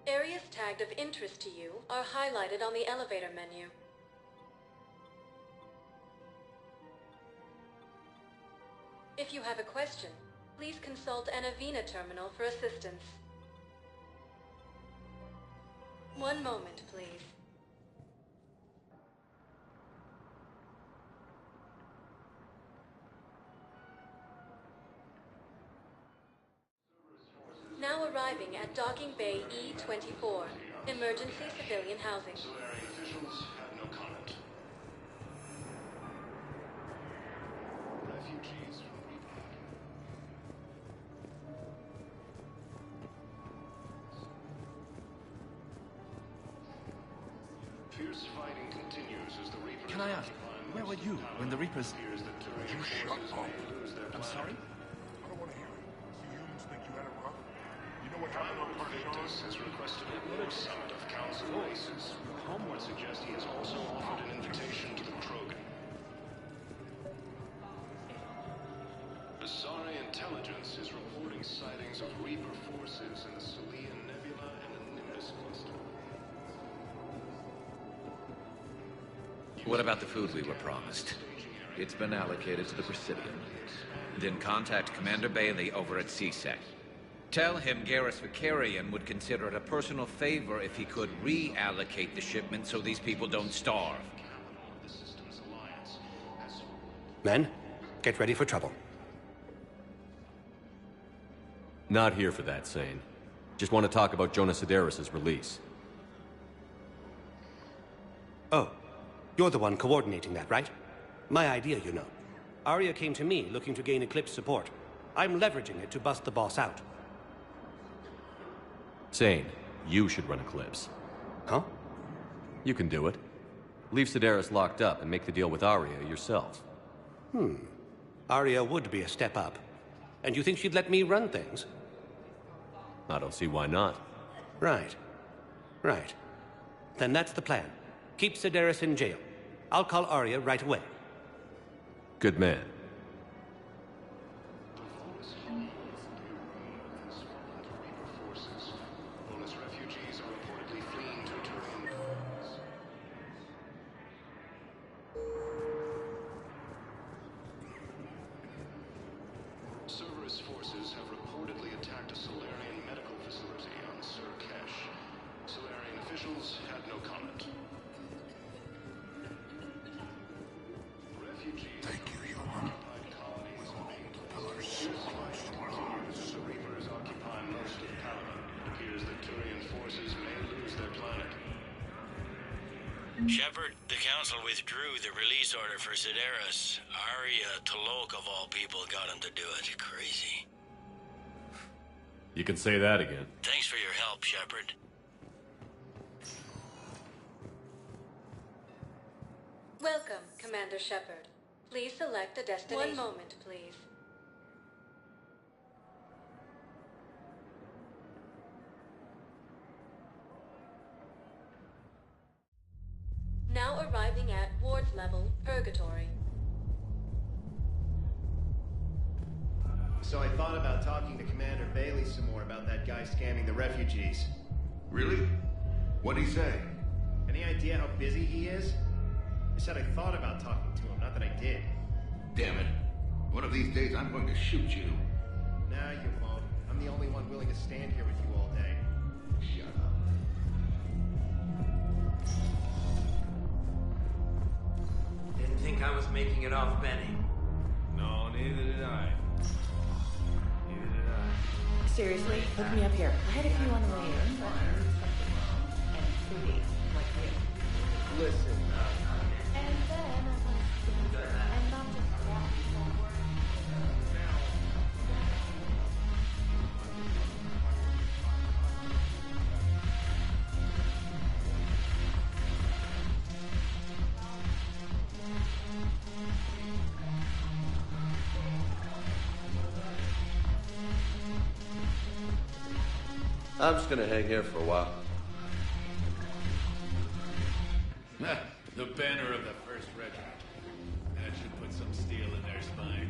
Areas tagged of interest to you are highlighted on the elevator menu. If you have a question, please consult an Avena terminal for assistance. One moment, please. Now arriving at Docking Bay E-24, emergency civilian housing. Solarian officials have no comment. Refugees from Reaper. Fierce fighting continues as the Reapers... Can I ask, where were you when the Reapers... You shut up. I'm sorry? I don't want to hear it. The humans think you had it rough. You know what happened on Practice has requested a war summit of council races. Reports suggest he has also offered an invitation to the Krogan. Bizarre intelligence is reporting sightings of Reaper forces in the Salian Nebula and the Nimbus cluster. What about the food we were promised? It's been allocated to the Presidium. Then contact Commander Bailey over at CSEC. Tell him Garrus Vicarian would consider it a personal favor if he could reallocate the shipment so these people don't starve. Men, get ready for trouble. Not here for that, Sane. Just want to talk about Jonas Sedaris' release. Oh, you're the one coordinating that, right? My idea, you know. Arya came to me looking to gain Eclipse support. I'm leveraging it to bust the boss out. Sane, you should run Eclipse. Huh? You can do it. Leave Sedaris locked up and make the deal with Arya yourself. Arya would be a step up. And you think she'd let me run things? I don't see why not. Right. Right. Then that's the plan. Keep Sedaris in jail. I'll call Arya right away. Good man. Cerberus forces have reportedly attacked a Solarian medical facility on Surkesh. Solarian officials had no comment. Refugees... Thank you, Johan. Colonies are being placed. The Reapers occupy most of Paladin. It appears that Turian forces may lose their planet. Shepard, the Council withdrew the release order for Sedaris. Arya T'Loak, of all people, got him to do it. Crazy. You can say that again. Thanks for your help, Shepard. Welcome, Commander Shepard. Please select a destination. One moment, please. Now arriving at Ward's level, Purgatory. So I thought about talking to Commander Bailey some more about that guy scamming the refugees. Really? What'd he say? Any idea how busy he is? I said I thought about talking to him, not that I did. Damn it. One of these days I'm going to shoot you. Nah, you won't. I'm the only one willing to stand here with you all day. Shut up. Didn't think I was making it off Benny. No, neither did I. Neither did I. Seriously, look me up here. I had a few on the way in, but I didn't expect them all. And 3 days, like you. Listen, And then I went to and not just that. I'm just gonna hang here for a while. The banner of the 1st Regiment. That should put some steel in their spine.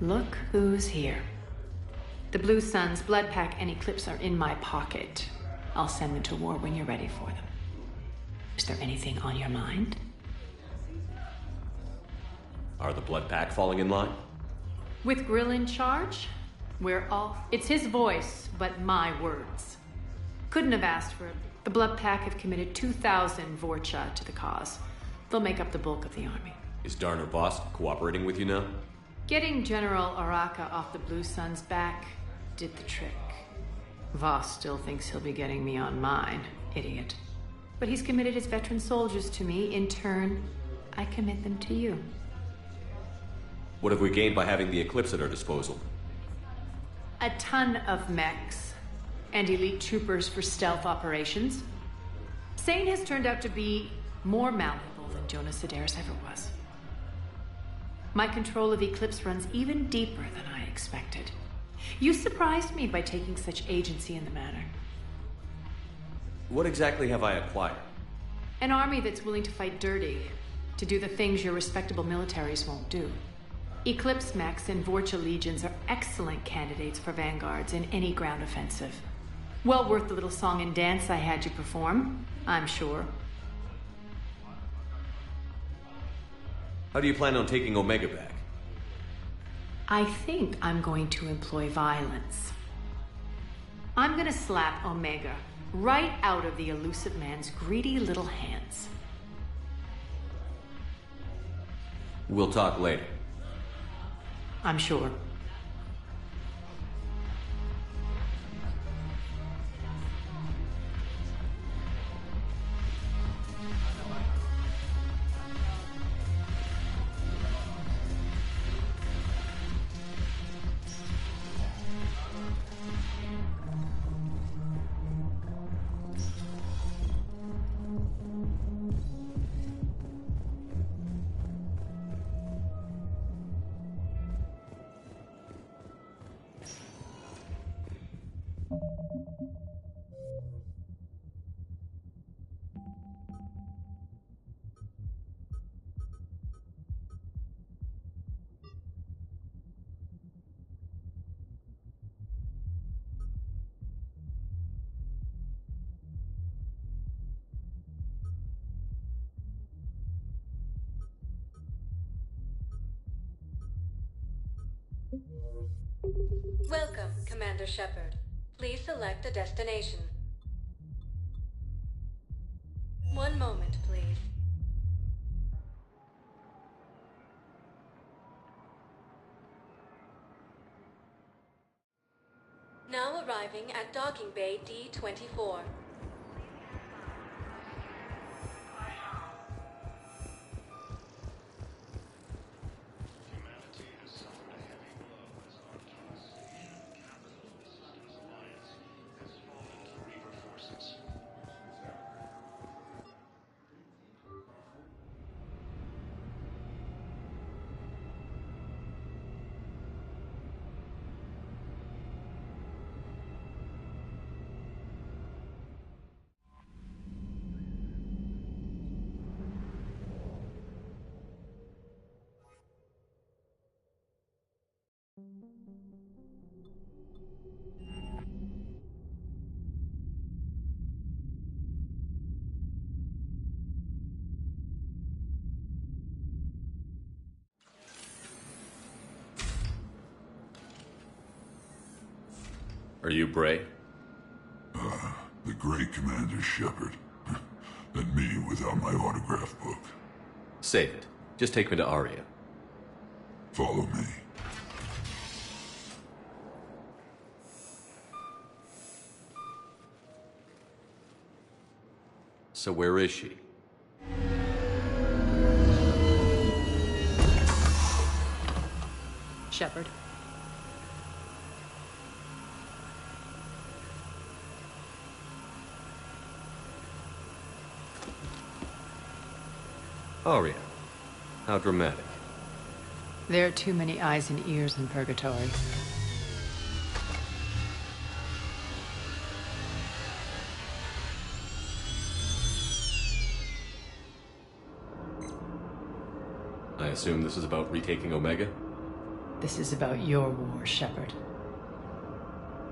Look who's here. The Blue Suns, Blood Pack, and Eclipse are in my pocket. I'll send them to war when you're ready for them. Is there anything on your mind? Are the Blood Pack falling in line? With Grill in charge, we're off. It's his voice, but my words. Couldn't have asked for it. The Blood Pack have committed 2,000 Vorcha to the cause. They'll make up the bulk of the army. Is Darner Voss cooperating with you now? Getting General Araka off the Blue Sun's back did the trick. Voss still thinks he'll be getting me on mine. Idiot. But he's committed his veteran soldiers to me. In turn, I commit them to you. What have we gained by having the Eclipse at our disposal? A ton of mechs and elite troopers for stealth operations. Sane has turned out to be more malleable than Jonas Sedaris ever was. My control of Eclipse runs even deeper than I expected. You surprised me by taking such agency in the matter. What exactly have I acquired? An army that's willing to fight dirty, to do the things your respectable militaries won't do. Eclipse mechs and Vorcha legions are excellent candidates for vanguards in any ground offensive. Well worth the little song and dance I had you perform, I'm sure. How do you plan on taking Omega back? I think I'm going to employ violence. I'm gonna slap Omega right out of the elusive man's greedy little hands. We'll talk later. I'm sure. Welcome, Commander Shepard. Please select a destination. One moment, please. Now arriving at Docking Bay D-24. Are you Bray? The great Commander Shepard. And me without my autograph book. Save it. Just take me to Aria. Follow me. So where is she? Shepard. Aria, how dramatic. There are too many eyes and ears in Purgatory. I assume this is about retaking Omega? This is about your war, Shepard.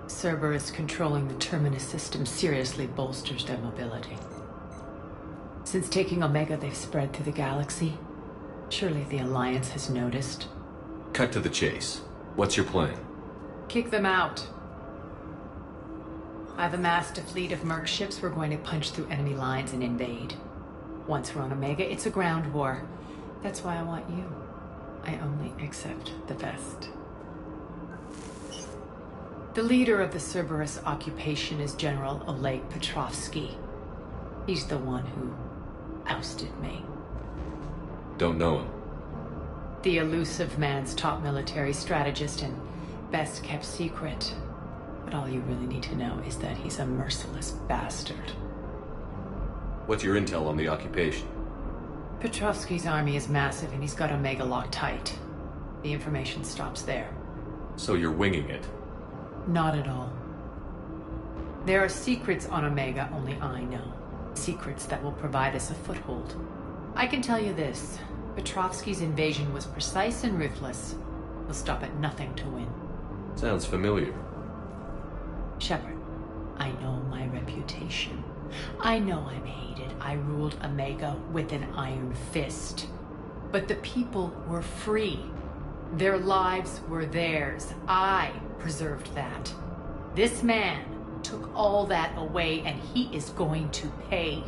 Cerberus controlling the Terminus system seriously bolsters their mobility. Since taking Omega, they've spread through the galaxy. Surely the Alliance has noticed. Cut to the chase. What's your plan? Kick them out. I've amassed a fleet of merc ships. We're going to punch through enemy lines and invade. Once we're on Omega, it's a ground war. That's why I want you. I only accept the best. The leader of the Cerberus occupation is General Oleg Petrovsky. He's the one who ousted me. Don't know him. The elusive man's top military strategist and best kept secret. But all you really need to know is that he's a merciless bastard. What's your intel on the occupation? Petrovsky's army is massive and he's got Omega locked tight. The information stops there. So you're winging it? Not at all. There are secrets on Omega only I know. Secrets that will provide us a foothold. I can tell you this. Petrovsky's invasion was precise and ruthless. He'll stop at nothing to win. Sounds familiar. Shepard, I know my reputation. I know I'm hated. I ruled Omega with an iron fist. But the people were free. Their lives were theirs. I preserved that. This man took all that away, and he is going to pay.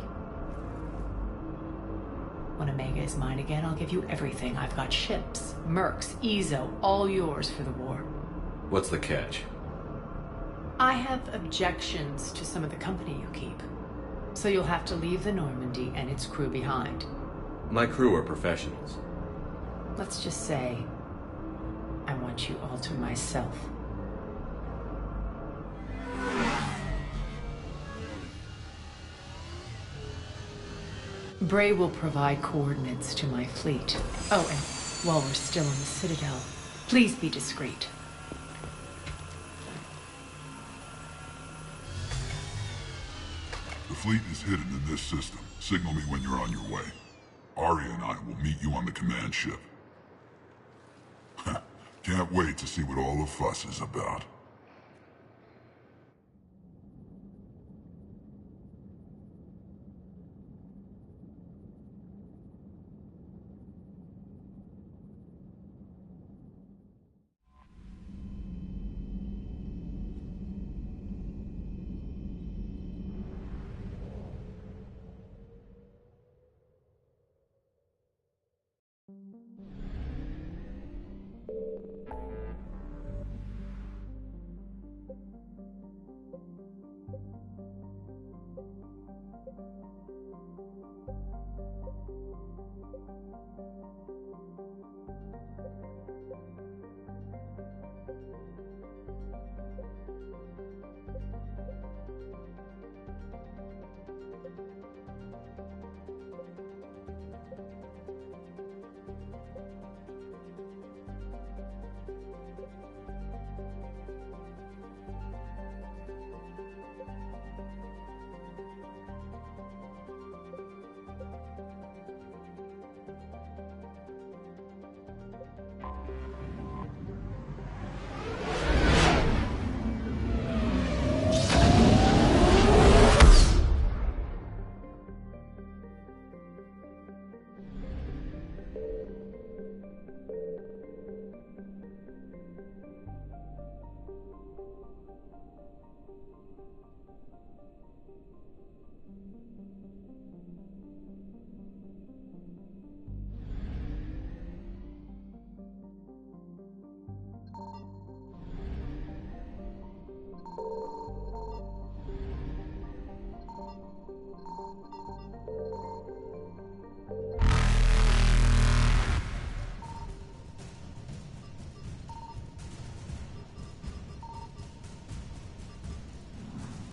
When Omega is mine again, I'll give you everything. I've got ships, mercs, Ezo, all yours for the war. What's the catch? I have objections to some of the company you keep. So you'll have to leave the Normandy and its crew behind. My crew are professionals. Let's just say, I want you all to myself. Bray will provide coordinates to my fleet. Oh, and while we're still in the Citadel, please be discreet. The fleet is hidden in this system. Signal me when you're on your way. Arya and I will meet you on the command ship. Can't wait to see what all the fuss is about.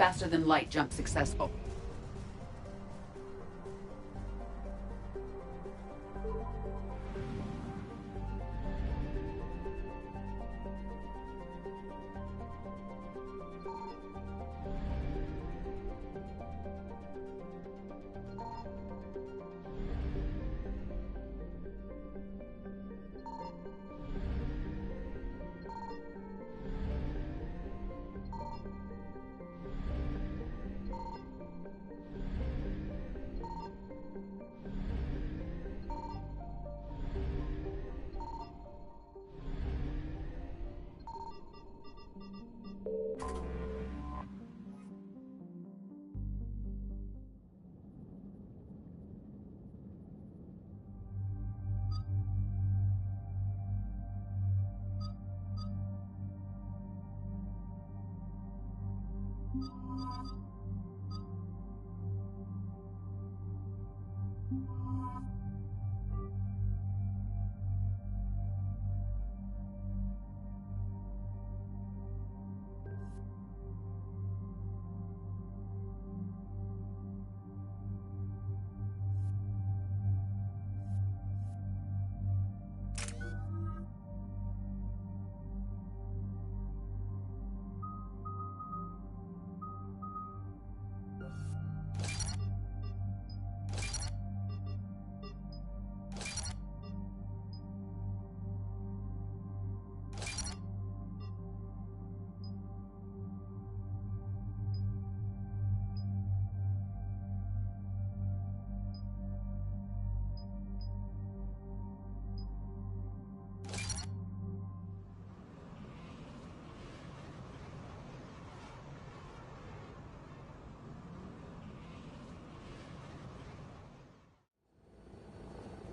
Faster than light jump successful.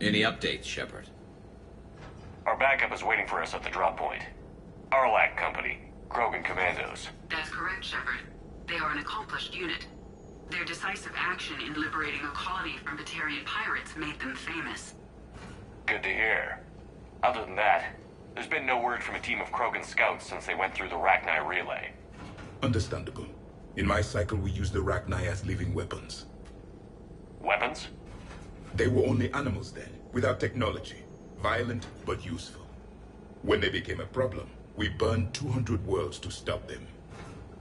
Any updates, Shepard? Our backup is waiting for us at the drop point. Arlac Company, Krogan Commandos. That's correct, Shepard. They are an accomplished unit. Their decisive action in liberating a colony from Batarian pirates made them famous. Good to hear. Other than that, there's been no word from a team of Krogan scouts since they went through the Rachni relay. Understandable. In my cycle, we use the Rachni as living weapons. Weapons? They were only animals then, without technology. Violent, but useful. When they became a problem, we burned 200 worlds to stop them.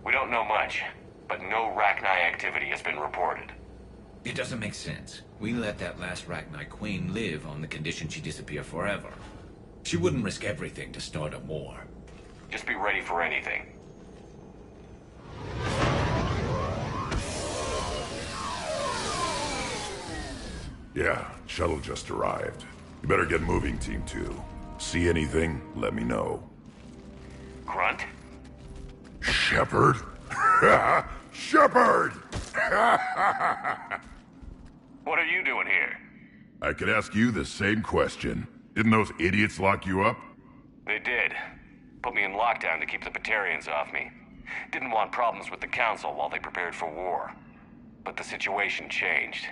We don't know much, but no Rachni activity has been reported. It doesn't make sense. We let that last Rachni queen live on the condition she disappear forever. She wouldn't risk everything to start a war. Just be ready for anything. Yeah, shuttle just arrived. You better get moving, Team 2. See anything, let me know. Grunt? Shepard? Shepard! What are you doing here? I could ask you the same question. Didn't those idiots lock you up? They did. Put me in lockdown to keep the Batarians off me. Didn't want problems with the Council while they prepared for war. But the situation changed.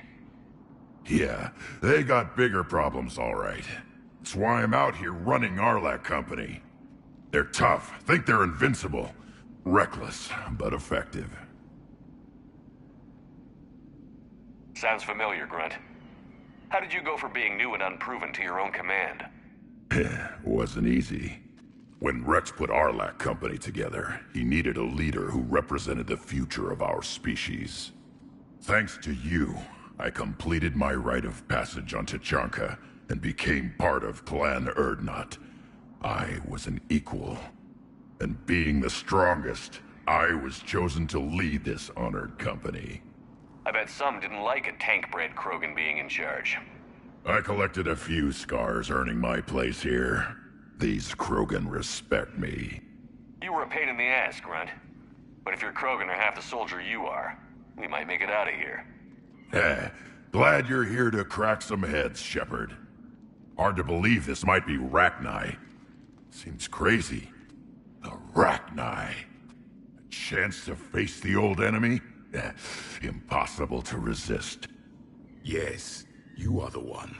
Yeah, they got bigger problems, all right. That's why I'm out here running Arlac Company. They're tough, think they're invincible. Reckless, but effective. Sounds familiar, Grunt. How did you go from being new and unproven to your own command? Wasn't easy. When Rex put Arlac Company together, he needed a leader who represented the future of our species. Thanks to you, I completed my rite of passage on Tachanka and became part of Clan Erdnot. I was an equal. And being the strongest, I was chosen to lead this honored company. I bet some didn't like a tank-bred Krogan being in charge. I collected a few scars earning my place here. These Krogan respect me. You were a pain in the ass, Grunt. But if your Krogan are half the soldier you are, we might make it out of here. Glad you're here to crack some heads, Shepard. Hard to believe this might be Rachni. Seems crazy. The Rachni. A chance to face the old enemy? Impossible to resist. Yes, you are the one.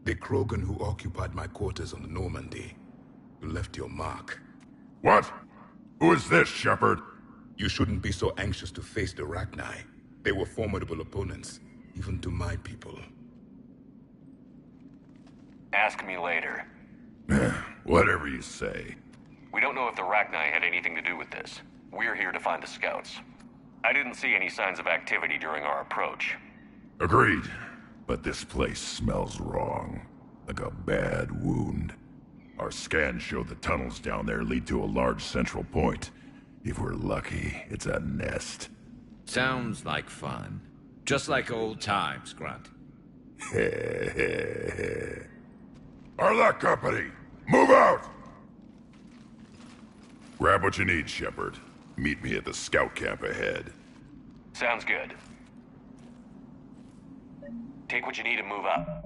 The Krogan who occupied my quarters on the Normandy. You left your mark. What? Who is this, Shepard? You shouldn't be so anxious to face the Rachni. They were formidable opponents, even to my people. Ask me later. Whatever you say. We don't know if the Rachni had anything to do with this. We're here to find the scouts. I didn't see any signs of activity during our approach. Agreed. But this place smells wrong. Like a bad wound. Our scans show the tunnels down there lead to a large central point. If we're lucky, it's a nest. Sounds like fun. Just like old times, Grunt. Arlec Company, move out! Grab what you need, Shepard. Meet me at the scout camp ahead. Sounds good. Take what you need and move up.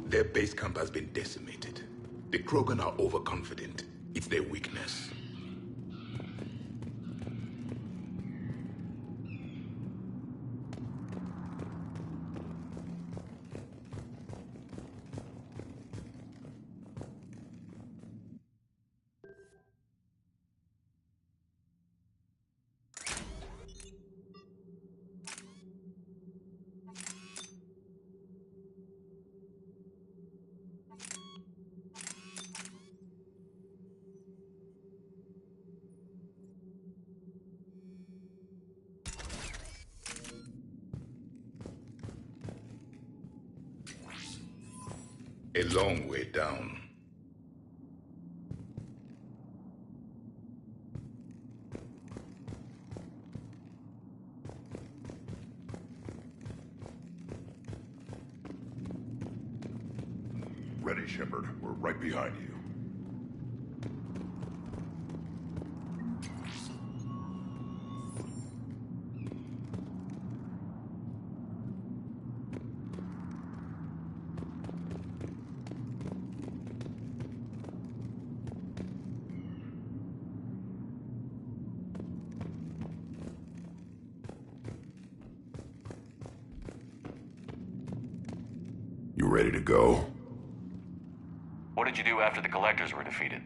Their base camp has been decimated. The Krogan are overconfident. It's their weakness. A long way down. Ready, Shepard. We're right behind you. You ready to go? What did you do after the Collectors were defeated?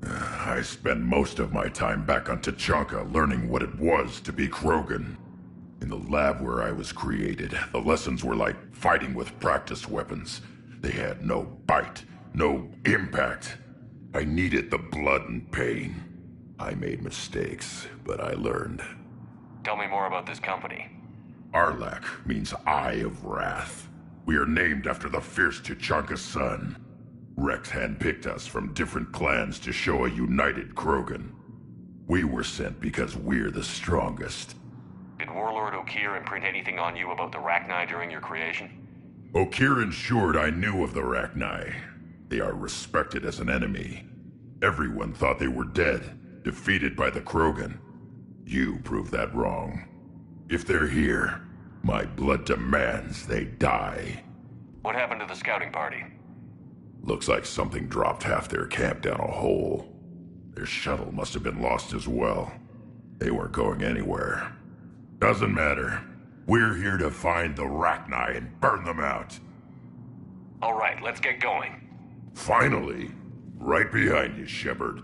I spent most of my time back on Tachanka learning what it was to be Krogan. In the lab where I was created, the lessons were like fighting with practice weapons. They had no bite, no impact. I needed the blood and pain. I made mistakes, but I learned. Tell me more about this company. Arlak means Eye of Wrath. We are named after the fierce Tachanka sun. Rex handpicked us from different clans to show a united Krogan. We were sent because we're the strongest. Did Warlord Okir imprint anything on you about the Rachni during your creation? Okir ensured I knew of the Rachni. They are respected as an enemy. Everyone thought they were dead, defeated by the Krogan. You proved that wrong. If they're here, my blood demands they die. What happened to the scouting party? Looks like something dropped half their camp down a hole. Their shuttle must have been lost as well. They weren't going anywhere. Doesn't matter. We're here to find the Rachni and burn them out. All right, let's get going. Finally. Right behind you, Shepard.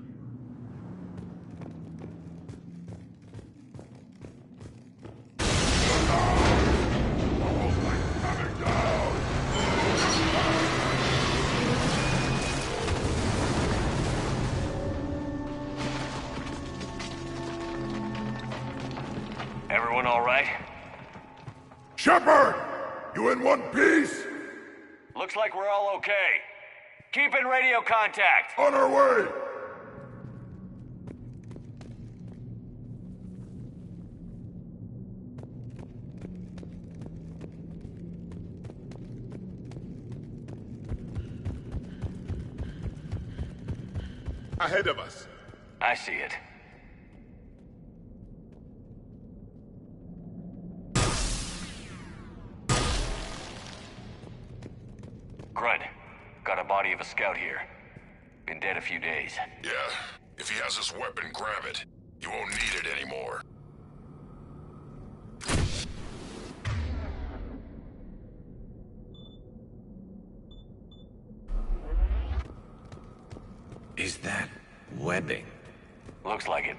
Everyone all right? Shepard! You in one piece? Looks like we're all okay. Keep in radio contact. On our way! Ahead of us. I see it. Crud. Got a body of a scout here. Been dead a few days. Yeah. If he has his weapon, grab it. You won't need it anymore. Is that webbing? Looks like it.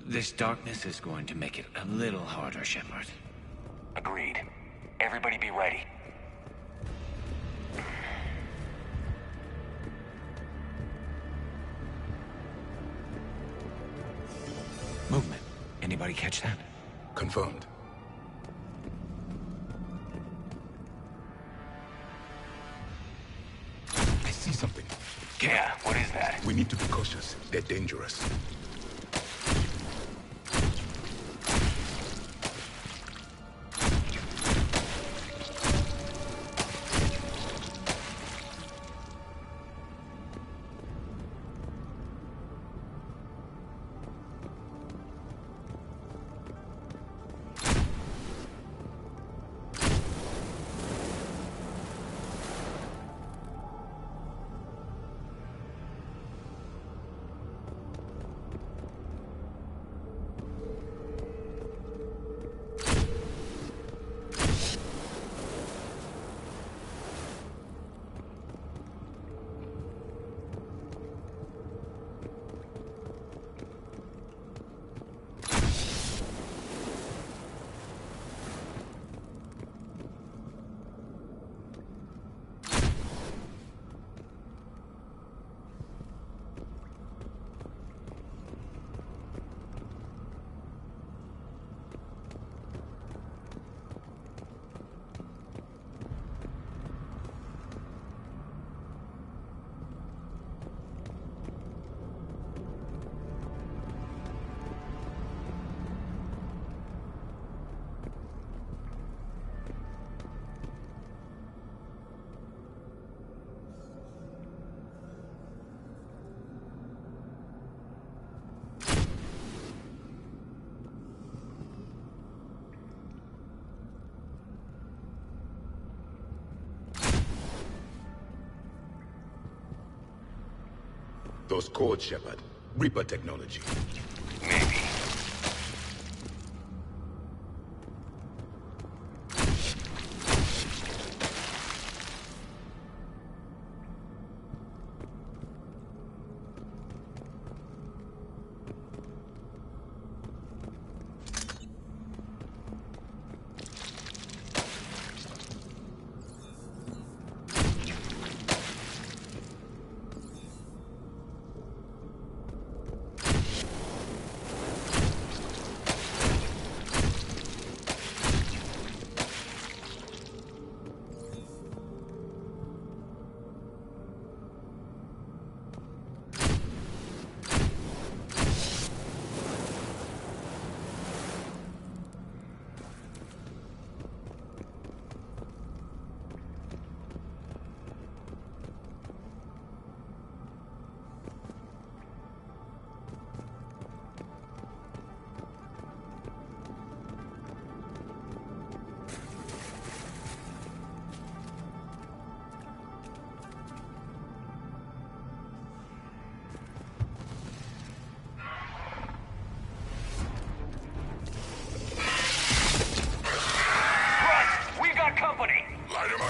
This darkness is going to make it a little harder, Shepard. Agreed. Everybody be ready. Movement. Anybody catch that? Confirmed. I see something. Yeah, what is that? We need to be cautious. They're dangerous. Those codes, Shepard. Reaper technology. Maybe.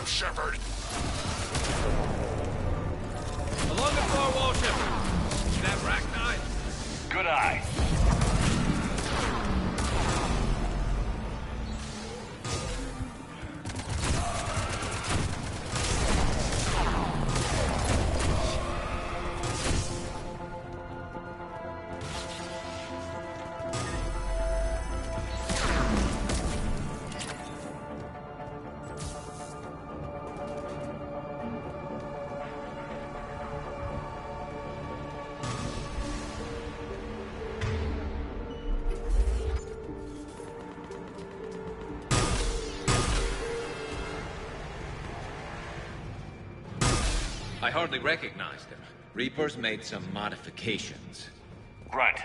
Shepard. Along the far wall, Shepard. See that rack knife? Good eye. I hardly recognized them. Reapers made some modifications. Grunt.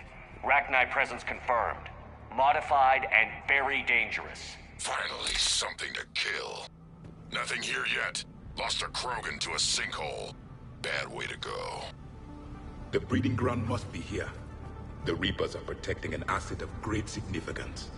Rachni presence confirmed. Modified and very dangerous. Finally, something to kill. Nothing here yet. Lost a Krogan to a sinkhole. Bad way to go. The breeding ground must be here. The Reapers are protecting an asset of great significance.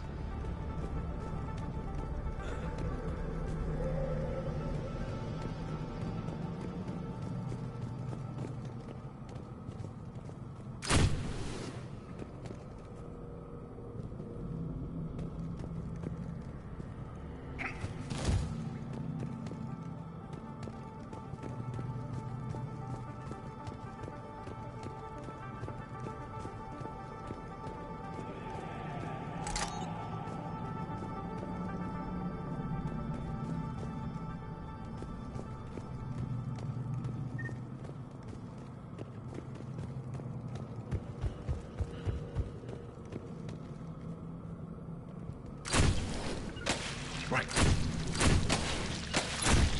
Right.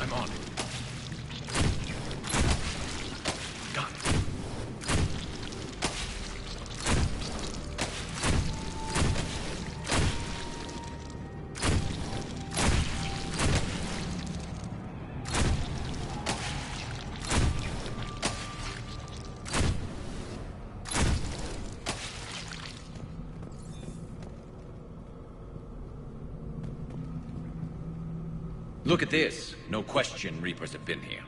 I'm on it. Got it. Look at this. No question Reapers have been here.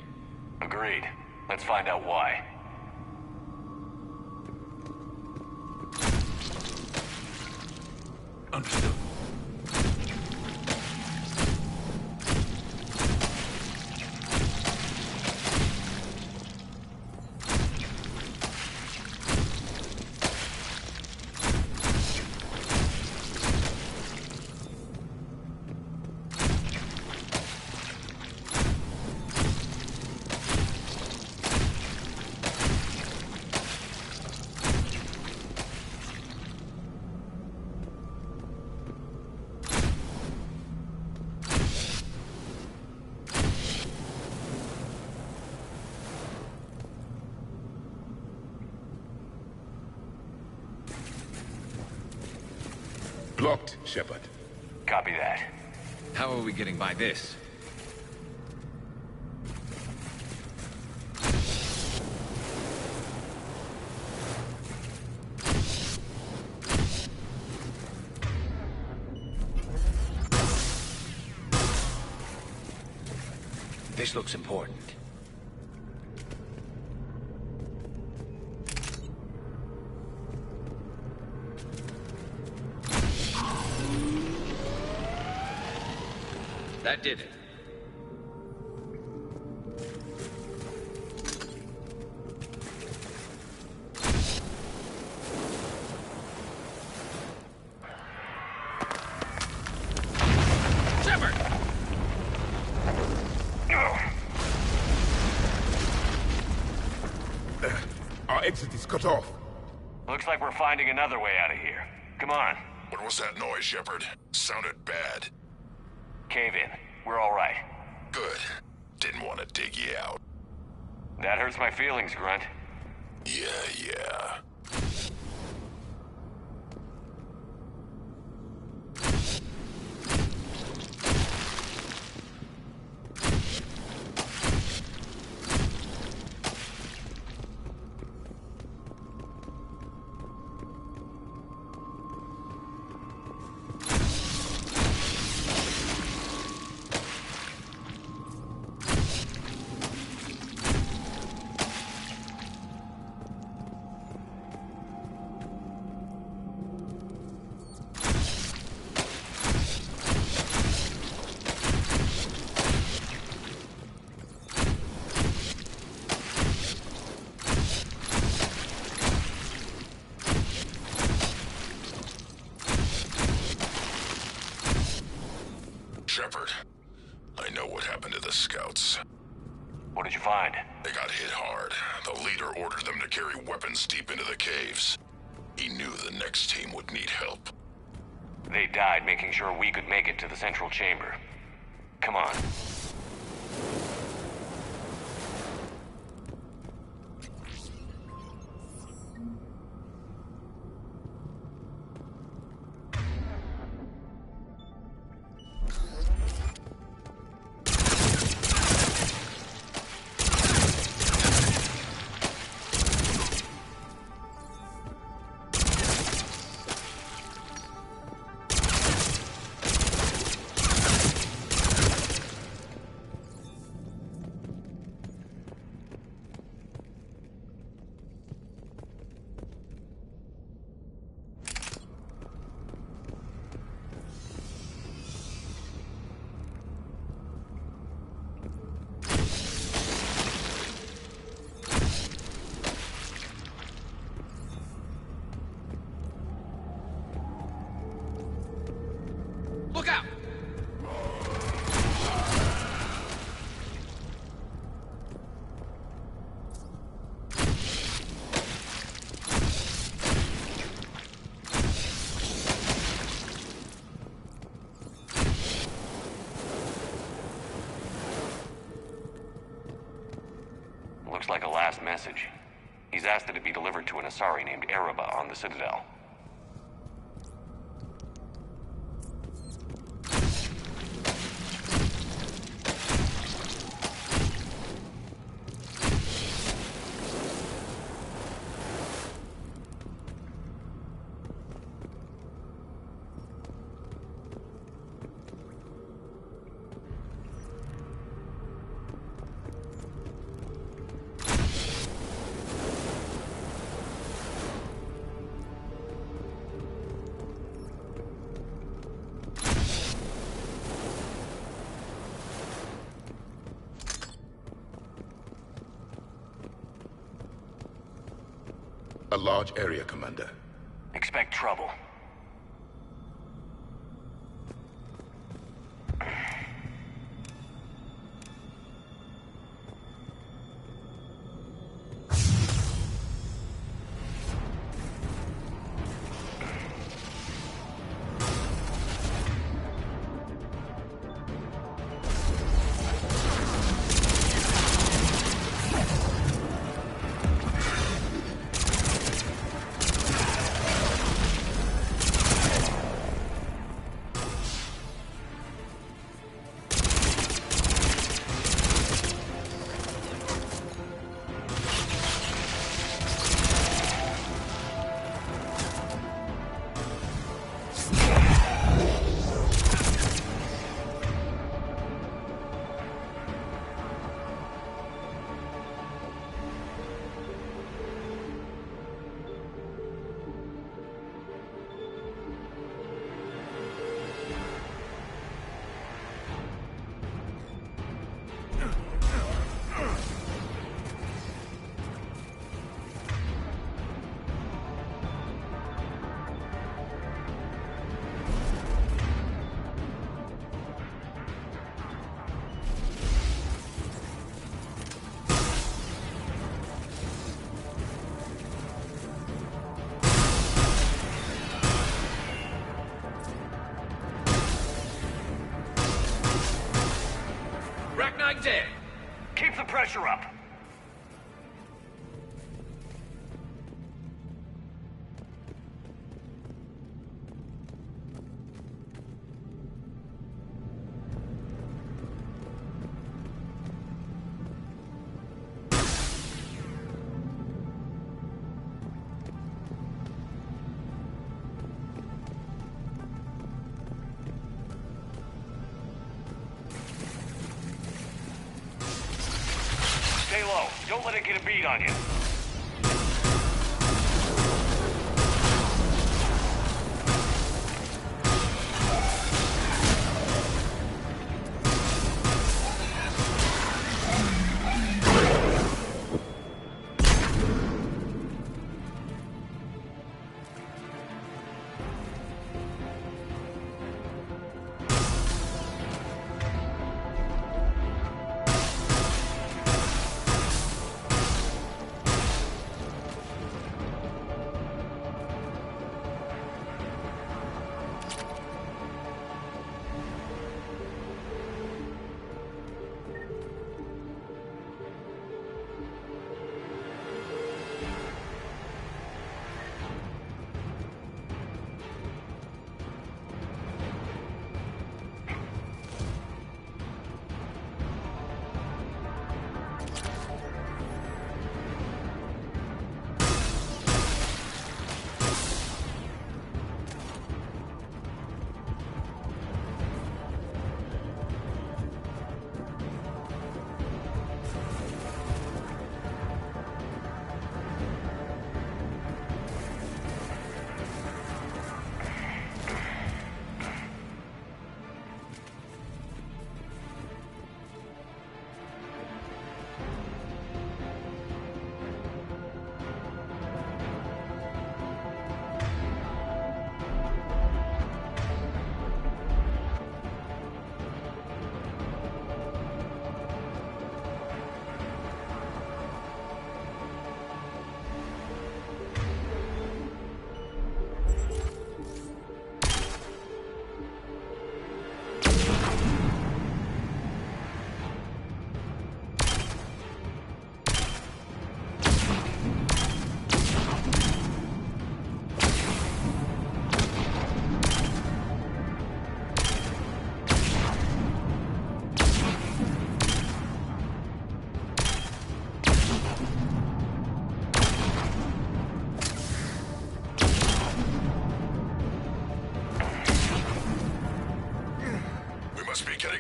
Agreed. Let's find out why. Understood. Blocked, Shepard. Copy that. How are we getting by this? This looks important. That did it. Our exit is cut off. Looks like we're finding another way out of here. Come on. What was that noise, Shepard? Sounded bad. Cave in. We're all right. Good. Didn't want to dig you out. That hurts my feelings, Grunt. Yeah. Shepard, I know what happened to the scouts. What did you find? They got hit hard. The leader ordered them to carry weapons deep into the caves. He knew the next team would need help. They died making sure we could make it to the central chamber. Come on. Look out! Looks like a last message. He's asked that it be delivered to an Asari named Ereba on the Citadel. A large area, Commander. Expect trouble. pressure up. Stay low. Don't let it get a beat on you.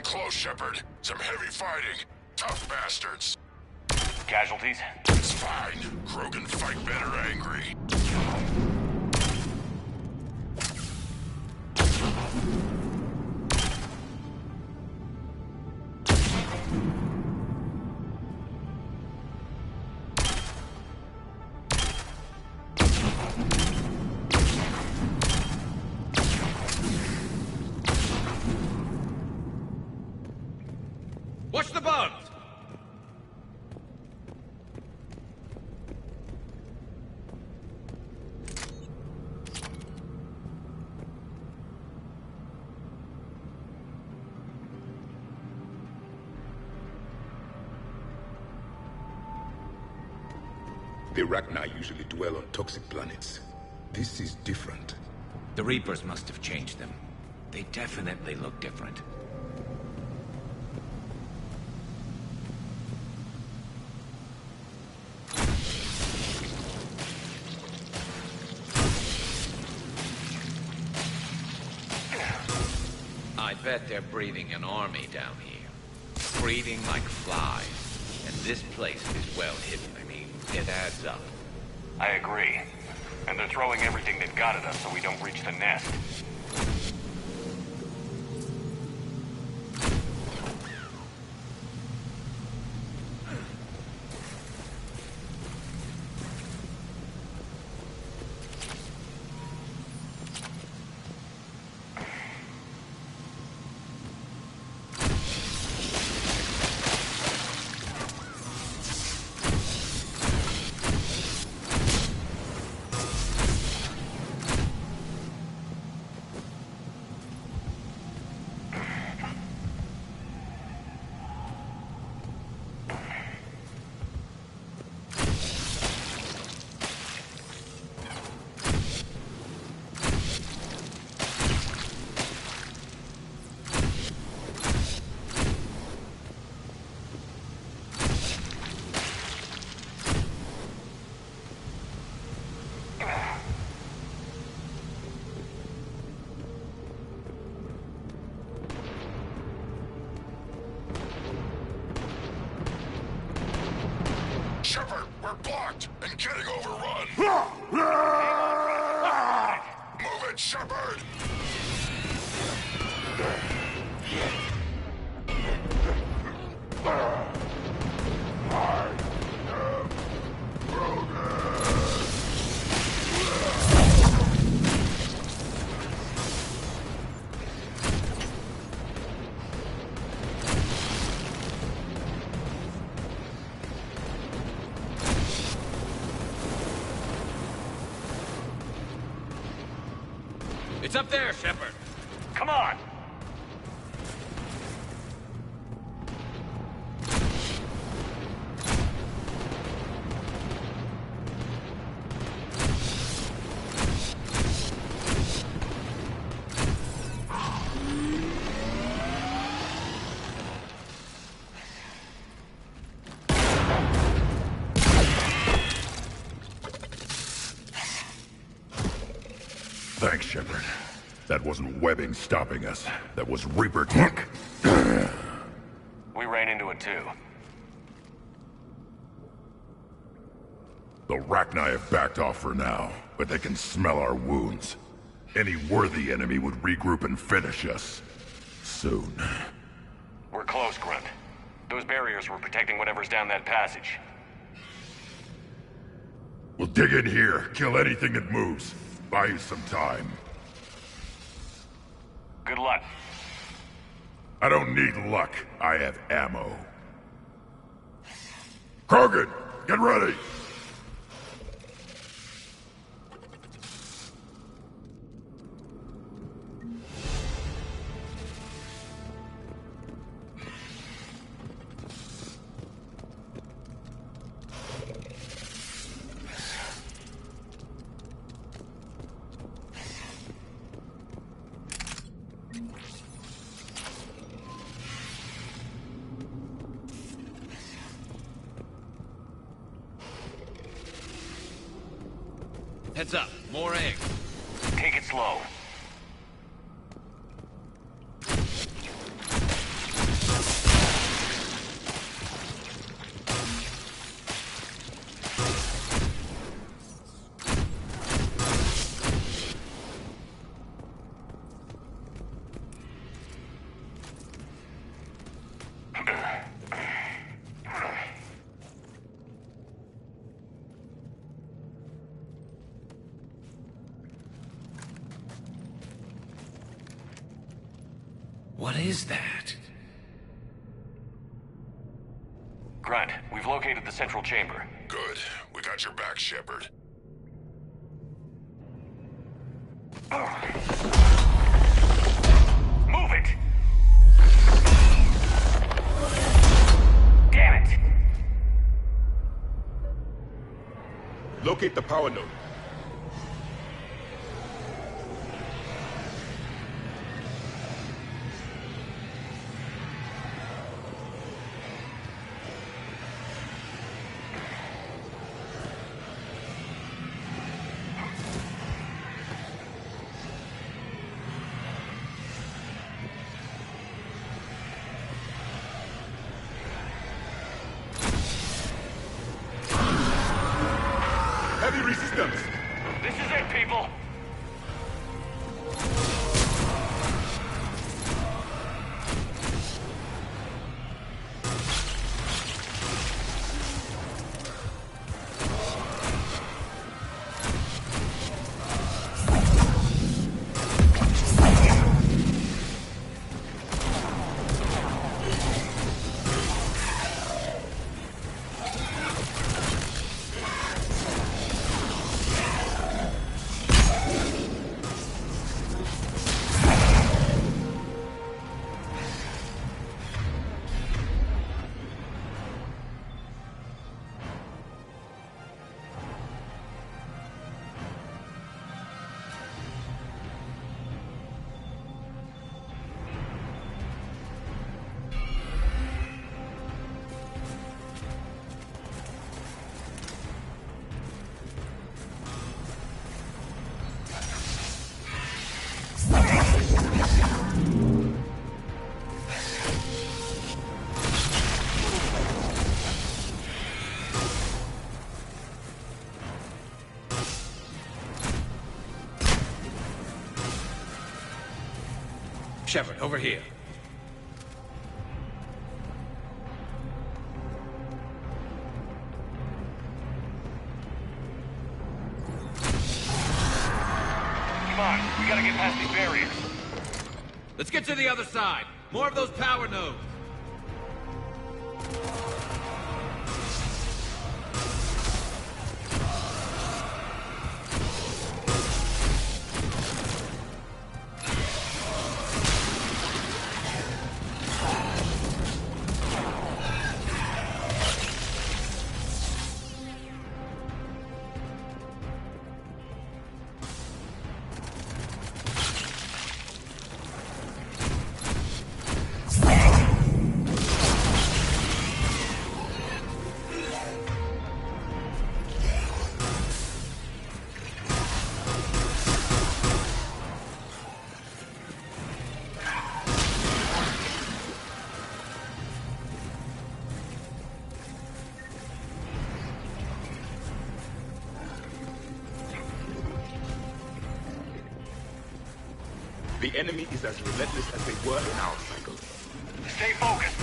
Close, Shepard. Some heavy fighting. Tough bastards. Casualties? It's fine. Krogan fight better angry. Watch the bombs! The Rachni usually dwell on toxic planets. This is different. The Reapers must have changed them. They definitely look different. I bet they're breeding an army down here. Breeding like flies. And this place is well hidden. I mean, it adds up. I agree. And they're throwing everything they've got at us so we don't reach the nest. locked and getting overrun. Move it, Shepard! It's up there, Shepard. Come on! Thanks, Shepard. That wasn't webbing stopping us. That was Reaper tech. We ran into it too. The Rachni have backed off for now, but they can smell our wounds. Any worthy enemy would regroup and finish us. Soon. We're close, Grunt. Those barriers were protecting whatever's down that passage. We'll dig in here, kill anything that moves. Buy you some time. Good luck. I don't need luck. I have ammo. Krogan, get ready! Heads up, more eggs. Take it slow. What is that? Grunt, we've located the central chamber. Good. We got your back, Shepard. Move it! Damn it! Locate the power node. Heavy resistance! Shepard, over here. Come on, we gotta get past these barriers. Let's get to the other side. More of those power nodes. The enemy is as relentless as they were in our cycle. Stay focused.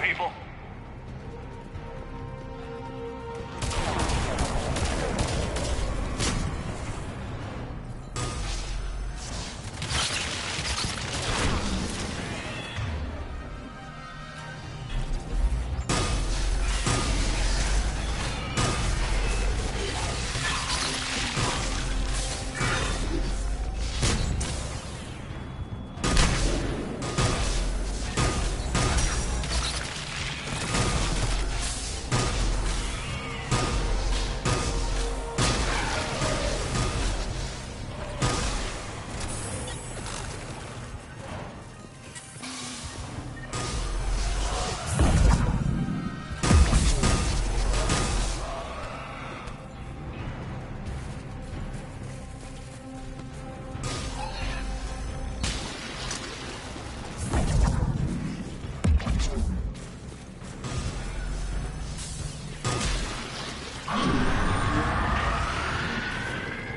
People.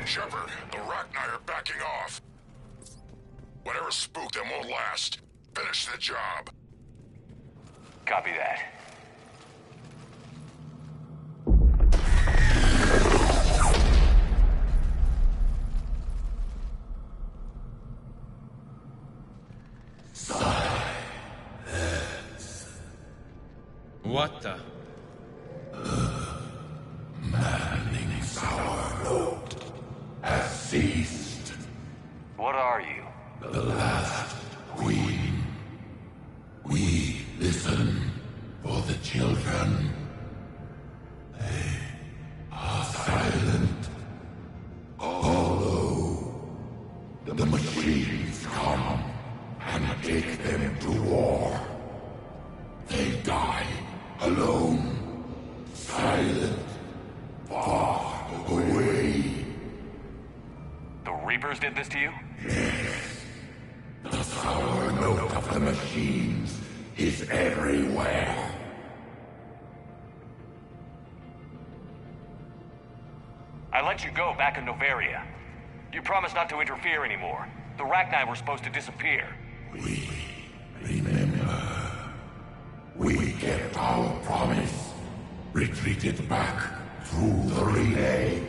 Shepard, the Rachni are backing off. Whatever spooked them won't last. Finish the job. Copy that. What the? Maddening sour note has ceased. What are you? The last queen. We listen for the children. They are silent. Although the machines come and take them to war, they die alone, silent, far away. The Reapers did this to you? Yes. The sour note of the machines is everywhere. I let you go back in Noveria. You promised not to interfere anymore. The Rachni were supposed to disappear. We remember. We kept our promise. Retreated back through the relay.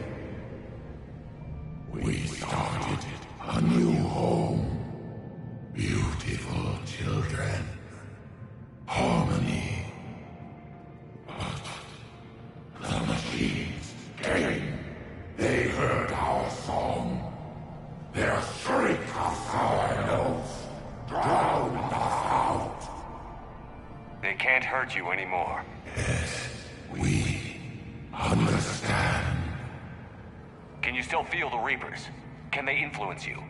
can't hurt you anymore. We understand. Can you still feel the Reapers? Can they influence you?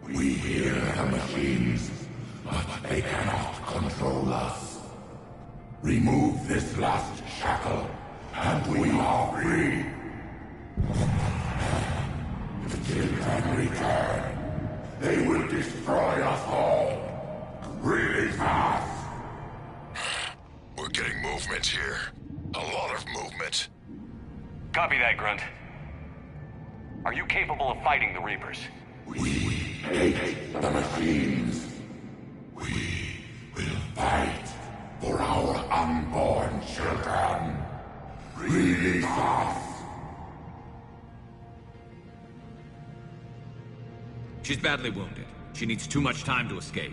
We hear the machines, but they cannot control us. Remove this last shackle, and we are free. If they can return, they will destroy us all. Really fast. We're getting movement here. A lot of movement. Copy that, Grunt. Are you capable of fighting the Reapers? We hate the machines. We will fight for our unborn children. Really fast. She's badly wounded. She needs too much time to escape.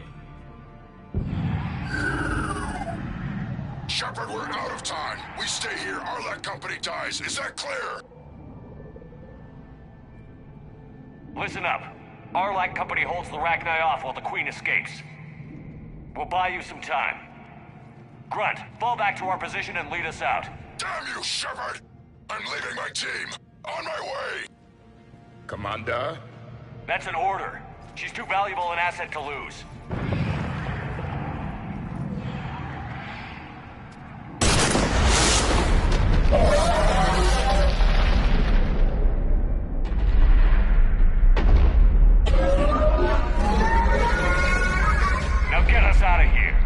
Shepard, we're out of time. We stay here, our company dies. Is that clear? Listen up. Arlac Company holds the Rachni off while the Queen escapes. We'll buy you some time. Grunt, fall back to our position and lead us out. Damn you, Shepard! I'm leaving my team. On my way! Commander? That's an order. She's too valuable an asset to lose. Now get us out of here.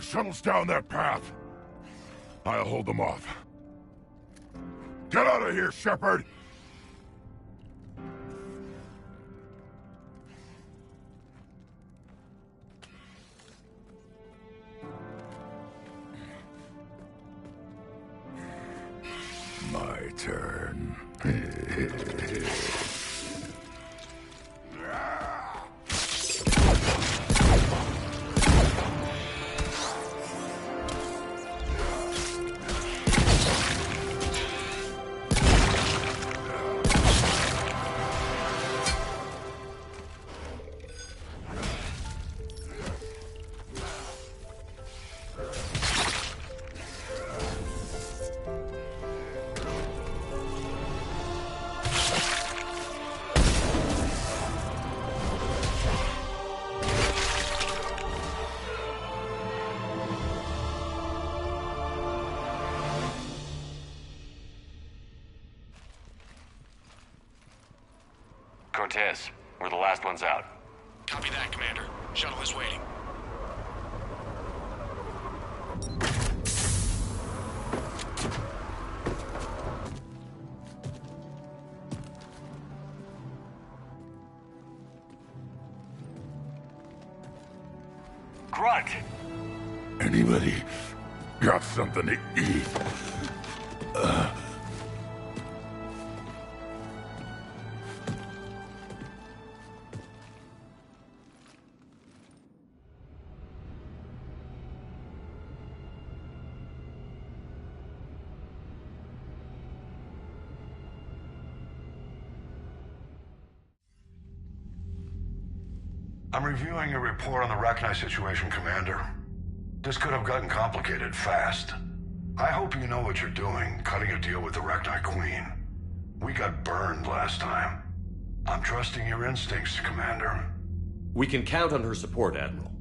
Shuttles down that path. I'll hold them off. Get out of here, Shepard! My turn. Cortez, we're the last ones out. Copy that, Commander. Shuttle is waiting. Grunt! Anybody got something to eat? I'm reviewing your report on the Rachni situation, Commander. This could have gotten complicated fast. I hope you know what you're doing, cutting a deal with the Rachni Queen. We got burned last time. I'm trusting your instincts, Commander. We can count on her support, Admiral.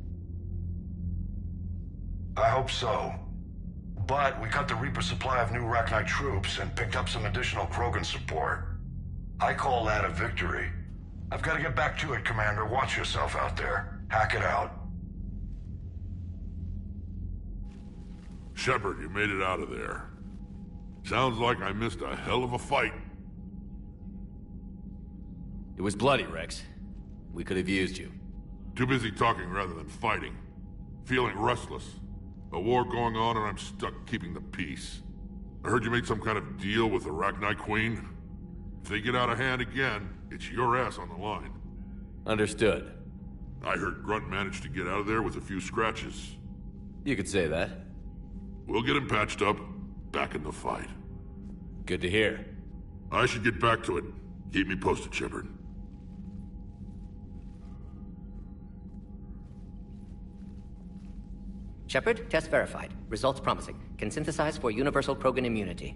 I hope so. But we cut the Reaper supply of new Rachni troops and picked up some additional Krogan support. I call that a victory. I've got to get back to it, Commander. Watch yourself out there. Hack it out. Shepard, you made it out of there. Sounds like I missed a hell of a fight. It was bloody, Rex. We could have used you. Too busy talking rather than fighting. Feeling restless. A war going on and I'm stuck keeping the peace. I heard you made some kind of deal with the Arachnite Queen. If they get out of hand again, it's your ass on the line. Understood. I heard Grunt managed to get out of there with a few scratches. You could say that. We'll get him patched up, back in the fight. Good to hear. I should get back to it. Keep me posted, Shepard. Shepard, test verified. Results promising. Can synthesize for universal Krogan immunity.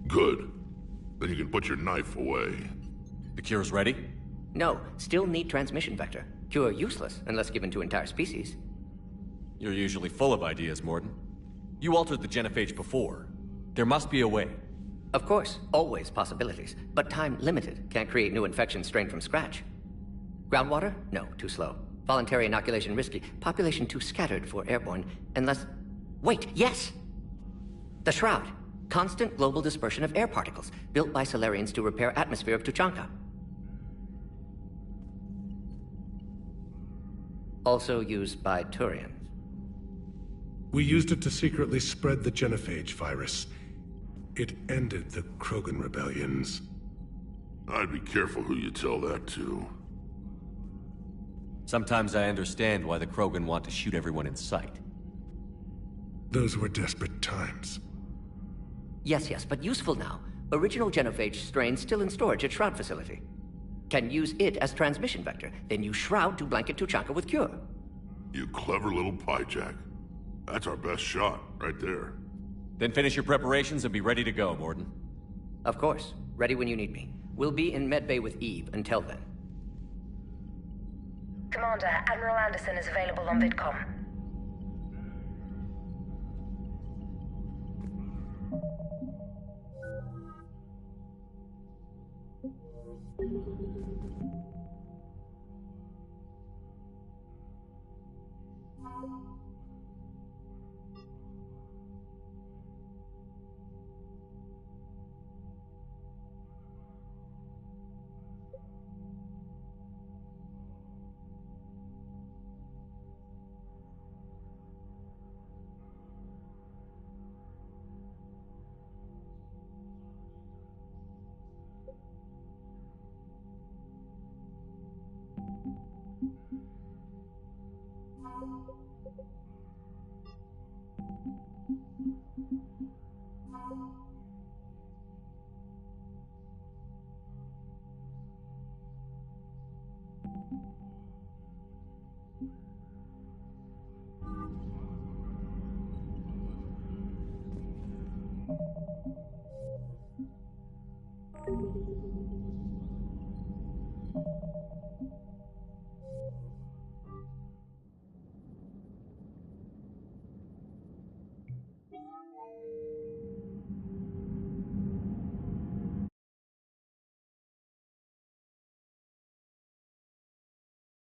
Good. Then you can put your knife away. The cure's ready? No, still need transmission vector. Cure useless unless given to entire species. You're usually full of ideas, Morden. You altered the genophage before. There must be a way. Of course, always possibilities, but time limited. Can't create new infections strained from scratch. Groundwater? No, too slow. Voluntary inoculation risky. Population too scattered for airborne, unless... Wait, yes! The Shroud. Constant global dispersion of air particles, built by Solarians to repair atmosphere of Tuchanka. Also used by Turians. We used it to secretly spread the genophage virus. It ended the Krogan rebellions. I'd be careful who you tell that to. Sometimes I understand why the Krogan want to shoot everyone in sight. Those were desperate times. Yes, but useful now. Original genophage strain still in storage at Shroud facility. Can use it as transmission vector, then use Shroud to blanket Tuchanka with cure. You clever little pyjack. That's our best shot, right there. Then finish your preparations and be ready to go, Morden. Of course. Ready when you need me. We'll be in Medbay with Eve until then. Commander, Admiral Anderson is available on VidCom.